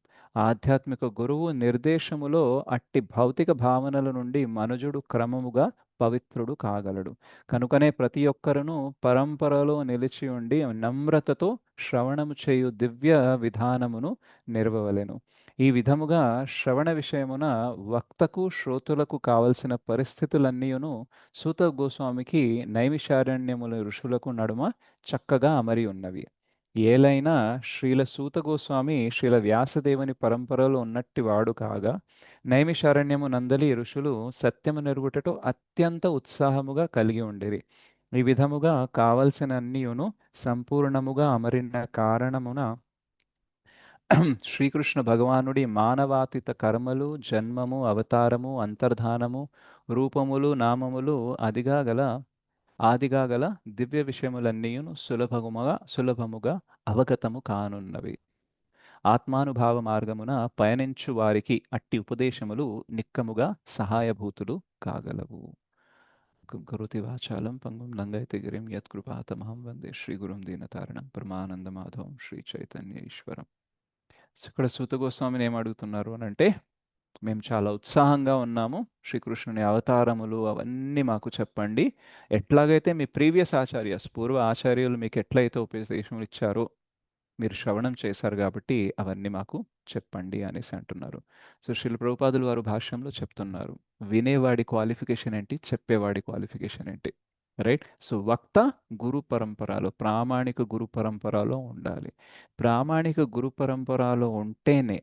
ఆధ్యాత్మిక గురువు నిర్దేశములో అట్టి భౌతిక భావనల నుండి మనుజుడు క్రమముగా పవిత్రుడు కాగలడు. కనుకనే ప్రతి ఒక్కరును పరంపరలో నిలిచి ఉండి నమ్రతతో శ్రవణము చేయు దివ్య విధానమును నిర్వవలెను. ఈ విధముగా శ్రవణ విషయమున వక్తకు శ్రోతులకు కావలసిన పరిస్థితులన్నీయును సూత గోస్వామికి నైమిషారణ్యముల ఋషులకు నడుమ చక్కగా అమరి ఉన్నవి. ఏలైనా శ్రీల సూత గోస్వామి శ్రీల వ్యాసదేవుని పరంపరలో ఉన్నట్టి వాడు కాగా నైమిషారణ్యము నందలి ఋషులు సత్యము నెరుగుటతో అత్యంత ఉత్సాహముగా కలిగి ఉండిరి. ఈ విధముగా కావలసిన అన్నియును సంపూర్ణముగా అమరిన కారణమున శ్రీకృష్ణ భగవానుడి మానవాతీత కర్మలు, జన్మము, అవతారము, అంతర్ధానము, రూపములు, నామములు ఆదిగా గల దివ్య విషయములన్నీయును సులభముగా అవగతము కానున్నవి. ఆత్మానుభావ మార్గమున పయనించు వారికి అట్టి ఉపదేశములు నిక్కముగా సహాయభూతులు కాగలవు. కరోతి వాచాలం పంగుం లంఘయతే గిరిం యత్కృపాతమహం వందే శ్రీగురుం దీనతారణం పరమానందమాధవం శ్రీ చైతన్య ఈశ్వరం. ఇక్కడ సూత గోస్వామిని ఏమడుగుతున్నారు అని అంటే, మేము చాలా ఉత్సాహంగా ఉన్నాము, శ్రీకృష్ణుని అవతారములు అవన్నీ మాకు చెప్పండి. ఎట్లాగైతే మీ ప్రీవియస్ ఆచార్యస్ పూర్వ ఆచార్యులు మీకు ఎట్లయితే ఉపదేశములు ఇచ్చారో మీరు శ్రవణం చేశారు కాబట్టి అవన్నీ మాకు చెప్పండి అనేసి అంటున్నారు. సో శ్రీల ప్రభుపాదులు వారు భాష్యంలో చెప్తున్నారు, వినేవాడి క్వాలిఫికేషన్ ఏంటి, చెప్పేవాడి క్వాలిఫికేషన్ ఏంటి. రైట్. సో వక్త గురు పరంపరలో, ప్రామాణిక గురు పరంపరలో ఉండాలి. ప్రామాణిక గురు పరంపరలో ఉంటేనే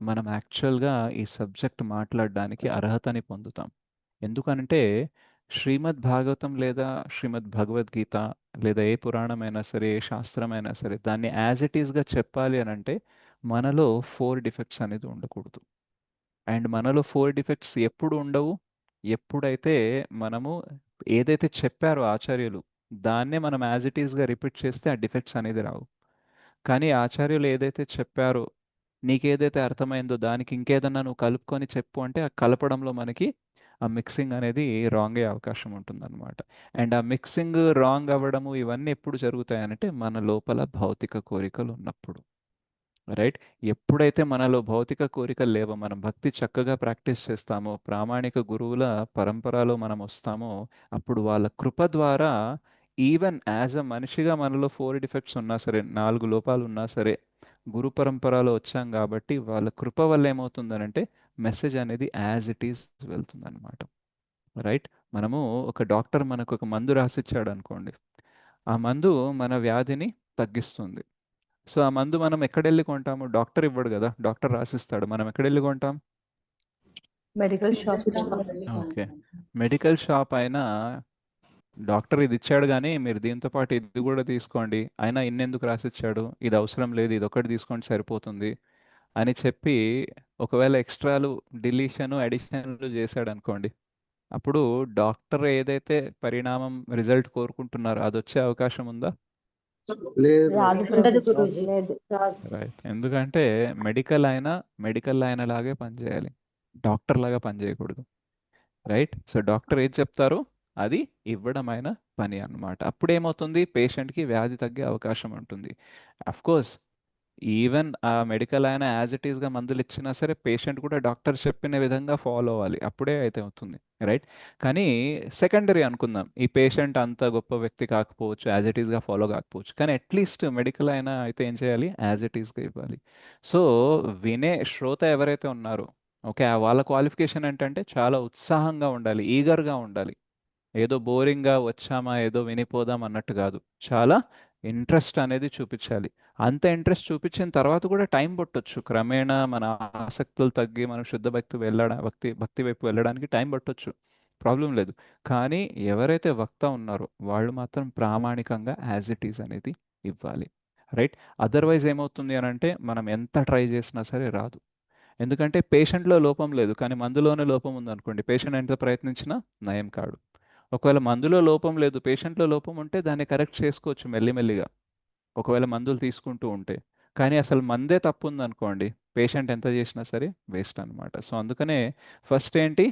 మనం యాక్చువల్గా ఈ సబ్జెక్ట్ మాట్లాడడానికి అర్హతని పొందుతాం. ఎందుకనంటే శ్రీమద్ భాగవతం లేదా శ్రీమద్ భగవద్గీత లేదా ఏ పురాణమైనా సరే, ఏ శాస్త్రమైనా సరే, దాన్ని యాజ్ ఇట్ ఈస్గా చెప్పాలి అని అంటే మనలో 4 డిఫెక్ట్స్ అనేది ఉండకూడదు. అండ్ మనలో 4 డిఫెక్ట్స్ ఎప్పుడు ఉండవు, ఎప్పుడైతే మనము ఏదైతే చెప్పారో ఆచార్యులు దాన్నే మనం యాజ్ ఇట్ ఈస్గా రిపీట్ చేస్తే ఆ డిఫెక్ట్స్ అనేది రావు. కానీ ఆచార్యులు ఏదైతే చెప్పారో, నీకేదైతే అర్థమైందో దానికి ఇంకేదన్నా నువ్వు కలుపుకొని చెప్పు అంటే ఆ కలపడంలో మనకి ఆ మిక్సింగ్ అనేది రాంగ్ అయ్యే అవకాశం ఉంటుందన్నమాట. అండ్ ఆ మిక్సింగ్ రాంగ్ అవ్వడము ఇవన్నీ ఎప్పుడు జరుగుతాయనంటే మన లోపల భౌతిక కోరికలు ఉన్నప్పుడు. రైట్. ఎప్పుడైతే మనలో భౌతిక కోరికలు లేవో, మనం భక్తి చక్కగా ప్రాక్టీస్ చేస్తామో, ప్రామాణిక గురువుల పరంపరలో మనం వస్తామో, అప్పుడు వాళ్ళ కృప ద్వారా ఈవెన్ యాజ్ అ మనిషిగా మనలో 4 డిఫెక్ట్స్ ఉన్నా సరే, 4 లోపాలు ఉన్నా సరే, గురు పరంపరలో వచ్చాం కాబట్టి వాళ్ళ కృప వల్ల ఏమవుతుందనంటే మెసేజ్ అనేది యాజ్ ఇట్ ఈస్ వెళ్తుందన్నమాట. రైట్. మనము ఒక డాక్టర్ మనకు ఒక మందు రాసిచ్చాడు అనుకోండి, ఆ మందు మన వ్యాధిని తగ్గిస్తుంది. సో ఆ మందు మనం ఎక్కడెళ్ళి కొంటాము? డాక్టర్ ఇవ్వడు కదా, డాక్టర్ రాసిస్తాడు. మనం ఎక్కడెళ్ళి కొంటాం? Medical shop okay. Medical shop అయినా డాక్టర్ ఇది ఇచ్చాడు కానీ మీరు దీంతో పాటు ఇది కూడా తీసుకోండి, అయినా ఇన్నెందుకు రాసిచ్చాడు, ఇది అవసరం లేదు, ఇది ఒకటి తీసుకోండి సరిపోతుంది అని చెప్పి ఒకవేళ ఎక్స్ట్రాలు డిలీషను అడిషన్లు చేశాడు అనుకోండి, అప్పుడు డాక్టర్ ఏదైతే పరిణామం రిజల్ట్ కోరుకుంటున్నారో అది వచ్చే అవకాశం ఉందా? రాదు ఉండదు ప్రభుజీ గురూజీ. లేదు. రాదు. రైట్. ఎందుకంటే మెడికల్ అయిన లాగే పనిచేయాలి. డాక్టర్ లాగా పనిచేయకూడదు. రైట్. సో డాక్టర్ ఏది చెప్తారో అది ఇవ్వడమైన పని అన్నమాట. అప్పుడేమవుతుంది, పేషెంట్కి వ్యాధి తగ్గే అవకాశం ఉంటుంది. కోర్స్ ఈవెన్ ఆ మెడికల్ అయినా యాజ్ ఇట్ ఈస్గా మందులు ఇచ్చినా సరే పేషెంట్ కూడా డాక్టర్ చెప్పిన విధంగా ఫాలో అవ్వాలి, అప్పుడే అయితే అవుతుంది. రైట్. కానీ సెకండరీ అనుకుందాం, ఈ పేషెంట్ అంత గొప్ప వ్యక్తి కాకపోవచ్చు, యాజ్ ఇట్ ఈస్గా ఫాలో కాకపోవచ్చు, కానీ అట్లీస్ట్ మెడికల్ అయినా అయితే ఏం చేయాలి, యాజ్ ఇట్ ఈస్గా ఇవ్వాలి. సో వినే శ్రోత ఎవరైతే ఉన్నారో, ఓకే, వాళ్ళ క్వాలిఫికేషన్ ఏంటంటే చాలా ఉత్సాహంగా ఉండాలి, ఈగర్గా ఉండాలి. ఏదో బోరింగ్గా వచ్చామా ఏదో వినిపోదాం అన్నట్టు కాదు, చాలా ఇంట్రెస్ట్ అనేది చూపించాలి. అంత ఇంట్రెస్ట్ చూపించిన తర్వాత కూడా టైం పట్టొచ్చు, క్రమేణా మన ఆసక్తులు తగ్గి మనం శుద్ధ భక్తి వైపు వెళ్ళడానికి టైం పట్టొచ్చు, ప్రాబ్లం లేదు. కానీ ఎవరైతే వక్త ఉన్నారో వాళ్ళు మాత్రం ప్రామాణికంగా యాజ్ ఇట్ ఈజ్ అనేది ఇవ్వాలి. రైట్. అదర్వైజ్ ఏమవుతుంది అని అంటే మనం ఎంత ట్రై చేసినా సరే రాదు. ఎందుకంటే పేషెంట్లో లోపం లేదు కానీ మందులోనే లోపం ఉందనుకోండి, పేషెంట్ ఎంత ప్రయత్నించినా నయం కాడు. ఒకవేళ మందులో లోపం లేదు, పేషెంట్లో లోపం ఉంటే దాన్ని కరెక్ట్ చేసుకోవచ్చు మెల్లిమెల్లిగా, ఒకవేళ మందులు తీసుకుంటూ ఉంటే. కానీ అసలు మందే తప్పు ఉందనుకోండి, పేషెంట్ ఎంత చేసినా సరే వేస్ట్ అనమాట. సో అందుకనే ఫస్ట్ ఏంటి,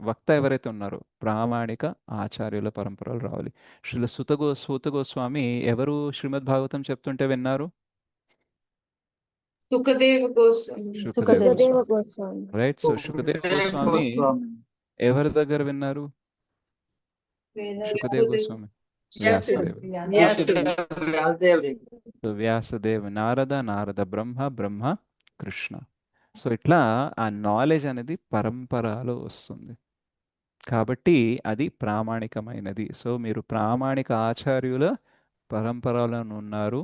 వక్త ఎవరైతే ఉన్నారో ప్రామాణిక ఆచార్యుల పరంపరలు రావాలి. శ్రీల సూత గోస్వామి ఎవరు శ్రీమద్ భాగవతం చెప్తుంటే విన్నారు? సుఖదేవ గోస్వామి. శుకదేవ సుఖదేవ గోస్వామి. గోస్వామి. రైట్. సో శుకదేవ గోస్వామి ఎవరి దగ్గర విన్నారు? శుకదేవ గోస్వామి వ్యాసదేవ్. సో వ్యాసదేవ్, నారద బ్రహ్మ, బ్రహ్మ కృష్ణ. సో ఇట్లా ఆ నాలెడ్జ్ అనేది పరంపరలో వస్తుంది కాబట్టి అది ప్రామాణికమైనది. సో మీరు ప్రామాణిక ఆచార్యుల పరంపరలో ఉన్నారు,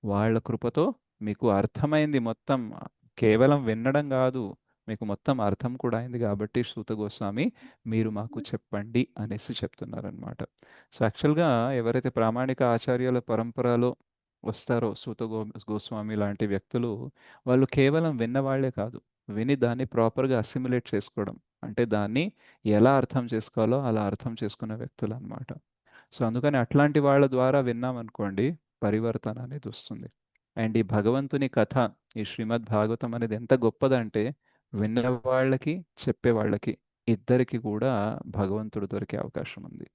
వాళ్ళ కృపతో మీకు అర్థమైంది మొత్తం, కేవలం వినడం కాదు, మీకు మొత్తం అర్థం కూడా అయింది కాబట్టి సూత గోస్వామి మీరు మాకు చెప్పండి అనేసి చెప్తున్నారనమాట. సో యాక్చువల్గా ఎవరైతే ప్రామాణిక ఆచార్యుల పరంపరలో వస్తారో గోస్వామి లాంటి వ్యక్తులు, వాళ్ళు కేవలం విన్నవాళ్లే కాదు, విని దాన్ని ప్రాపర్గా అసిమిలేట్ చేసుకోవడం, అంటే దాన్ని ఎలా అర్థం చేసుకోవాలో అలా అర్థం చేసుకునే వ్యక్తులు అనమాట. సో అందుకని అట్లాంటి వాళ్ళ ద్వారా విన్నామనుకోండి పరివర్తన అనేది వస్తుంది. అండ్ ఈ భగవంతుని కథ, ఈ శ్రీమద్ భాగవతం అనేది ఎంత గొప్పదంటే విన్న వాళ్ళకి చెప్పే వాళ్ళకి ఇద్దరికి కూడా భగవంతుడు దొరికే అవకాశం ఉంది.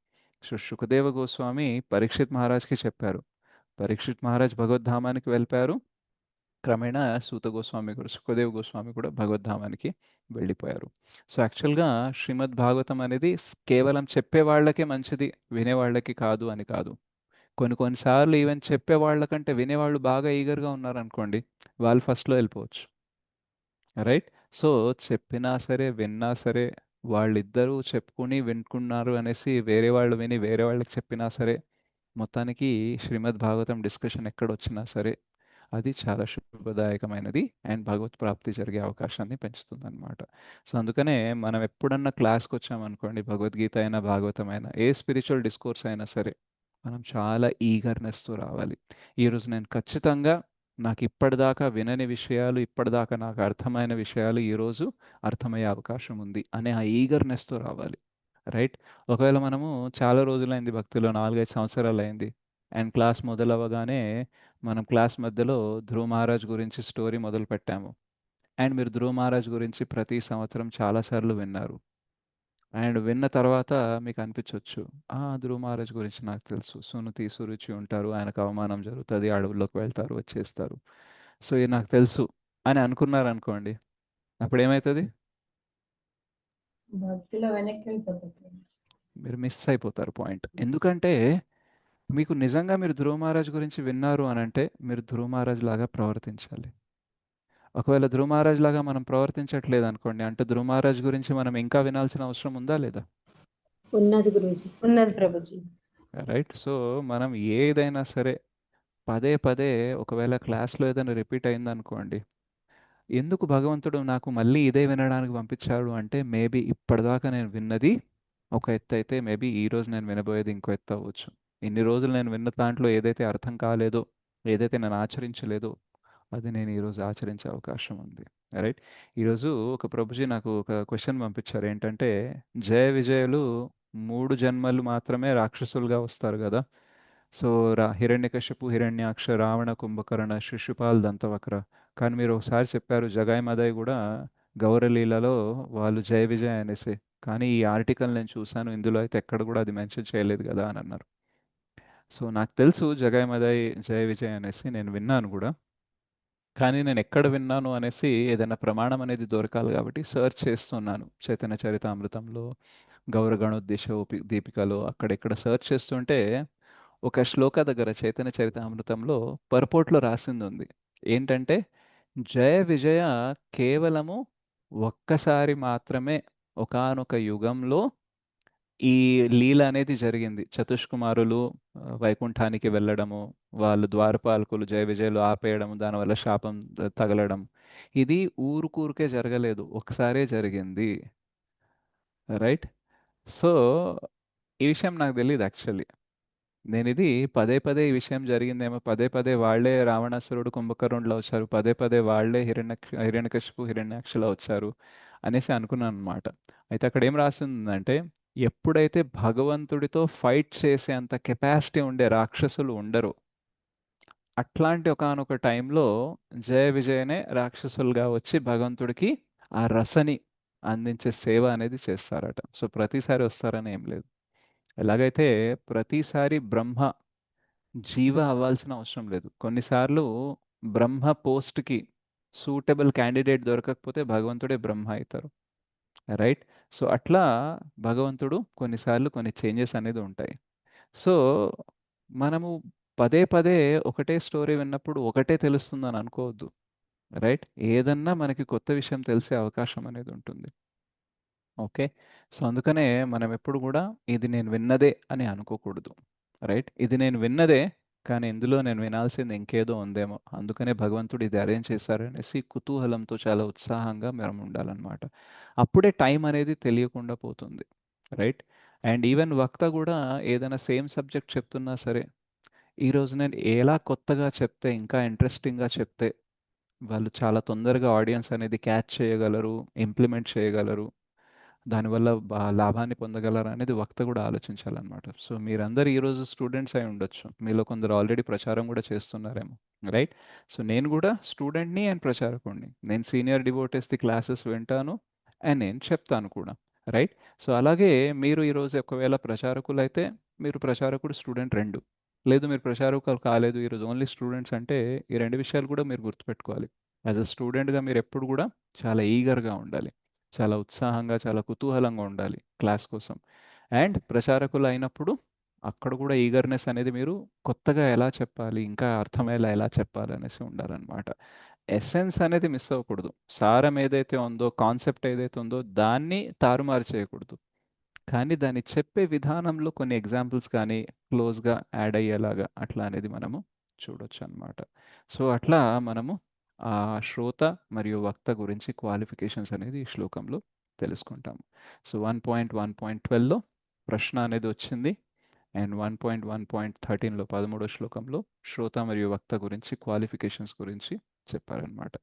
సో శుకదేవ గోస్వామి పరీక్షిత్ మహారాజ్కి చెప్పారు, పరీక్షిత్ మహారాజ్ భగవద్ధామానికి వెళ్ళిపోయారు, క్రమేణా సుఖదేవ్ గోస్వామి కూడా భగవద్ధామానికి వెళ్ళిపోయారు. సో యాక్చువల్గా శ్రీమద్ భాగవతం అనేది కేవలం చెప్పే వాళ్ళకే మంచిది, వినేవాళ్ళకి కాదు అని కాదు. కొన్నిసార్లు ఈవెన్ చెప్పే వాళ్ళకంటే వినేవాళ్ళు బాగా ఈగర్గా ఉన్నారనుకోండి, వాళ్ళు ఫస్ట్లో వెళ్ళిపోవచ్చు. రైట్. సో చెప్పినా సరే విన్నా సరే వాళ్ళిద్దరూ చెప్పుకుని వింటున్నారు అనేసి వేరే వాళ్ళు విని వేరే వాళ్ళకి చెప్పినా సరే మొత్తానికి శ్రీమద్ భాగవతం డిస్కషన్ ఎక్కడొచ్చినా సరే అది చాలా శుభదాయకమైనది అండ్ భగవత్ ప్రాప్తి జరిగే అవకాశాన్ని పెంచుతుంది అనమాట. సో అందుకనే మనం ఎప్పుడన్నా క్లాస్కి వచ్చామనుకోండి, భగవద్గీత అయినా భాగవతం అయినా ఏ స్పిరిచువల్ డిస్కోర్స్ అయినా సరే మనం చాలా ఈగర్నెస్తో రావాలి. ఈరోజు నేను ఖచ్చితంగా నాకు ఇప్పటిదాకా వినని విషయాలు, ఇప్పటిదాకా నాకు అర్థమైన విషయాలు ఈరోజు అర్థమయ్యే అవకాశం ఉంది అనే ఆ ఈగర్నెస్తో రావాలి. రైట్. ఒకవేళ మనము చాలా రోజులైంది భక్తిలో, 4-5 సంవత్సరాలు అయింది, అండ్ క్లాస్ మొదలవ్వగానే మనం క్లాస్ మధ్యలో ధ్రువ మహారాజ్ గురించి స్టోరీ మొదలు పెట్టాము, అండ్ మీరు ధ్రువ మహారాజ్ గురించి ప్రతి సంవత్సరం చాలాసార్లు విన్నారు, అండ్ విన్న తర్వాత మీకు అనిపించవచ్చు, ధ్రువ మహారాజ్ గురించి నాకు తెలుసు, సునతి సురుచి ఉంటారు, ఆయనకు అవమానం జరుగుతుంది, అడవుల్లోకి వెళ్తారు వచ్చేస్తారు, సో ఇది నాకు తెలుసు అని అనుకున్నారు అనుకోండి, అప్పుడు ఏమవుతుంది, భక్తిలో వెనక్కి వెళ్ళిపోతాం. మీరు మిస్ అయిపోతారు పాయింట్. ఎందుకంటే మీకు నిజంగా మీరు ధ్రువ మహారాజ్ గురించి విన్నారు అని అంటే మీరు ధ్రువ మహారాజ్ లాగా ప్రవర్తించాలి. ఒకవేళ ధ్రువ మహారాజ్ లాగా మనం ప్రవర్తించట్లేదు అనుకోండి, అంటే ధ్రువ మహారాజ్ గురించి మనం ఇంకా వినాల్సిన అవసరం ఉందా లేదా? ఉన్నది గురూజీ. ఉన్నది ప్రభుజీ. రైట్. సో మనం ఏదైనా సరే పదే పదే ఒకవేళ క్లాస్లో ఏదైనా రిపీట్ అయిందనుకోండి, ఎందుకు భగవంతుడు నాకు మళ్ళీ ఇదే వినడానికి పంపించాడు అంటే మేబీ ఇప్పటిదాకా నేను విన్నది ఒక ఎత్తు అయితే మేబీ ఈరోజు నేను వినబోయేది ఇంకో ఎత్తు అవ్వచ్చు. ఇన్ని రోజులు నేను విన్న దాంట్లో ఏదైతే అర్థం కాలేదో, ఏదైతే నేను ఆచరించలేదో అది నేను ఈరోజు ఆచరించే అవకాశం ఉంది. రైట్. ఈరోజు ఒక ప్రభుజీ నాకు ఒక క్వశ్చన్ పంపించారు, ఏంటంటే జయ విజయులు 3 జన్మలు మాత్రమే రాక్షసులుగా వస్తారు కదా, సో హిరణ్యకశిపు, హిరణ్యాక్ష, రావణ, కుంభకర్ణ, శిశుపాల్, దంతవక్ర. కానీ మీరు ఒకసారి చెప్పారు జగాయి మదాయి కూడా గౌరలీలలో వాళ్ళు జయ విజయ అనేసి. కానీ ఈ ఆర్టికల్ నేను చూశాను, ఇందులో అయితే ఎక్కడ కూడా అది మెన్షన్ చేయలేదు కదా అని అన్నారు. సో నాకు తెలుసు జగాయి మదాయి జయ విజయ్ అనేసి, నేను విన్నాను కూడా. కానీ నేను ఎక్కడ విన్నాను అనేసి ఏదైనా ప్రమాణం అనేది దొరకాలి కాబట్టి సర్చ్ చేస్తున్నాను. చైతన్య చరితామృతంలో, గౌర గణోద్దేశ దీపికలో, అక్కడెక్కడ సర్చ్ చేస్తుంటే ఒక శ్లోక దగ్గర చైతన్య చరితామృతంలో పర్పోట్లో రాసింది ఉంది. ఏంటంటే జయ విజయ కేవలము ఒక్కసారి మాత్రమే ఒకానొక యుగంలో ఈ లీల అనేది జరిగింది. చతుష్కుమారులు వైకుంఠానికి వెళ్ళడము, వాళ్ళు ద్వారపాలకులు జయ విజయలు ఆపేయడం, దానివల్ల శాపం తగలడం, ఇది ఊరుకూరికే జరగలేదు, ఒకసారే జరిగింది. రైట్. సో ఈ విషయం నాకు తెలియదు యాక్చువల్లీ. నేను ఇది పదే పదే ఈ విషయం జరిగిందేమో, పదే పదే వాళ్ళే రావణాసురుడు కుంభకర్ణుడిలో వచ్చారు, పదే పదే వాళ్ళే హిరణ్యకశిపు హిరణ్యాక్షలా వచ్చారు అనేసి అనుకున్నాను అనమాట. అయితే అక్కడ ఏం రాసిందంటే, ఎప్పుడైతే భగవంతుడితో ఫైట్ చేసే అంత కెపాసిటీ ఉండే రాక్షసులు ఉండరు, అట్లాంటి ఒకానొక టైంలో జయ విజయనే రాక్షసులుగా వచ్చి భగవంతుడికి ఆ రసని అందించే సేవ అనేది చేస్తారట. సో ప్రతిసారి వస్తారని ఏం లేదు. ఎలాగైతే ప్రతిసారి బ్రహ్మ జీవ అవ్వాల్సిన అవసరం లేదు. కొన్నిసార్లు బ్రహ్మ పోస్ట్కి సూటబుల్ క్యాండిడేట్ దొరకకపోతే భగవంతుడే బ్రహ్మ అవుతారు. రైట్. సో అట్లా భగవంతుడు కొన్నిసార్లు కొన్ని చేంజెస్ అనేది ఉంటాయి. సో మనము పదే పదే ఒకటే స్టోరీ విన్నప్పుడు ఒకటే తెలుస్తుందని అనుకోవద్దు. రైట్. ఏదన్నా మనకి కొత్త విషయం తెలిసే అవకాశం అనేది ఉంటుంది. ఓకే. సో అందుకనే మనం ఎప్పుడు కూడా ఇది నేను విన్నదే అని అనుకోకూడదు. రైట్. ఇది నేను విన్నదే, కానీ ఇందులో నేను వినాల్సింది ఇంకేదో ఉందేమో, అందుకనే భగవంతుడు ఇది అరేంజ్ చేశారనేసి కుతూహలంతో చాలా ఉత్సాహంగా మనం ఉండాలన్నమాట. అప్పుడే టైం అనేది తెలియకుండా పోతుంది. రైట్. అండ్ ఈవెన్ వక్త కూడా ఏదైనా సేమ్ సబ్జెక్ట్ చెప్తున్నా సరే, ఈరోజు నేను ఎలా కొత్తగా చెప్తే, ఇంకా ఇంట్రెస్టింగ్గా చెప్తే వాళ్ళు చాలా తొందరగా ఆడియన్స్ అనేది క్యాచ్ చేయగలరు, ఇంప్లిమెంట్ చేయగలరు, దానివల్ల లాభాన్ని పొందగలరు అనేది వక్త కూడా ఆలోచించాలన్నమాట. సో మీరందరూ ఈరోజు స్టూడెంట్స్ అయి ఉండొచ్చు, మీలో కొందరు ఆల్రెడీ ప్రచారం కూడా చేస్తున్నారేమో. రైట్. సో నేను కూడా స్టూడెంట్ని అండ్ ప్రచారకుడిని. నేను సీనియర్ డివోటెస్ది క్లాసెస్ వింటాను అండ్ నేను చెప్తాను కూడా. రైట్. సో అలాగే మీరు ఈరోజు ఒకవేళ ప్రచారకులు అయితే మీరు ప్రచారకుడు, స్టూడెంట్ రెండు. లేదు మీరు ప్రచారకులు కాలేదు, ఈరోజు ఓన్లీ స్టూడెంట్స్ అంటే ఈ రెండు విషయాలు కూడా మీరు గుర్తుపెట్టుకోవాలి. యాజ్ అ స్టూడెంట్గా మీరు ఎప్పుడు కూడా చాలా ఈగర్గా ఉండాలి, చాలా ఉత్సాహంగా, చాలా కుతూహలంగా ఉండాలి క్లాస్ కోసం. అండ్ ప్రచారకులు అయినప్పుడు అక్కడ కూడా ఈగర్నెస్ అనేది మీరు కొత్తగా ఎలా చెప్పాలి, ఇంకా అర్థమయ్యేలా ఎలా చెప్పాలి అనేసి ఉండాలన్నమాట. ఎసెన్స్ అనేది మిస్ అవ్వకూడదు. సారం ఏదైతే ఉందో, కాన్సెప్ట్ ఏదైతే ఉందో దాన్ని తారుమారు చేయకూడదు. కానీ దాన్ని చెప్పే విధానంలో కొన్ని ఎగ్జాంపుల్స్ కానీ క్లోజ్గా యాడ్ అయ్యేలాగా అట్లా అనేది మనము చూడొచ్చు అన్నమాట. సో అట్లా మనము ఆ శ్రోత మరియు వక్త గురించి క్వాలిఫికేషన్స్ అనేది ఈ శ్లోకంలో తెలుసుకుంటాము. సో 1.1.12లో ప్రశ్న అనేది వచ్చింది. అండ్ 1.1.13లో 13వ శ్లోకంలో శ్రోత మరియు వక్త గురించి క్వాలిఫికేషన్స్ గురించి చెప్పారనమాట.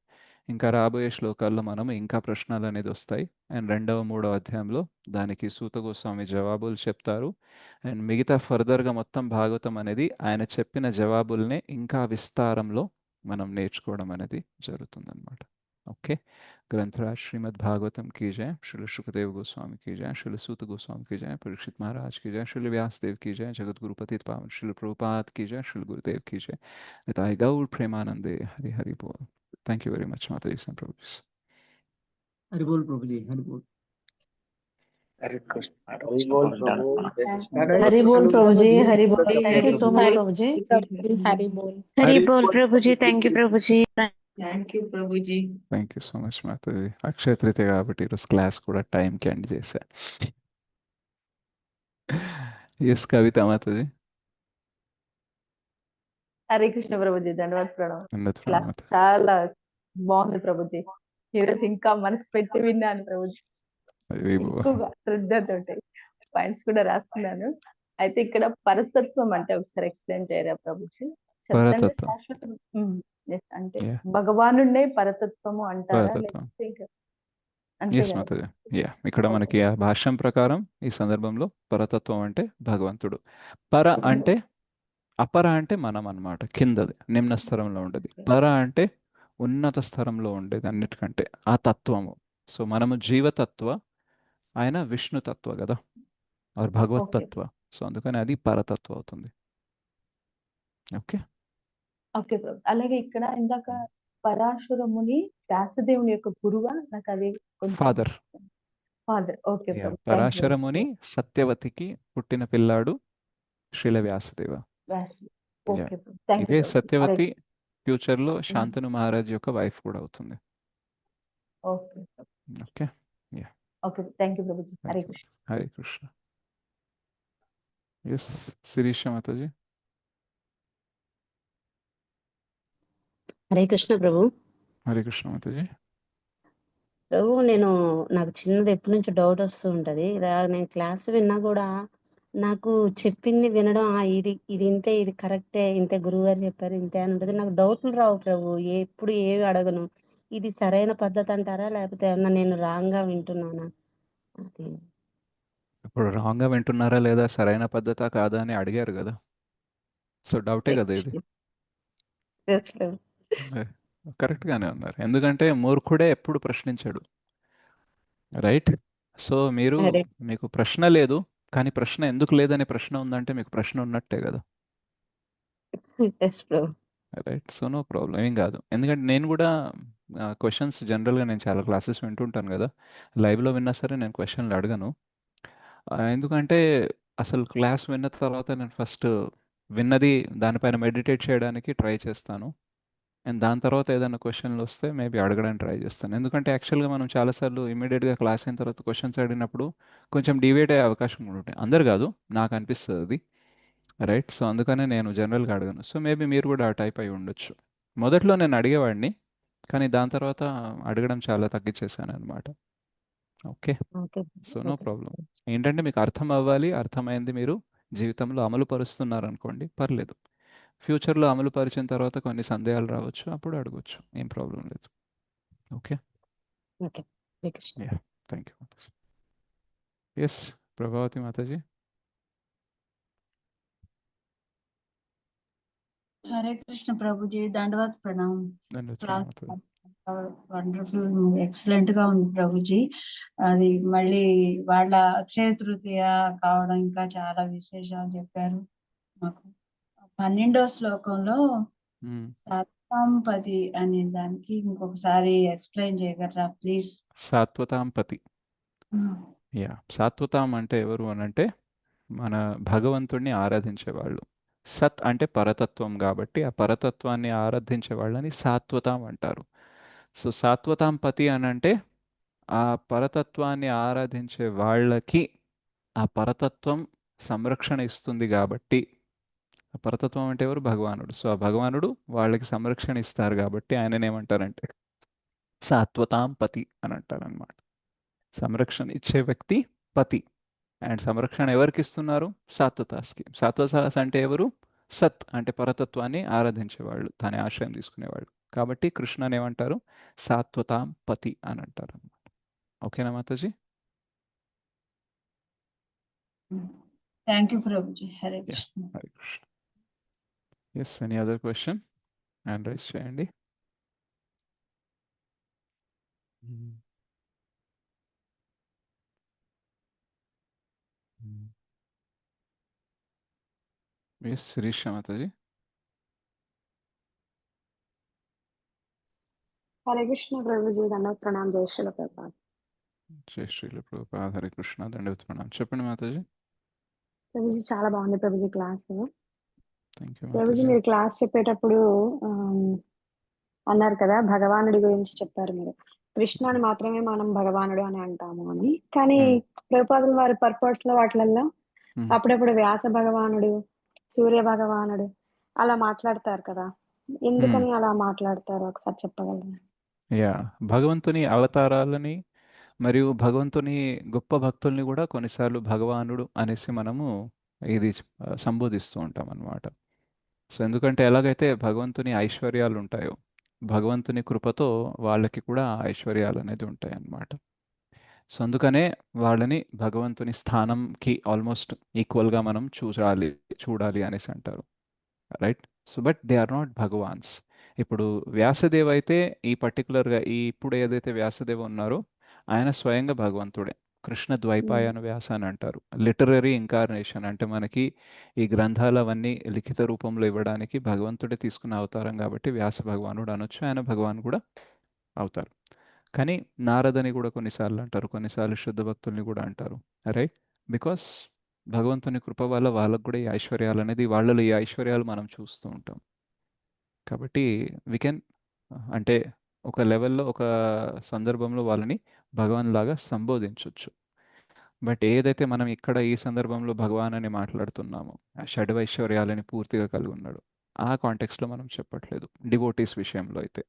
ఇంకా రాబోయే శ్లోకాల్లో మనం ఇంకా ప్రశ్నలు అనేది వస్తాయి. అండ్ 2వ 3వ అధ్యాయంలో దానికి సూత గోస్వామి జవాబులు చెప్తారు. అండ్ మిగతా ఫర్దర్గా మొత్తం భాగవతం అనేది ఆయన చెప్పిన జవాబుల్నే ఇంకా విస్తారంలో మనం నేర్చుకోవడం అనేది జరుగుతుందన్నమాట. ఓకే. ग्रंथराज श्रीमद् भागवतम की जय, श्री सुखदेव गोस्वामी की जय, श्री सूत गोस्वामी की जय, परीक्षित महाराज की जय, श्री व्यास देव की जय, जगत गुरु पतित पावन श्री प्रभुपाद की जय, श्री गुरुदेव की जय, निताय गौर प्रेमानंदे, हरि हरि बोल. Thank you very much, Mataji and Prabhuji. Hari बोल प्रभु जी, हरि बोल. हरे कृष्ण. हरि बोल प्रभु. हरि बोल प्रभु जी, हरि बोल. Hare Thank you so much, Hare Prabhu ji. Hare Bol. Hari बोल Prabhu ji, thank you Prabhu ji. Thank you, Prabhuji. Thank you so much, Mataji. Akshaya Tritiya కాబట్టి ఈరోజు క్లాస్ కూడా టైంకి ఎండ్ చేశా. ఎస్ కవిత మాతాజీ. హరే కృష్ణ ప్రభుజీ, ధన్యవాద ప్రణామం. అన్నది క్లాస్ మాతాజీ. చాలా బాగుంది ప్రభుజీ. ఈరోజు ఇంకా మనసు పెట్టి విన్నాను ప్రభుజీ, ఎక్కువగా శ్రద్ధతోటి పాయింట్స్ కూడా రాసుకున్నాను. అయితే ఇక్కడ పరతత్వం అంటే ఒకసారి ఎక్స్ప్లెయిన్ చేయరా ప్రభుజీ? పరతత్వం. శాశ్వతం. Yes, అంటే Yeah. భగవానుడే పరతత్వము అంటారా, పరతత్వం. లేకపోతే ఇంకా అంతే ఎస్ కదా? మాతాజీ. యా, ఇక్కడ మనకి ఆ భాష్యం ప్రకారం ఈ సందర్భంలో పరతత్వం అంటే భగవంతుడు. పర అంటే అపర అంటే మనం అన్నమాట, కిందది, నిమ్న స్థరంలో ఉండేది. పర అంటే ఉన్నత స్థరంలో ఉండేది అన్నిటికంటే, ఆ తత్వము. సో మనము జీవతత్వ, ఆయన విష్ణుతత్వ కదా, are Bhagwat okay Tattva. So అందుకని అది పరతత్వ అవుతుంది. ఓకే. ఓకే ప్రభు. అలాగే ఇక్కడ ఇందాక పరాశురముని వ్యాసదేవుని యొక్క గురువా, నాకు అది కొంచెం father. Father. Okay yeah, Prabhu. Thank you Parasharamuni సత్యవతికి పుట్టిన పిల్లాడు Srila Vyasadeva. Vyasa. Yeah, okay Prabhu. Thank you ఇదే ప్రభు. హరే సత్యవతి ఫ్యూచర్లో కృష్ణ. శాంతను మహారాజ్ యొక్క వైఫ్ కూడా అవుతుంది. Okay Prabhu. Okay. Yeah, okay thank you Prabhuji. Hare thank you. Krishna. Hare Krishna. Yes, Sirisha Mataji. Hare Krishna Prabhu. Hare Krishna Mataji. Prabhu నాకు చిన్నది ఎప్పటి నుంచో డౌట్ వస్తూ ఉంటది. ఇలా నేను క్లాస్ విన్నా కూడా నాకు చెప్పింది వినడం, ఇది ఇది ఇంతే, ఇది కరెక్టే, ఇంతే గురువు గారు చెప్పారు ఇంతే అని ఉంటుంది. నాకు డౌట్లు రావు ప్రభు, ఎప్పుడు ఏవి అడగను. ఇది సరైన పద్ధతి అంటారా, లేకపోతే ఏమన్నా నేను రాంగ్ గా వింటున్నానా? అది ఇప్పుడు రాంగ్గా వింటున్నారా లేదా, సరైన పద్ధతా కాదా అని అడిగారు కదా, సో డౌటే హరే కదా ఇది. కృష్ణ. Yes, ప్రభు. కరెక్ట్గానే ఉన్నారు, ఎందుకంటే మూర్ఖుడే ఎప్పుడు ప్రశ్నించాడు, రైట్? సో మీరు, హరే మీకు ప్రశ్న లేదు, కానీ ప్రశ్న ఎందుకు లేదనే ప్రశ్న ఉందంటే మీకు ప్రశ్న ఉన్నట్టే కదా, ఎస్ ప్రభు. రైట్? సో నో ప్రాబ్లం, ఏం కాదు. ఎందుకంటే నేను కూడా క్వశ్చన్స్ జనరల్గా నేను చాలా క్లాసెస్ వింటుంటాను కదా, లైవ్లో విన్నా సరే నేను క్వశ్చన్లు అడగను. ఎందుకంటే అసలు క్లాస్ విన్న తర్వాత నేను ఫస్ట్ విన్నది దానిపైన మెడిటేట్ చేయడానికి ట్రై చేస్తాను, అండ్ దాని తర్వాత ఏదైనా క్వశ్చన్లు వస్తే మేబీ అడగడానికి ట్రై చేస్తాను. ఎందుకంటే యాక్చువల్గా మనం చాలాసార్లు ఇమీడియట్గా క్లాస్ అయిన తర్వాత క్వశ్చన్స్ అడిగినప్పుడు కొంచెం డివేట్ అయ్యే అవకాశం కూడా ఉంటాయి. అందరు కాదు, నాకు అనిపిస్తుంది అది, రైట్? సో అందుకనే నేను జనరల్గా అడగను. సో మేబీ మీరు కూడా ఆ టైప్ అయి ఉండొచ్చు. మొదట్లో నేను అడిగేవాడిని, కానీ దాని తర్వాత అడగడం చాలా తగ్గించేసాను అనమాట. Okay. Okay so no okay problem. ఏంటంటే మీకు అర్థం అవ్వాలి, అర్థమైంది మీరు జీవితంలో అమలు పరుస్తున్నారనుకోండి, పర్లేదు. ఫ్యూచర్లో అమలు పరిచిన తర్వాత కొన్ని సందేహాలు రావచ్చు, అప్పుడు అడగవచ్చు, ఏం ప్రాబ్లం లేదు. Okay. Okay. Hare Krishna. Yeah, thank you Mataji. Yes, Prabhavati మాతాజీ. హరే కృష్ణ ప్రభుజీ, దండవత్ ప్రణామం. ధన్యవాదాలు క్లాస్ మాతాజీ. వండర్ఫుల్, ఎక్సలెంట్ గా ఉంది ప్రభుజీ. అది మళ్ళీ వాళ్ళ అక్షయ తృతీయ కావడం, ఇంకా చాలా విశేషాలు చెప్పారు మాకు. 12వ శ్లోకంలో మ్మ్. సత్తాంపతి అనే దానికి ఇంకొకసారి ఎక్స్ప్లెయిన్ చేయగలరా ప్లీజ్? సాత్వతాంపతి. యా, సాత్వతాం అంటే ఎవరు అని అంటే మన భగవంతుణ్ణి ఆరాధించే వాళ్ళు. సత్ అంటే పరతత్వం కాబట్టి ఆ పరతత్వాన్ని ఆరాధించే వాళ్ళని సాత్వతాం అంటారు. సో సాత్వతాం పతి అని అంటే ఆ పరతత్వాన్ని ఆరాధించే వాళ్ళకి ఆ పరతత్వం సంరక్షణ ఇస్తుంది కాబట్టి, ఆ పరతత్వం అంటే ఎవరు? భగవానుడు. సో ఆ భగవానుడు వాళ్ళకి సంరక్షణ ఇస్తారు కాబట్టి ఆయనని ఏమంటారంటే సాత్వతాం పతి అని అంటారనమాట. సంరక్షణ ఇచ్చే వ్యక్తి పతి, అండ్ సంరక్షణ ఎవరికి ఇస్తున్నారు? సాత్వతాస్కి. సాత్వతాస్ అంటే ఎవరు? సత్ అంటే పరతత్వాన్ని ఆరాధించేవాళ్ళు, దాని ఆశ్రయం తీసుకునేవాళ్ళు. కాబట్టి కృష్ణని ఏమంటారు? సాత్వతాం పతి అని అంటారు అనమాట. ఓకేనా Mataji? Thank you Prabhuji. Hare yeah, Krishna. Hare Krishna. Yes, any other question? Hand raise చేయండి. ఎస్, శిరీష మాతాజీ. హరే కృష్ణ ప్రభుజీ, దండవత్ ప్రణామం. జై శ్రీల ప్రభుపాద. జై శ్రీల ప్రభుపాద. హరే కృష్ణ, దండవత్ ప్రణామం. చెప్పండి మాతాజీ. ప్రభుజీ చాలా బాగుంది Prabhuji class. Thank you Prabhuji Mataji. మీరు క్లాస్ చెప్పేటప్పుడు అన్నారు కదా, భగవానుడి గురించి చెప్పారు మీరు. కృష్ణుని మాత్రమే మనం భగవానుడు అని అంటాము అని. కానీ మ్మ్. ప్రభుపాదుల వారి పర్పస్ లో వాటిలలో మ్మ్. అప్పుడప్పుడు వ్యాస భగవానుడు, సూర్య భగవానుడు అలా మాట్లాడతారు కదా, మ్మ్. ఎందుకని అలా మాట్లాడతారు ఒకసారి చెప్పగలరా? యా, భగవంతుని అవతారాలని మరియు భగవంతుని గొప్ప భక్తుల్ని కూడా కొన్నిసార్లు భగవానుడు అనేసి మనము ఇది సంబోధిస్తూ ఉంటాం అన్నమాట. సో ఎందుకంటే ఎలాగైతే భగవంతుని ఐశ్వర్యాలు ఉంటాయో, భగవంతుని కృపతో వాళ్ళకి కూడా ఆ ఐశ్వర్యాలు అనేది ఉంటాయి అన్నమాట. సో అందుకనే వాళ్ళని భగవంతుని స్థానంకి ఆల్మోస్ట్ ఈక్వల్గా మనం చూడాలి అనేసి అంటారు. Right? So but they are not భగవాన్స్. ఇప్పుడు వ్యాసదేవ్ అయితే ఈ పర్టికులర్గా ఇప్పుడు ఏదైతే వ్యాసదేవ్ ఉన్నారో ఆయన స్వయంగా భగవంతుడే. కృష్ణ ద్వైపాయన వ్యాస అని అంటారు. లిటరరీ ఇంకార్నేషన్ అంటే మనకి ఈ గ్రంథాలు అవన్నీ లిఖిత రూపంలో ఇవ్వడానికి భగవంతుడే తీసుకున్న అవతారం కాబట్టి వ్యాస భగవానుడు అనొచ్చు. ఆయన భగవాన్ కూడా అవుతారు. కానీ నారదని కూడా కొన్నిసార్లు అంటారు, కొన్నిసార్లు శుద్ధ భక్తుల్ని కూడా అంటారు. రైట్? బికాస్ భగవంతుని కృప వల్ల వాళ్ళకు కూడా ఈ ఐశ్వర్యాలు అనేది వాళ్ళలో ఈ ఐశ్వర్యాలు మనం చూస్తూ ఉంటాం. కాబట్టి వి కెన్ అంటే ఒక లెవెల్లో ఒక సందర్భంలో వాళ్ళని భగవాన్ లాగా సంబోధించవచ్చు. బట్ ఏదైతే మనం ఇక్కడ ఈ సందర్భంలో భగవాన్ అని మాట్లాడుతున్నామో ఆ షడ్వైశ్వర్యాలని పూర్తిగా కలిగి ఉన్నాడు, ఆ కాంటెక్స్లో మనం చెప్పట్లేదు. డివోటీస్ విషయంలో అయితే,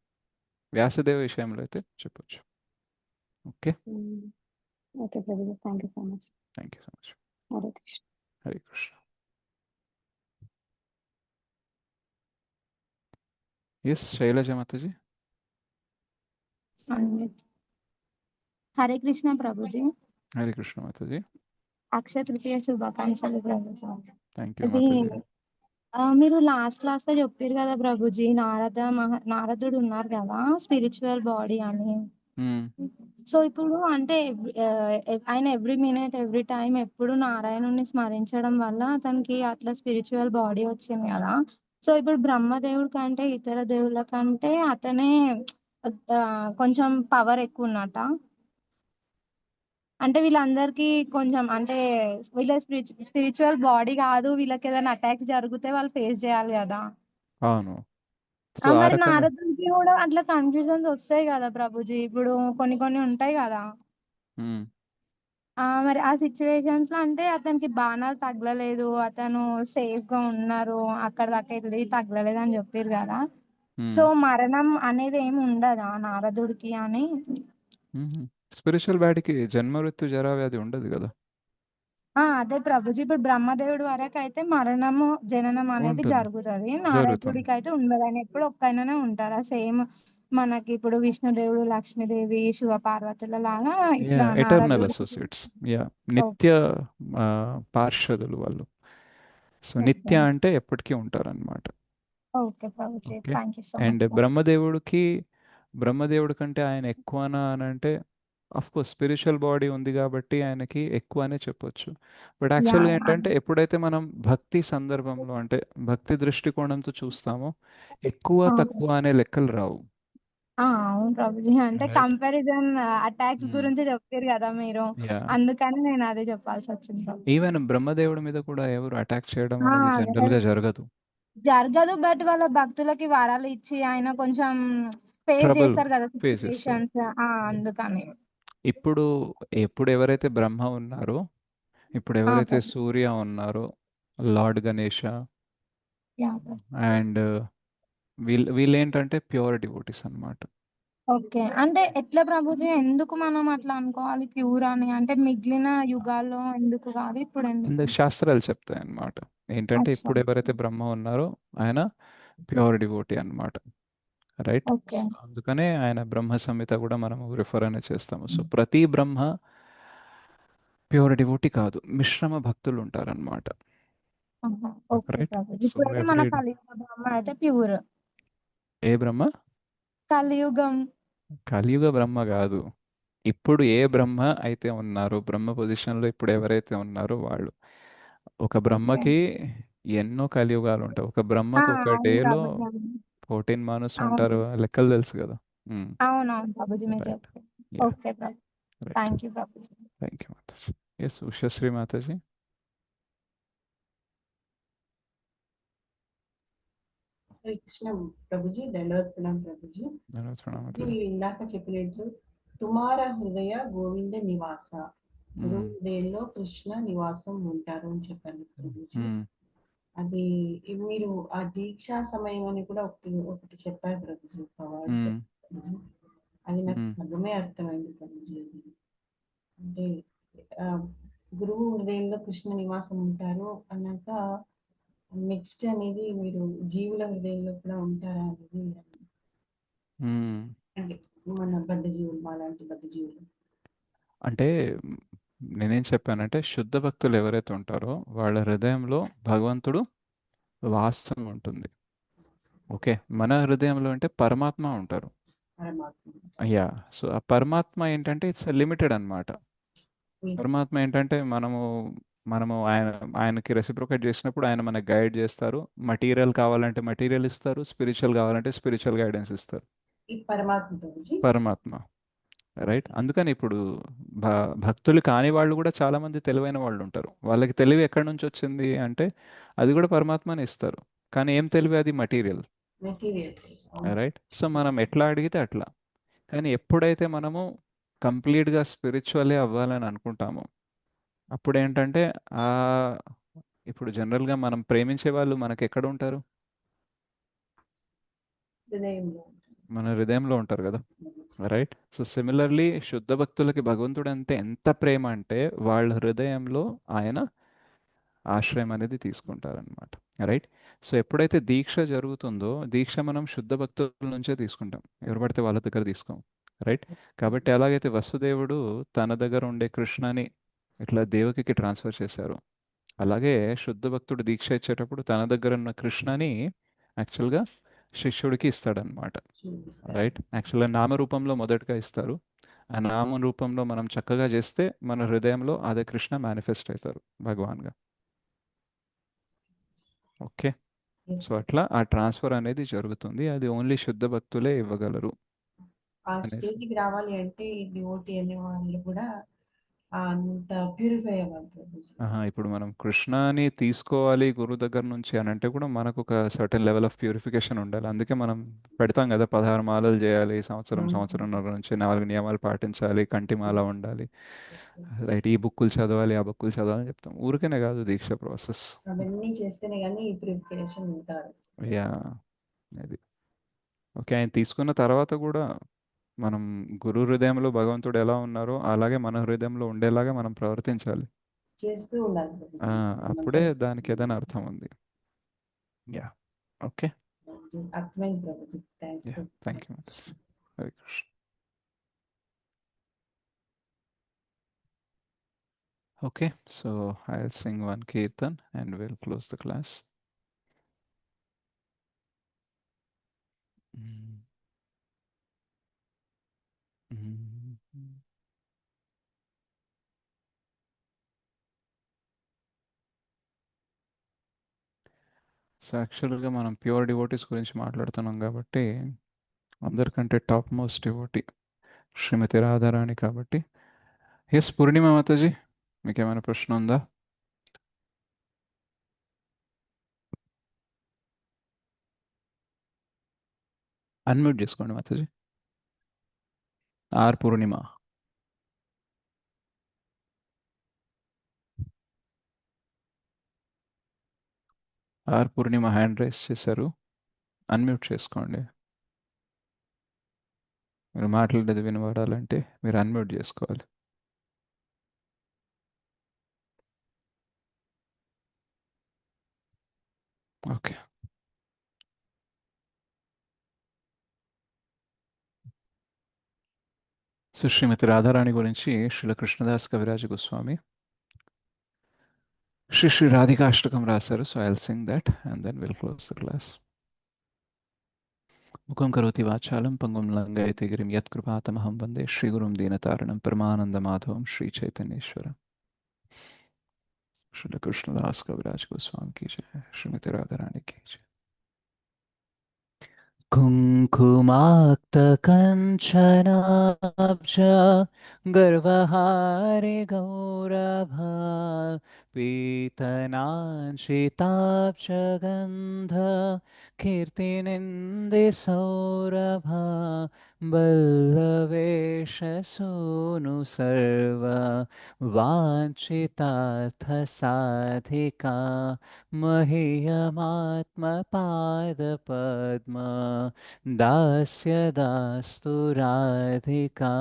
వ్యాసదేవ విషయంలో అయితే చెప్పొచ్చు. ఓకే, ఓకే ప్రభుజీ, thank you so much. Thank you so much. Hare Krishna. Hare Krishna. Yes Shailaja మాతాజీ. హరే కృష్ణ ప్రభుజీ. హరే కృష్ణ మాతాజీ. అక్షయ తృతీయ శుభాకాంక్షలు ప్రభుజీ. థ్యాంక్ యూ ఇది మాతాజీ. మీరు లాస్ట్ క్లాస్ లో చెప్పారు కదా ప్రభుజీ, నారదుడు ఉన్నారు కదా స్పిరిచువల్ బాడీ అని. సో ఇప్పుడు అంటే ఆయన ఎవ్రీ మినిట్ ఎవ్రీ టైం ఎప్పుడు నారాయణుని స్మరించడం వల్ల అతనికి అట్లా స్పిరిచువల్ బాడీ వచ్చింది కదా. సో ఇప్పుడు బ్రహ్మదేవుడి కంటే ఇతర దేవుళ్ళ కంటే అతనే కొంచెం పవర్ ఎక్కువ ఉన్నట. అంటే వీళ్ళందరికీ కొంచెం అంటే వీళ్ళ స్పిరిచువల్ బాడీ కాదు, వీళ్ళకి ఏదైనా అటాక్స్ జరిగితే వాళ్ళు ఫేస్ చేయాలి కదా. అవును. సో ఆ మరి రకంగా నారదుడికి కూడా అట్లా కన్ఫ్యూజన్స్ వస్తాయి కదా ప్రభుజీ, ఇప్పుడు కొన్ని కొన్ని ఉంటాయి కదా. మ్మ్. మరి ఆ సిచ్యువేషన్స్ లో అంటే అతనికి బాణాలు తగలలేదు, అతను సేఫ్ గా ఉన్నారు, అక్కడ దాకా వెళ్ళి తగలలేదు అని చెప్పారు కదా. సో మ్మ్. మరణం అనేది ఏమి ఉండదా నారదుడికి అని? స్పిరిచువల్ బాడీకి జన్మ మృత్యు జరా వ్యాధి ఉండదు కదా. అదే ప్రభుజీ, ఇప్పుడు బ్రహ్మదేవుడి వరకు అయితే మరణము జననం అనేది ఉంటుంది, జరుగుతుంది, జరుగుతుంది. నారదుడికి అయితే ఉండదు. ఆయన ఎప్పుడు ఒక్కైనానే ఉంటారా? సేమ్ మనకి ఇప్పుడు విష్ణుదేవుడు, లక్ష్మీదేవి, శివ పార్వతుల లాగా ఇట్లా ఎటర్నల్ నారదుడు. అసోసియేట్స్. నిత్య పార్షదులు వాళ్ళు. సో నిత్య అంటే ఎప్పటికీ ఉంటారన్నమాట. Okay Prabhuji, okay. Thank you so and much. బ్రహ్మదేవుడి కంటే ఆయన ఎక్కువనా అని అంటే కోర్స్ స్పిరిచువల్ బాడీ ఉంది కాబట్టి ఆయనకి ఎక్కువ అనే చెప్పొచ్చు. బట్ యాక్చువల్గా ఏంటంటే ఎప్పుడైతే మనం భక్తి సందర్భంలో అంటే భక్తి దృష్టికోణంతో చూస్తామో ఎక్కువ తక్కువ అనే లెక్కలు రావు. అవును ప్రభుజీ, అంటే రైట్. కంపారిజన్ అటాక్స్ గురించి చెప్పారు కదా మీరు, యా, అందుకని నేను అదే చెప్పాల్సి వచ్చింది ప్రభుజీ. ఈవెన్ బ్రహ్మదేవుడి మీద కూడా ఎవరు అటాక్ చేయడం అనేది అదే జనరల్గా జరగదు. జరగదు, బట్ వాళ్ళ భక్తులకి వరాలు ఇచ్చి ఆయన కొంచెం ఫేస్ ట్రబుల్ చేస్తారు కదా ఫేస్ చేస్తారు. సిచ్యువేషన్స్, అందుకని. ఇప్పుడు ఎవరైతే బ్రహ్మ ఉన్నారో, ఇప్పుడు ఎవరైతే ప్రభు. సూర్య ఉన్నారో, lord Ganesha yeah Prabhu. And వీళ్ళు ఏంటంటే ప్యూర్ డివోటీస్ అన్నమాట. ఓకే, అంటే ఎట్లా ప్రభుజీ, ఎందుకు మనం అట్లా అనుకోవాలి ప్యూర్ అని? అంటే మిగిలిన యుగాల్లో ఎందుకు కాదు, ఇప్పుడు ఎందుకు? ఇందుకు శాస్త్రాలు చెప్తాయి అన్నమాట. ఏంటంటే అచ్చా. ఇప్పుడు ఎవరైతే బ్రహ్మ ఉన్నారో ఆయన ప్యూర్ డివోటీ అన్నమాట. రైట్? ఓకే. అందుకనే ఆయన బ్రహ్మ సంహిత కూడా మనం రిఫర్ అనే చేస్తాము. సో ప్రతి బ్రహ్మ ప్యూర్ డివోటీ కాదు, మిశ్రమ భక్తులు ఉంటారన్నమాట. Okay right? ప్రభుజీ, సో ఇప్పుడైతే మన కలియుగ బ్రహ్మ అయితే ప్యూర్. ఏ బ్రహ్మ? కలియుగం. కలియుగ బ్రహ్మ కాదు. ఇప్పుడు ఏ బ్రహ్మ అయితే ఉన్నారో, బ్రహ్మ పొజిషన్లో ఇప్పుడు ఎవరైతే ఉన్నారో వాళ్ళు. ఒక బ్రహ్మకి ఎన్నో కలియుగాలు ఉంటాయి. ఒక బ్రహ్మకు ఒక అవును డేలో ప్రభుజీ. 14 మానస్ అవును ఉంటారు, లెక్కలు తెలుసు కదా. అవునవును ప్రభుజీ, మీరు రైట్. చెప్పారు. Yeah, okay Prabhu, right. Thank you Prabhuji. Thank you Mataji. Yes Ushasri Mataji. Hare Krishna Prabhuji, దండవత్ ప్రణాం ప్రభుజీ. ధన్యవాదాలు ప్రణామ్ మాతాజీ. మీరు ఇందాక చెప్పినట్లు తుమార హృదయ గోవింద నివాస, గురు హృదయంలో కృష్ణ నివాసం ఉంటారు అని చెప్పారు ప్రభుజీ. అది మీరు ఆ దీక్షా సమయం అని కూడా ఒకటి చెప్పారు ప్రభుజీ, ఒక వర్డ్ చెప్పారు ప్రభుజీ. అది నాకు సగమే అర్థమైంది ప్రభుజీ. అది అంటే గురువు హృదయంలో కృష్ణ నివాసం ఉంటారు అన్నాక నెక్స్ట్ అనేది మీరు జీవుల హృదయంలో కూడా ఉంటారా అనేది, అంటే మన బద్ధ జీవులు, మాలాంటి బద్ధ జీవులు. అంటే నేనేం చెప్పానంటే శుద్ధ భక్తులు ఎవరైతే ఉంటారో వాళ్ళ హృదయంలో భగవంతుడు వాసం ఉంటుంది. ఓకే, మన హృదయంలో అంటే పరమాత్మ ఉంటారు. పరమాత్మ అయ్యా, సో ఆ పరమాత్మ ఏంటంటే ఇట్స్ లిమిటెడ్ అన్నమాట. పరమాత్మ ఏంటంటే మనము మనము ఆయనకి రెసిప్రొకేట్ చేసినప్పుడు ఆయన మనకి గైడ్ చేస్తారు. మటీరియల్ కావాలంటే మటీరియల్ ఇస్తారు, స్పిరిచువల్ కావాలంటే స్పిరిచువల్ గైడెన్స్ ఇస్తారు. ఈ పరమాత్మ ప్రభుజీ. పరమాత్మ, రైట్. అందుకని ఇప్పుడు భక్తులు కాని వాళ్ళు కూడా చాలా మంది తెలివైన వాళ్ళు ఉంటారు. వాళ్ళకి తెలివి ఎక్కడి నుంచి వచ్చింది అంటే అది కూడా పరమాత్మని ఇస్తారు. కానీ ఏం తెలివి? అది మటీరియల్, మెటీరియల్. రైట్. సో మనం ఎట్లా అడిగితే అట్లా. కానీ ఎప్పుడైతే మనము కంప్లీట్గా స్పిరిచువలే అవ్వాలని అనుకుంటామో అప్పుడు ఏంటంటే ఆ ఇప్పుడు జనరల్గా మనం ప్రేమించే వాళ్ళు మనకి ఎక్కడ ఉంటారు? హృదయంలో మన హృదయంలో ఉంటారు కదా, రైట్. సో సిమిలర్లీ శుద్ధ భక్తులకి భగవంతుడు అంటే ఎంత ప్రేమ అంటే వాళ్ళ హృదయంలో ఆయన ఆశ్రయం అనేది తీసుకుంటారనమాట, రైట్. సో ఎప్పుడైతే దీక్ష జరుగుతుందో దీక్ష మనం శుద్ధ భక్తుల నుంచే తీసుకుంటాం, ఎవరు పడితే వాళ్ళ దగ్గర తీసుకోం, రైట్. కాబట్టి ఎలాగైతే వసుదేవుడు తన దగ్గర ఉండే కృష్ణని ఇట్లా దేవకికి ట్రాన్స్ఫర్ చేశారు, అలాగే శుద్ధ భక్తుడు దీక్ష ఇచ్చేటప్పుడు తన దగ్గర ఉన్న కృష్ణని యాక్చువల్గా శిష్యుడికి ఇస్తాడనమాట, రైట్. యాక్చువల్గా నామరూపంలో మొదటగా ఇస్తారు. ఆ నామ రూపంలో మనం చక్కగా చేస్తే మన హృదయంలో అదే కృష్ణ మేనిఫెస్ట్ అవుతారు భగవాన్గా. ఓకే, సో అట్లా ఆ ట్రాన్స్ఫర్ అనేది జరుగుతుంది. అది ఓన్లీ శుద్ధ భక్తులే ఇవ్వగలరు ఆ అనేది. స్టేజ్కి రావాలి అంటే డివోటీ అనే వాళ్ళు కూడా అంత ప్యూరిఫై అవ్వాలి ప్రభుజీ. ఇప్పుడు మనం కృష్ణని తీసుకోవాలి గురువు దగ్గర నుంచి అని అంటే కూడా మనకు ఒక సర్టెన్ లెవెల్ ఆఫ్ ప్యూరిఫికేషన్ ఉండాలి. అందుకే మనం పెడతాం కదా 16 మాలలు చేయాలి, సంవత్సరంన్నర నుంచి 4 నియమాలు పాటించాలి, కంటి మాల ఉండాలి, రైట్. ఈ బుక్కులు చదవాలి, ఆ బుక్కులు చదవాలి అని చెప్తాం. ఊరికేనే కాదు దీక్ష ప్రాసెస్. అవన్నీ చేస్తేనే కానీ ఈ ప్యూరిఫికేషన్ ఉంటారు. యా, అది ఓకే. ఆయన తీసుకున్న తర్వాత కూడా మనం గురు హృదయంలో భగవంతుడు ఎలా ఉన్నారో అలాగే మన హృదయంలో ఉండేలాగా మనం ప్రవర్తించాలి. చేస్తూ ఉండాలి ప్రభుజీ. అప్పుడే దానికి ఏదైనా అర్థం ఉంది. యా, ఓకే, అర్థమైంది Prabhuji. Thanks. Thank you. Hare Krishna. Okay, so I'll sing one kirtan and we'll close the class. Mm. Mm. So యాక్చువల్గా మనం ప్యూర్ డివోటీస్ గురించి మాట్లాడుతున్నాం కాబట్టి అందరికంటే టాప్ మోస్ట్ డివోటీ శ్రీమతి రాధారాణి కాబట్టి. ఎస్ పూర్ణిమ మాతాజీ, మీకు ఏమైనా ప్రశ్న ఉందా? అన్మ్యూట్ చేసుకోండి మాతాజీ. R Purnima. R Purnima hand raise చేశారు, అన్మ్యూట్ చేసుకోండి. మీరు మాట్లాడేది వినబడాలంటే మీరు అన్మ్యూట్ చేసుకోవాలి. ఓకే, సో శ్రీమతి రాధారాణి గురించి శ్రీల కృష్ణదాస్ కవిరాజ గోస్వామి శ్రీ రాధికాష్టకం రాశారు. So I'll sing that and then will close the class. ముఖం కరోతి వాచాలం పంగుం లంఘయతే గిరిం యత్కృపాతమహం వందే శ్రీగురుం దీనతారణం పరమానందమాధవం శ్రీ చైతన్యేశ్వరం. శ్రీల కృష్ణదాస్ కవిరాज गोस्वामी की जय. श्रीमती राधा रानी की जय. कुङ्कुमाक्तकञ्चनाब्ज गर्वहारे गौरभा पीतनाञ्चिताब्जगन्ध कीर्तिनिन्दिसौरभा बल्लवेशसूनु सर्व वाञ्छितार्थसाधिका मह्यमात्मपादपद्म दास्य दास्तु राधिका.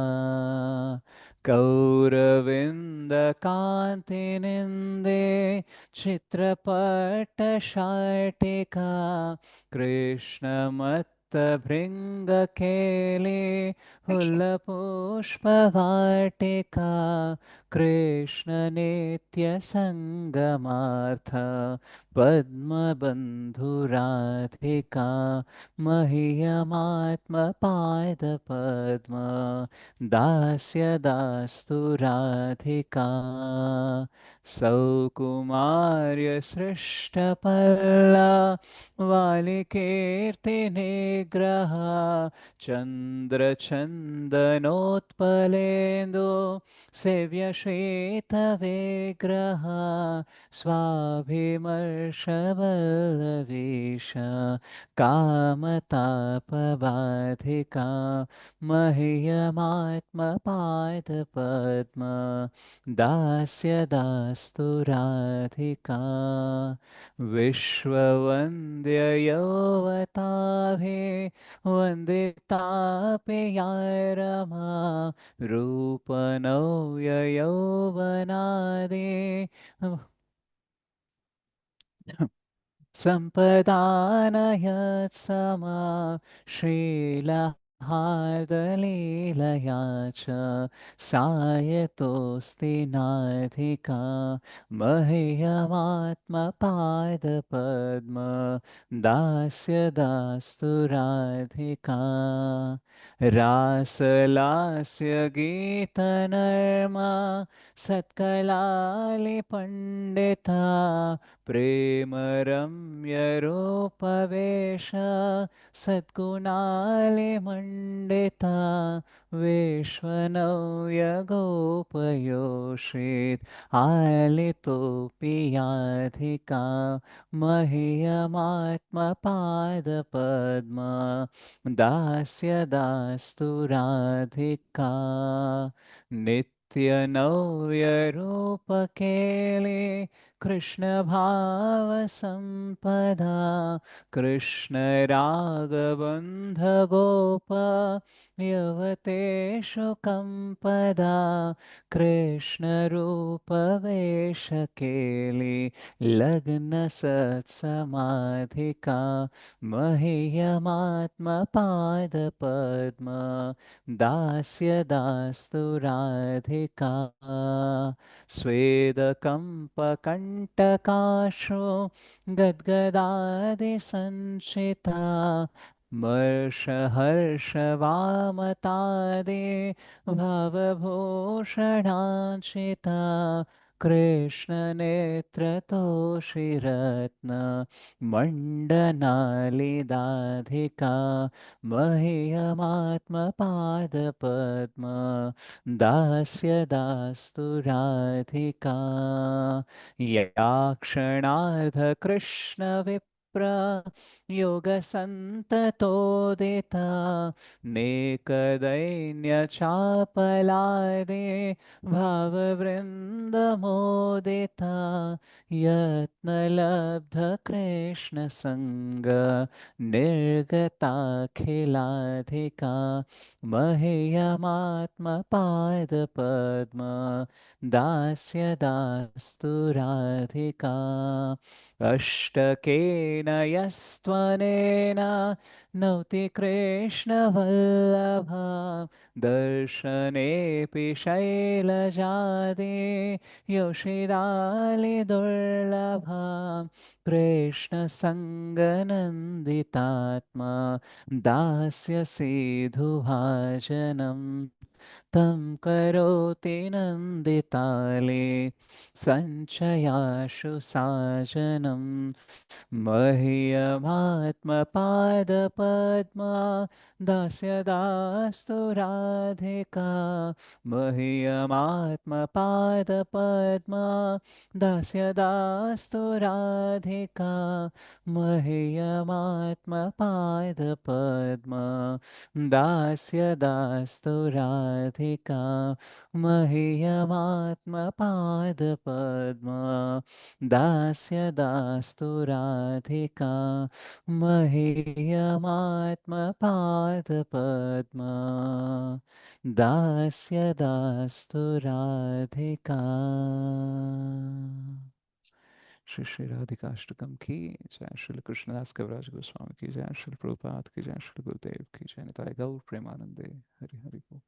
कौरविन्दकान्तिनिन्दे चित्रपटशाटिका कृष्णमत्तभृङ्गकेले हुल्लपुष्पवाटिका कृष्णनित्यसङ्गमार्थ पद्मबन्धुराधिका मह्यमात्मपादपद्म दास्य दास्तु राधिका सौकुमार्यसृष्टपल्ला वालिकीर्तिनिग्रह चन्द्रचन्दनोत्पलेन्दो सेव्यश्वेतविग्रह स्वाभिमर्शवल्लवीश कामतापबाधिका मह्यमात्मपादपद्म दास्य दास्तु राधिका विश्ववन्द्ययौवताभे वन्दितापि या रमा रूपनव्ययौवनादे सम्पदानयत्समा श्रीलहार्दलीलया च सायतोऽस्ति नाधिका मह्यमात्मपादपद्म दास्य दास्तु राधिका रासलास्य गीतनर्मा सत्कलालिपण्डिता प्रेमरम्यरूपवेश सद्गुणालिमण्डिता विश्वनव्यगोपयोषित् आलितोऽपि याधिका मह्यमात्मपादपद्म दास्य दास्तु राधिका नित्यनव्यरूपकेले कृष्णभावसम्पदा कृष्णरागबन्धगोप यवतेषु कम्पदा कृष्णरूपवेशकेलि लग्नसत्समाधिका मह्यमात्मपादपद्म दास्य दास्तु राधिका स्वेदकम्पकण्टकाशो गद्गदादिसञ्चिता मर्षहर्षवामतादे भवभूषणाञ्चिता कृष्णनेत्रतोषिरत्न मण्डनालिदाधिका मह्यमात्मपादपद्म दास्य दास्तु राधिका या क्षणार्धकृष्णविप्र योगसन्ततोदिता नेकदैन्यचापलादे भाववृन्दमोदिता यत्नलब्धकृष्णसङ्ग निर्गताखिलाधिका मह्यमात्मपादपद्म दास्य दास्तु राधिका अष्टकेन यस्त्वनेन नौति कृष्णवल्लभा दर्शनेऽपि शैलजादे योषिदालिदुर्लभा कृष्णसङ्गनन्दितात्मा दास्य सेधुभाजनम् तं करोति नन्दिताले सञ्चयाशु साजनं मह्यमात्मपादपद्मा दास्य दास्तु राधिका मह्यमात्मपादपद्मा दास्य दास्तु राधिका मह्यमात्मपादपद्मा दास्य दास्तु राधिका मह्यमात्मपादपद्म दास्य दास्तु राधिका मह्यमात्मपादपद्म दास्य दास्तु राधिका श्री श्री राधिकाष्टकम की जय, श्री कृष्णदास कविराज गोस्वामी की जय, श्री प्रभुपाद की जय, श्री गुरुदेव की जय, निताय गौर प्रेमानंदे। हरि हरि बोल।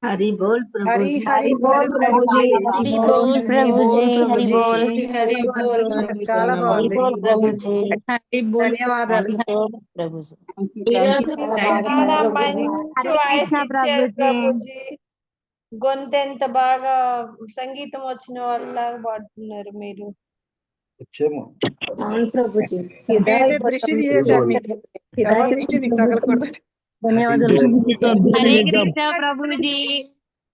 हरि बोल प्रभु हरि जी। हरि बोल प्रभु प्रभु जी, जी. हरि हरि बोल, बोल हरि ప్రభు बोल జీ, प्रभु హరి जी. బోల్. హరి బోల్ చాలా హరి బాగుంది. బోల్ ప్రభు జీ, हरि बोल ధన్యవాదాలు. హరి బోల్ ప్రభు జీ. Thank you. చాలా థ్యాంక్ యూ బాగా చాలా ప్రభుజీ. మంచి హరే వాయిస్ కృష్ణ ఇచ్చారు ప్రభుజీ. ప్రభుజీ. గొంతు ఎంత బాగా సంగీతం వచ్చిన వాళ్ళలాగా పాడుతున్నారు మీరు. వచ్చేమో. అవును ప్రభుజీ, ఫిదా నేనైతే దృష్టి అయిపోతాం. తీసేశాను మీకు. ఫిదా ఎవరి అయిపోతాం. దృష్టి మీకు తగలకూడదు. ధన్యవాదాలు హరే కృష్ణ ప్రభుజీ.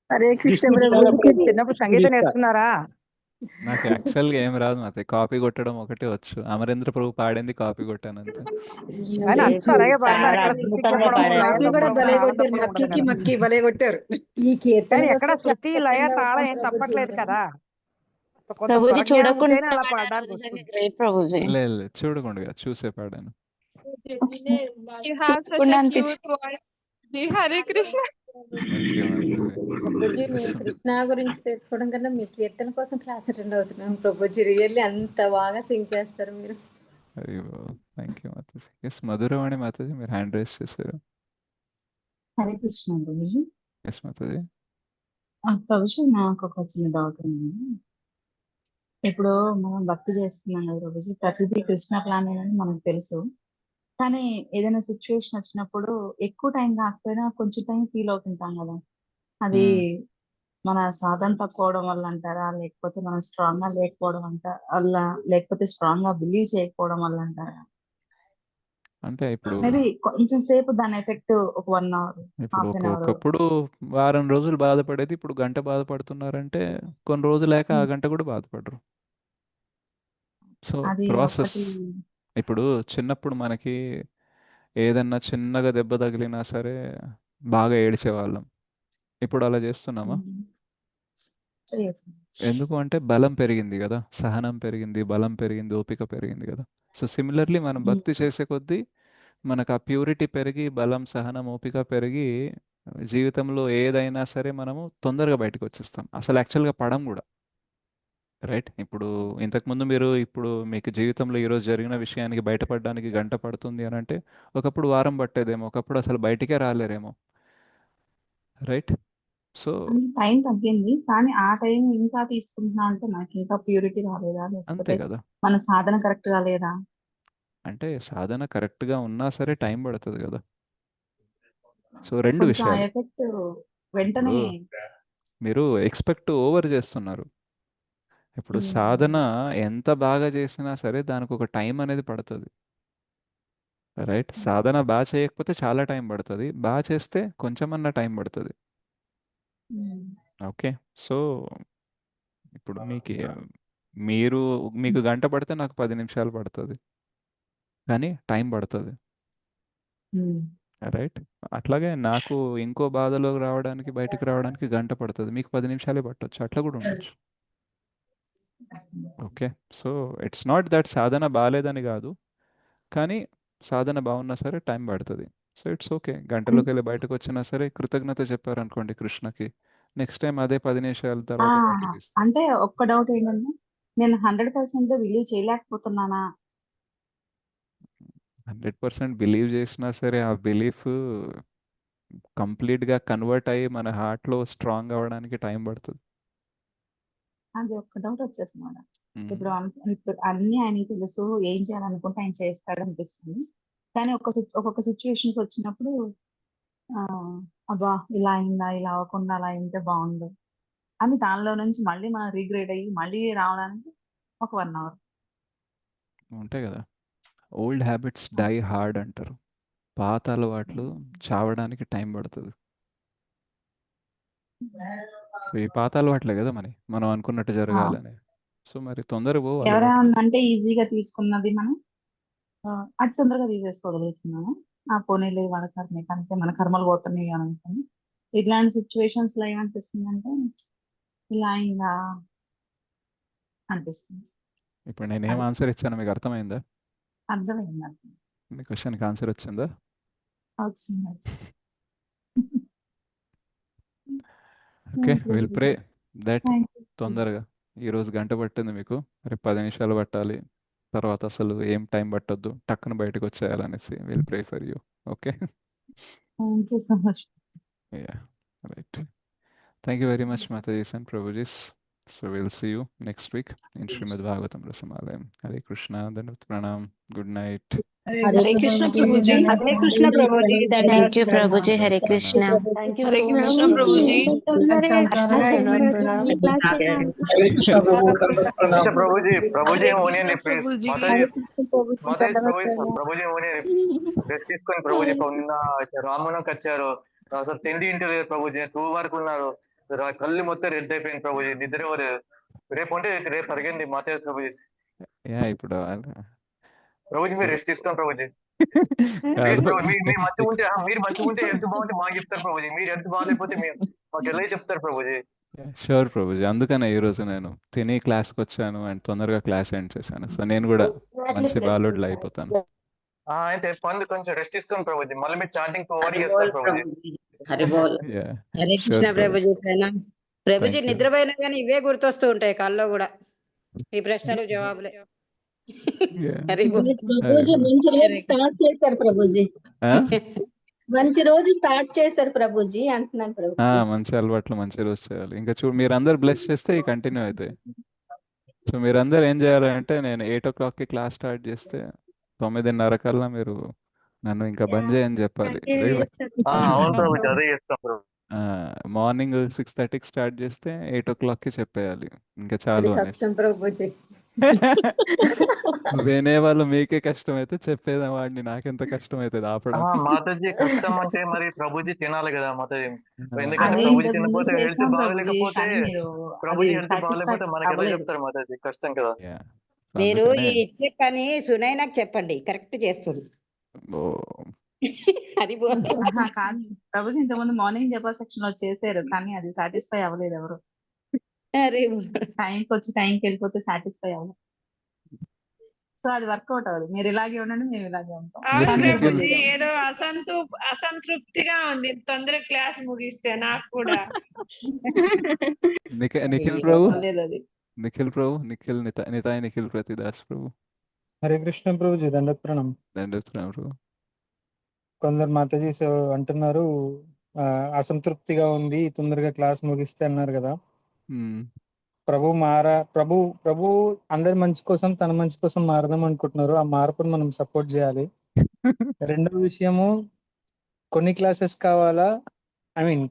హరే కృష్ణ ప్రభుజీ. చిన్నప్పుడు సంగీతం నేర్చుకున్నారా? నాకు యాక్చువల్గా ఏం రాదు, మాతే కాపీ కొట్టడం ఒకటే వచ్చు. అమరేంద్ర ప్రభు పాడింది కాపీ కొట్టాను అంతే. ఆయన లేదు, అంతా అలాగే పాడతారు. చాలా ఎక్కడ శృతి అద్భుతంగా చెప్పడం పాడారు లయ కాపీ కూడా తప్పడం భలే తాళం కొట్టారు. తప్పడం ఉండదు మక్కీకి కదా. మక్కీ భలే కొట్టారు. ఈ కీర్తన కానీ కోసం ఎక్కడ శృతి క్లాస్ లయ అటెండ్ తాళం అవుతాం ఏం ప్రభుజీ. తప్పట్లేదు కదా. కొంత ప్రభుజీ స్వరజ్ఞానం చూడకుండా ఉంటేనే అలా పాడారు, పాడడానికి నిజంగా వస్తుంది. గ్రేట్ ప్రభుజీ. లేదు లేదు, చూడకుండా చూసే పాడాను. You have such a cute voice. Hare Krishna. Thank you Mataji. Prabhuji, మేము ఎస్ కృష్ణ గురించి తెలుసుకోవడం కన్నా మీ కీర్తన కోసం క్లాస్ అటెండ్ అవుతున్నాం ప్రభుజీ. రియల్లీ అంత బాగా సింగ్ చేస్తారు మీరు. అయ్యో, thank you Mataji. Yes Madhuravani మాతాజీ, మీరు హ్యాండ్ రైస్ చేశారు. హరే కృష్ణ ప్రభుజీ. ఎస్ మాతాజీ. ప్రభుజీ, నాకు ఒక చిన్న డౌట్ ఉంది. ఇప్పుడు మనం భక్తి చేస్తున్నాం కదా ప్రభుజీ, ప్రతిదీ కృష్ణ ప్లాన్ అని మనకు తెలుసు. కానీ ఏదైనా సిచ్యువేషన్ వచ్చినప్పుడు ఎక్కువ టైం కాకపోయినా కొంచెం టైం ఫీల్ అవుతుంటాం కదా. అది మన సాధన తక్కువ అవడం వల్ల అంటారా, లేకపోతే మనం స్ట్రాంగ్ గా లేకపోవడం వల్ల, లేకపోతే స్ట్రాంగ్ గా బిలీవ్ చేయకపోవడం వల్ల అంటారా? అంటే ఇప్పుడు మేబీ కొంచెం సేపు దాని ఎఫెక్ట్ ఒక 1 hour, ఇప్పుడు half an hour. ఒకప్పుడు వారం రోజులు బాధపడేది ఇప్పుడు గంట బాధపడుతున్నారంటే కొన్ని రోజులు లేక ఆ గంట కూడా బాధపడరు. సో అది ప్రాసెస్. ఒకటి. ఇప్పుడు చిన్నప్పుడు మనకి ఏదన్నా చిన్నగా దెబ్బ తగిలినా సరే బాగా ఏడ్చేవాళ్ళం. ఇప్పుడు అలా చేస్తున్నామా? చేయట్లేదు. ఎందుకు అంటే బలం పెరిగింది కదా, సహనం పెరిగింది, బలం పెరిగింది, ఓపిక పెరిగింది కదా. సో సిమిలర్లీ మనం భక్తి చేసే కొద్దీ మనకు ఆ ప్యూరిటీ పెరిగి, బలం, సహనం, ఓపిక పెరిగి జీవితంలో ఏదైనా సరే మనము తొందరగా బయటకు వచ్చేస్తాం. అసలు యాక్చువల్గా పడం కూడా. రైట్. ఇప్పుడు ఇంతకుముందు మీరు ఇప్పుడు మీకు జీవితంలో ఈరోజు జరిగిన విషయానికి బయటపడడానికి గంట పడుతుంది అని అంటే ఒకప్పుడు వారం పట్టేదేమో, ఒకప్పుడు అసలు బయటికే రాలేరేమో. రైట్. సో టైం తగ్గింది, కానీ ఆ టైం ఇంకా తీసుకుంటున్నా అంటే నాకు ఇంకా ప్యూరిటీ రాలేదా, అంతే లేకపోతే కదా. మన సాధన కరెక్ట్ గా లేదా? అంటే సాధన కరెక్ట్గా ఉన్నా సరే టైం పడుతుంది కదా. సో రెండు కొంచెం ఆ విషయాలు. ఎఫెక్ట్ ఇప్పుడు వెంటనే. మీరు ఎక్స్పెక్ట్ ఓవర్ చేస్తున్నారు. ఇప్పుడు సాధన ఎంత బాగా చేసినా సరే దానికి ఒక టైం అనేది పడుతుంది. రైట్. సాధన బాగా చేయకపోతే చాలా టైం పడుతుంది, బాగా చేస్తే కొంచెమన్నా టైం పడుతుంది. ఓకే. సో ఇప్పుడు మీకు గంట పడితే నాకు 10 నిమిషాలు పడుతుంది, కానీ టైం పడుతుంది. రైట్. అట్లాగే నాకు ఇంకో బాధలోకి రావడానికి, బయటకు రావడానికి గంట పడుతుంది, మీకు 10 నిమిషాలే పట్టొచ్చు, అట్లా కూడా ఉండొచ్చు. Okay. So it's not that సాధన బాగాలేదని కాదు, కానీ సాధన బాగున్నా సరే టైం పడుతుంది. So it's okay. గంటలోకి వెళ్ళి బయటకు వచ్చినా సరే కృతజ్ఞత చెప్పారనుకోండి కృష్ణకి, నెక్స్ట్ టైం అదే 10 నిమిషాల తర్వాత బయటకు ఇస్తాం. అంటే ఒక్క డౌట్ ఏంటంటే, నేను 100% బిలీవ్ చేయలేకపోతున్నానా? 100% బిలీవ్ చేసినా సరే ఆ బిలీఫ్ కంప్లీట్గా కన్వర్ట్ అయ్యి మన హార్ట్లో స్ట్రాంగ్ అవ్వడానికి టైం పడుతుంది. అది ఒక్క డౌట్ వచ్చేసింది మేడం. ఇప్పుడు ఇప్పుడు అన్ని ఆయనకి తెలుసు, ఏం చేయాలనుకుంటే ఆయన చేస్తాడు అనిపిస్తుంది. కానీ ఒక్కొక్క సిచ్యువేషన్స్ వచ్చినప్పుడు అబ్బా ఇలా అయిందా, ఇలా అవ్వకుండా అలా అయింటే బాగుండు అని దానిలో నుంచి మళ్ళీ మనం రీగ్రేడ్ అయ్యి మళ్ళీ రావడానికి ఒక 1 hour. ఉంటాయి కదా, ఓల్డ్ హ్యాబిట్స్ డై హార్డ్ అంటారు. పాత అలవాట్లు చావడానికి టైం పడుతుంది. సో ఈ పాత అలవాట్లే కదా మనం అనుకున్నట్టు జరగాలని. సో మరి తొందరగా పోవు అలవాట్లు. ఎవరైనా అంటే ఈజీగా తీసుకున్నది మనం అతి తొందరగా తీసేసుకోగలుగుతున్నాము. ఆ పోనీలే వాళ్ళ కర్మే, కనుక మన కర్మలు పోతున్నాయి అని అనుకుని ఇట్లాంటి సిచ్యువేషన్స్ లో ఏమనిపిస్తుంది అంటే ఇలా అయిందా అనిపిస్తుంది. ఇప్పుడు నేనేం ఆన్సర్ ఇచ్చాను మీకు అర్థమైందా? అర్థమైంది. మీ క్వశ్చన్కి ఆన్సర్ వచ్చిందా? వచ్చింది. Okay, will pray that Thank you. తొందరగా ఈరోజు గంట పట్టింది మీకు, రేపు 10 నిమిషాలు పట్టాలి, తర్వాత అసలు ఏం టైం పట్టొద్దు, టక్కున బయటకు వచ్చేయాలనేసి will pray for you. Okay. Thank you so much. Yeah, right. Thank you very much Matajis and Prabhujis. So will see you next week in Srimad Bhagavatam Rasamalayam. Hare Krishna, దండవత్ ప్రణామ్, good night. Hare Krishna Prabhuji. Hare Krishna Prabhuji. Thank you Prabhuji. Hare Krishna. Thank you Hare so Krishna much Prabhuji. Hare Krishna Prabhu, దండవత్ Pranam. Prabhuji Hare ఓనియండి Krishna please. Prabhuji. Prabhuji ఓనియండి, rest తీసుకొని ప్రభుజీ. నిన్న రామనకి వచ్చారు, అసలు తిండి ఇంటి లేదు ప్రభుజీ, 2 వరకు ఉన్నారు, కళ్ళు మొత్తం రెడ్ అయిపోయింది ప్రభుజీ, నిద్ర ఇవ్వలేదు. రేపు ఉంటే రేపు అడిగండి మాతాజీ ప్రభుజీ. యా, ఇప్పుడు ప్రభుజీ మీరు రెస్ట్ తీసుకోండి ప్రభుజీ. కాదు. మీరు మంచిగా ఉంటే ఎంత బాగుంటే మాకు చెప్తారు ప్రభుజీ, మీరు ఎంత బాగాలేకపోతే మాకు ఎలా చెప్తారు ప్రభుజీ. షూర్ ప్రభుజీ, అందుకనే ఈరోజు నేను తిని క్లాస్కి వచ్చాను అండ్ తొందరగా క్లాస్ ఎండ్ చేశాను. సో నేను కూడా మంచి బాలుడిలో అయిపోతాను. అయితే పండు కొంచెం రెస్ట్ తీసుకోండి ప్రభుజీ, మళ్ళీ మీరు చాటింగ్ 2 hours చేస్తారు ప్రభుజీ. Yeah, Hare sure Krishna Prabhuji. ప్రభుజీ. ప్రణామ్ ప్రభుజీ. Thank you. నిద్రపోయినా కానీ ఇవే గుర్తొస్తూ ఉంటాయి కల్లో కూడా, ఈ ప్రశ్నలు జవాబులే. యా, హరి బోల్. ప్రభుజీ మంచి రోజు స్టార్ట్ చేశారు ప్రభుజీ. ఆ? మంచి రోజు స్టార్ట్ చేశారు ప్రభుజీ అంటున్నాను ప్రభుజీ. మంచి అలవాట్లు మంచి రోజు చేయాలి. ఇంకా మీరందరూ బ్లెస్ చేస్తే ఈ కంటిన్యూ అవుతాయి. సో మీరందరూ ఏం చేయాలంటే, నేను 8 o'clockకి క్లాస్ స్టార్ట్ చేస్తే 9:30 కల్లా మీరు నన్ను ఇంకా బంద్ చేయని చెప్పాలి. అవును ప్రభుజీ, అదే చేస్తాం ప్రభు. మార్నింగ్ 6:30కి స్టార్ట్ చేస్తే 8 o'clockకి చెప్పేయాలి ఇంకా అది చాలు అనేసి. కష్టం ప్రభుజీ. వినే వాళ్ళు మీకే కష్టం అయితే చెప్పేది వాడిని నాకెంత కష్టం అవుతుంది ఆపడం. మాతాజీ కష్టం అంటే మరి ప్రభుజీ తినాలి కదా మాతాజీ, ఎందుకంటే అదే ప్రభుజీ ఇంతకు ముందు తినకపోతే హెల్త్ చేసాం ప్రభుజీ, బాగలేకపోతే, కానీ మీరు ప్రభుజీ అది హెల్త్ బాగలేకపోతే సాటిస్ఫాక్ట్ మనకి ఎలా అవ్వలేదు. చెప్తారు మాతాజీ, కష్టం కదా. యా, మీరు అందుకనే ఈ ఇచ్చే పని సునైనాకు చెప్పండి, కరెక్ట్ చేస్తుంది. ఓ, హరి బోల్. ఆహా, కాదు ప్రభుజీ, ఇంతకుముందు మార్నింగ్ జపా సెక్షన్ లో చేశారు, కానీ అది సాటిస్ఫై అవ్వలేదు ఎవరు. హరి బోల్. టైంకి వచ్చి టైంకి వెళ్ళిపోతే సాటిస్ఫై అవ్వదు. సో అది వర్కౌట్ అవ్వదు. మీరు ఇలాగే ఉండండి, మేము ఇలాగే ఉంటాం. అవును Yes, కానీ Nikhil. ప్రభుజీ, ఏదో అసంతృప్తిగా ఉంది తొందర క్లాస్ ముగిస్తే నాకు కూడా. నిఖిల్ ప్రభు, లేదు అది. నిఖిల్ ప్రభు, నితాయ్ నిఖిల్ ప్రతిదాస్ ప్రభు. హరే కృష్ణ ప్రభుజీ, దండవత్ ప్రణామ్. దండోత్సవం ప్రభు. కొందరు మాతాజీ అంటున్నారు అసంతృప్తిగా ఉంది, తొందరగా క్లాస్ ముగిస్తే అన్నారు కదా. మ్మ్. ప్రభు అందరి మంచి కోసం, తన మంచి కోసం మారదాం అనుకుంటున్నారు. ఆ మార్పును మనం సపోర్ట్ చేయాలి. రెండో విషయము, కొన్ని క్లాసెస్ కావాలా,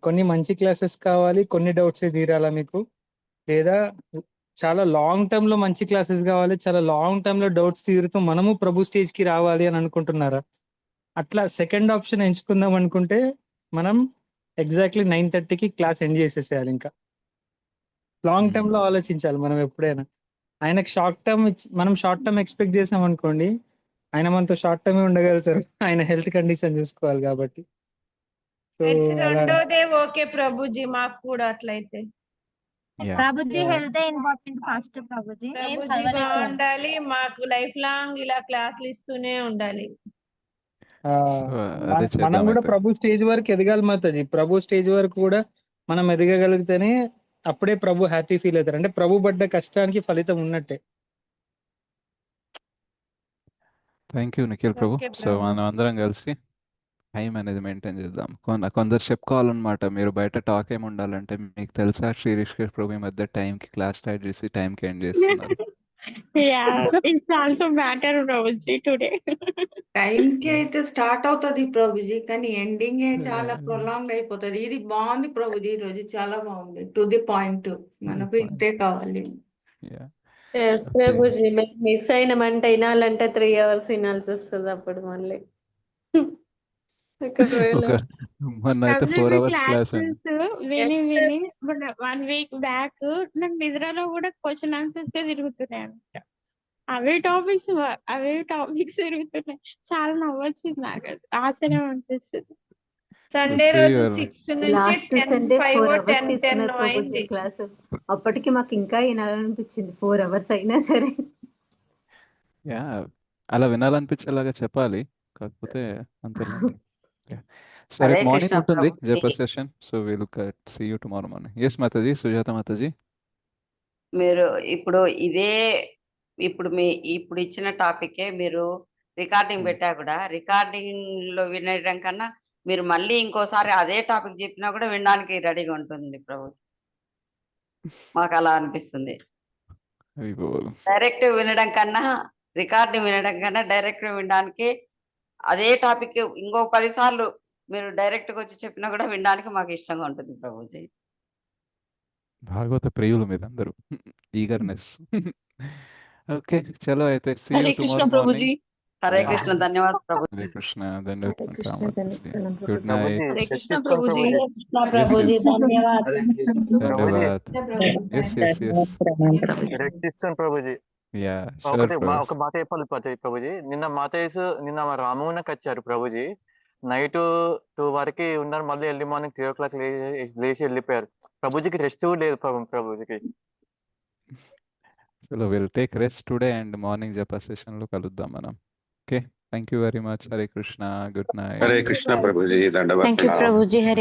కొన్ని మంచి క్లాసెస్ కావాలి, కొన్ని డౌట్స్ తీరాలా మీకు, లేదా చాలా లాంగ్ టర్మ్ లో మంచి క్లాసెస్ కావాలి, చాలా లాంగ్ టర్మ్ లో డౌట్స్ తీరుతూ మనము ప్రభు స్టేజ్ కి రావాలి అని అనుకుంటున్నారా? అట్లా సెకండ్ ఆప్షన్ ఎంచుకుందాం అనుకుంటే మనం ఎగ్జాక్ట్లీ 9:30కి క్లాస్ ఎండ్ చేసేసేయాలి. ఇంకా లాంగ్ టర్మ్ లో ఆలోచించాలి మనం ఎప్పుడైనా. ఆయనకు మనం షార్ట్ టర్మ్ ఎక్స్పెక్ట్ చేసాం అనుకోండి, ఆయన మనతో షార్ట్ టర్మ్ ఉండగలుగుతారు. ఆయన హెల్త్ కండిషన్ చూసుకోవాలి కాబట్టి. సో అయితే అలా రెండోదే ఓకే ప్రభుజీ, మాకు కూడా అట్లయితే. Yeah, Prabhuji health important first Prabhuji. ఏం ప్రభుజీ చదవలేదు. బాగుండాలి, మాకు లైఫ్ లాంగ్ ఇలా క్లాసులు ఇస్తూనే ఉండాలి. ఆ, సో అదే మనం చేద్దాం కూడా అయితే. ప్రభు స్టేజ్ వరకు ఎదగాలి మాతాజీ. ప్రభు స్టేజ్ వరకు కూడా మనం ఎదగగలిగితేనే అప్పుడే ప్రభు హ్యాపీ ఫీల్ అవుతారు. అంటే ప్రభు పడ్డ కష్టానికి ఫలితం ఉన్నట్టే. Thank you Nikhil Prabhu. Okay so Prabhu. మనం అందరం కలిసి టైం అనేది మెయింటైన్ చేద్దాం. కొందరు చెప్పుకోవాలన్నమాట, మీరు బయట టాక్ ఏమి ఉండాలంటే, మీకు తెలుసా శ్రీ రిషికేష్ ప్రభు ఈ మధ్య టైంకి క్లాస్ స్టార్ట్ చేసి టైంకి ఎండ్ చేస్తున్నారు. It's also matter Prabhuji today. Time కి అయితే స్టార్ట్ అవుతుంది ప్రభుజీ, కానీ ఎండింగ్ చాలా ప్రొలాంగ్ అయిపోతుంది. ఇది బాగుంది ప్రభుజీ, ఈ రోజు చాలా బాగుంది, టు ది పాయింట్. మనకు ఇంతే కావాలి. Yeah, yes okay. ప్రభుజీ, మిస్ అయినామంటే వినాలంటే 3 hours వినాల్సి వస్తుంది అప్పుడు మళ్ళీ. ఒకవేళ ఒక మొన్న అయితే 4 hours క్లాస్ అండి. విని విని 1 week బ్యాక్ నాకు నిద్రలో కూడా క్వశ్చన్ ఆన్సర్స్ తిరుగుతున్నాయి అనమాట. అవే టాపిక్స్ తిరుగుతున్నాయి. చాలా నవ్వొచ్చింది నాకు, అది ఆశ్చర్యం అనిపిస్తుంది. సండే See రోజు your 6 నుంచి లాస్ట్ సండే 4 10:05 hours 10:10 తీసుకున్నారు ప్రభుజీ అయింది. క్లాస్. అప్పటికి మాకు ఇంకా వినాలనిపించింది 4 hours అయినా సరే. యా, అలా వినాలనిపించేలాగా చెప్పాలి, కాకపోతే అంతేలేండి. Yeah. సరే, హరే మార్నింగ్ కృష్ణ ఉంటుంది జప ప్రభుజీ. Session. So will see you tomorrow morning. Yes మాతాజీ, సుజాత మాతాజీ. మీరు ఇప్పుడు ఇప్పుడు ఇచ్చిన టాపికే మీరు రికార్డింగ్ పెట్టా కూడా రికార్డింగ్ లో వినడం కన్నా మీరు మళ్ళీ ఇంకోసారి అదే టాపిక్ చెప్పినా కూడా వినడానికి రెడీగా ఉంటుంది ప్రభుజీ. మాకు అలా అనిపిస్తుంది. డైరెక్ట్ వినడం కన్నా రికార్డింగ్ వినడం కన్నా డైరెక్ట్ వినడానికి అదే టాపిక్ ఇంకో 10 సార్లు మీరు డైరెక్ట్ గా వచ్చి చెప్పినా కూడా వినడానికి మాకు ఇష్టంగా ఉంటుంది ప్రభుజీ. భాగవత ప్రియులు మీరందరూ. ఈగర్నెస్. ఓకే, చలో అయితే see you Hare Krishna tomorrow ప్రభుజీ. మార్నింగ్. హరే కృష్ణ, ధన్యవాదాలు ప్రభు. హరే కృష్ణ, హరే దండవతం కృష్ణ కామరాజీ. గుడ్ ప్రభుజీ నైట్. హరే టెస్ట్ కృష్ణ తీసుకోండి ప్రభుజీ. ప్రభుజీ. కృష్ణ ప్రభుజీ, ధన్యవాదాలు. ధన్యవాద్. ఎస్ ఎస్ ఎస్ రెస్ట్ తీసుకోండి ప్రభుజీ. యా షూర్ ఒక మాట చెప్పాలి ప్రభుజీ. నిన్న మా రామూనకి వచ్చారు ప్రభుజీ. నైట్ 2 వరకు ఉన్నారు, మళ్ళీ ఎర్లీ మార్నింగ్ 3 o'clock లేచి వెళ్ళిపోయారు. ప్రభుజీకి రెస్ట్ లేదు ప్రభుజీకి. చలో will take rest today and morning జప సెషన్ లో కలుద్దాం మనం. Okay, thank you very much. Hare Krishna, good night. Hare Krishna Prabhuji, thank you దండవత్. Prabhuji. Hare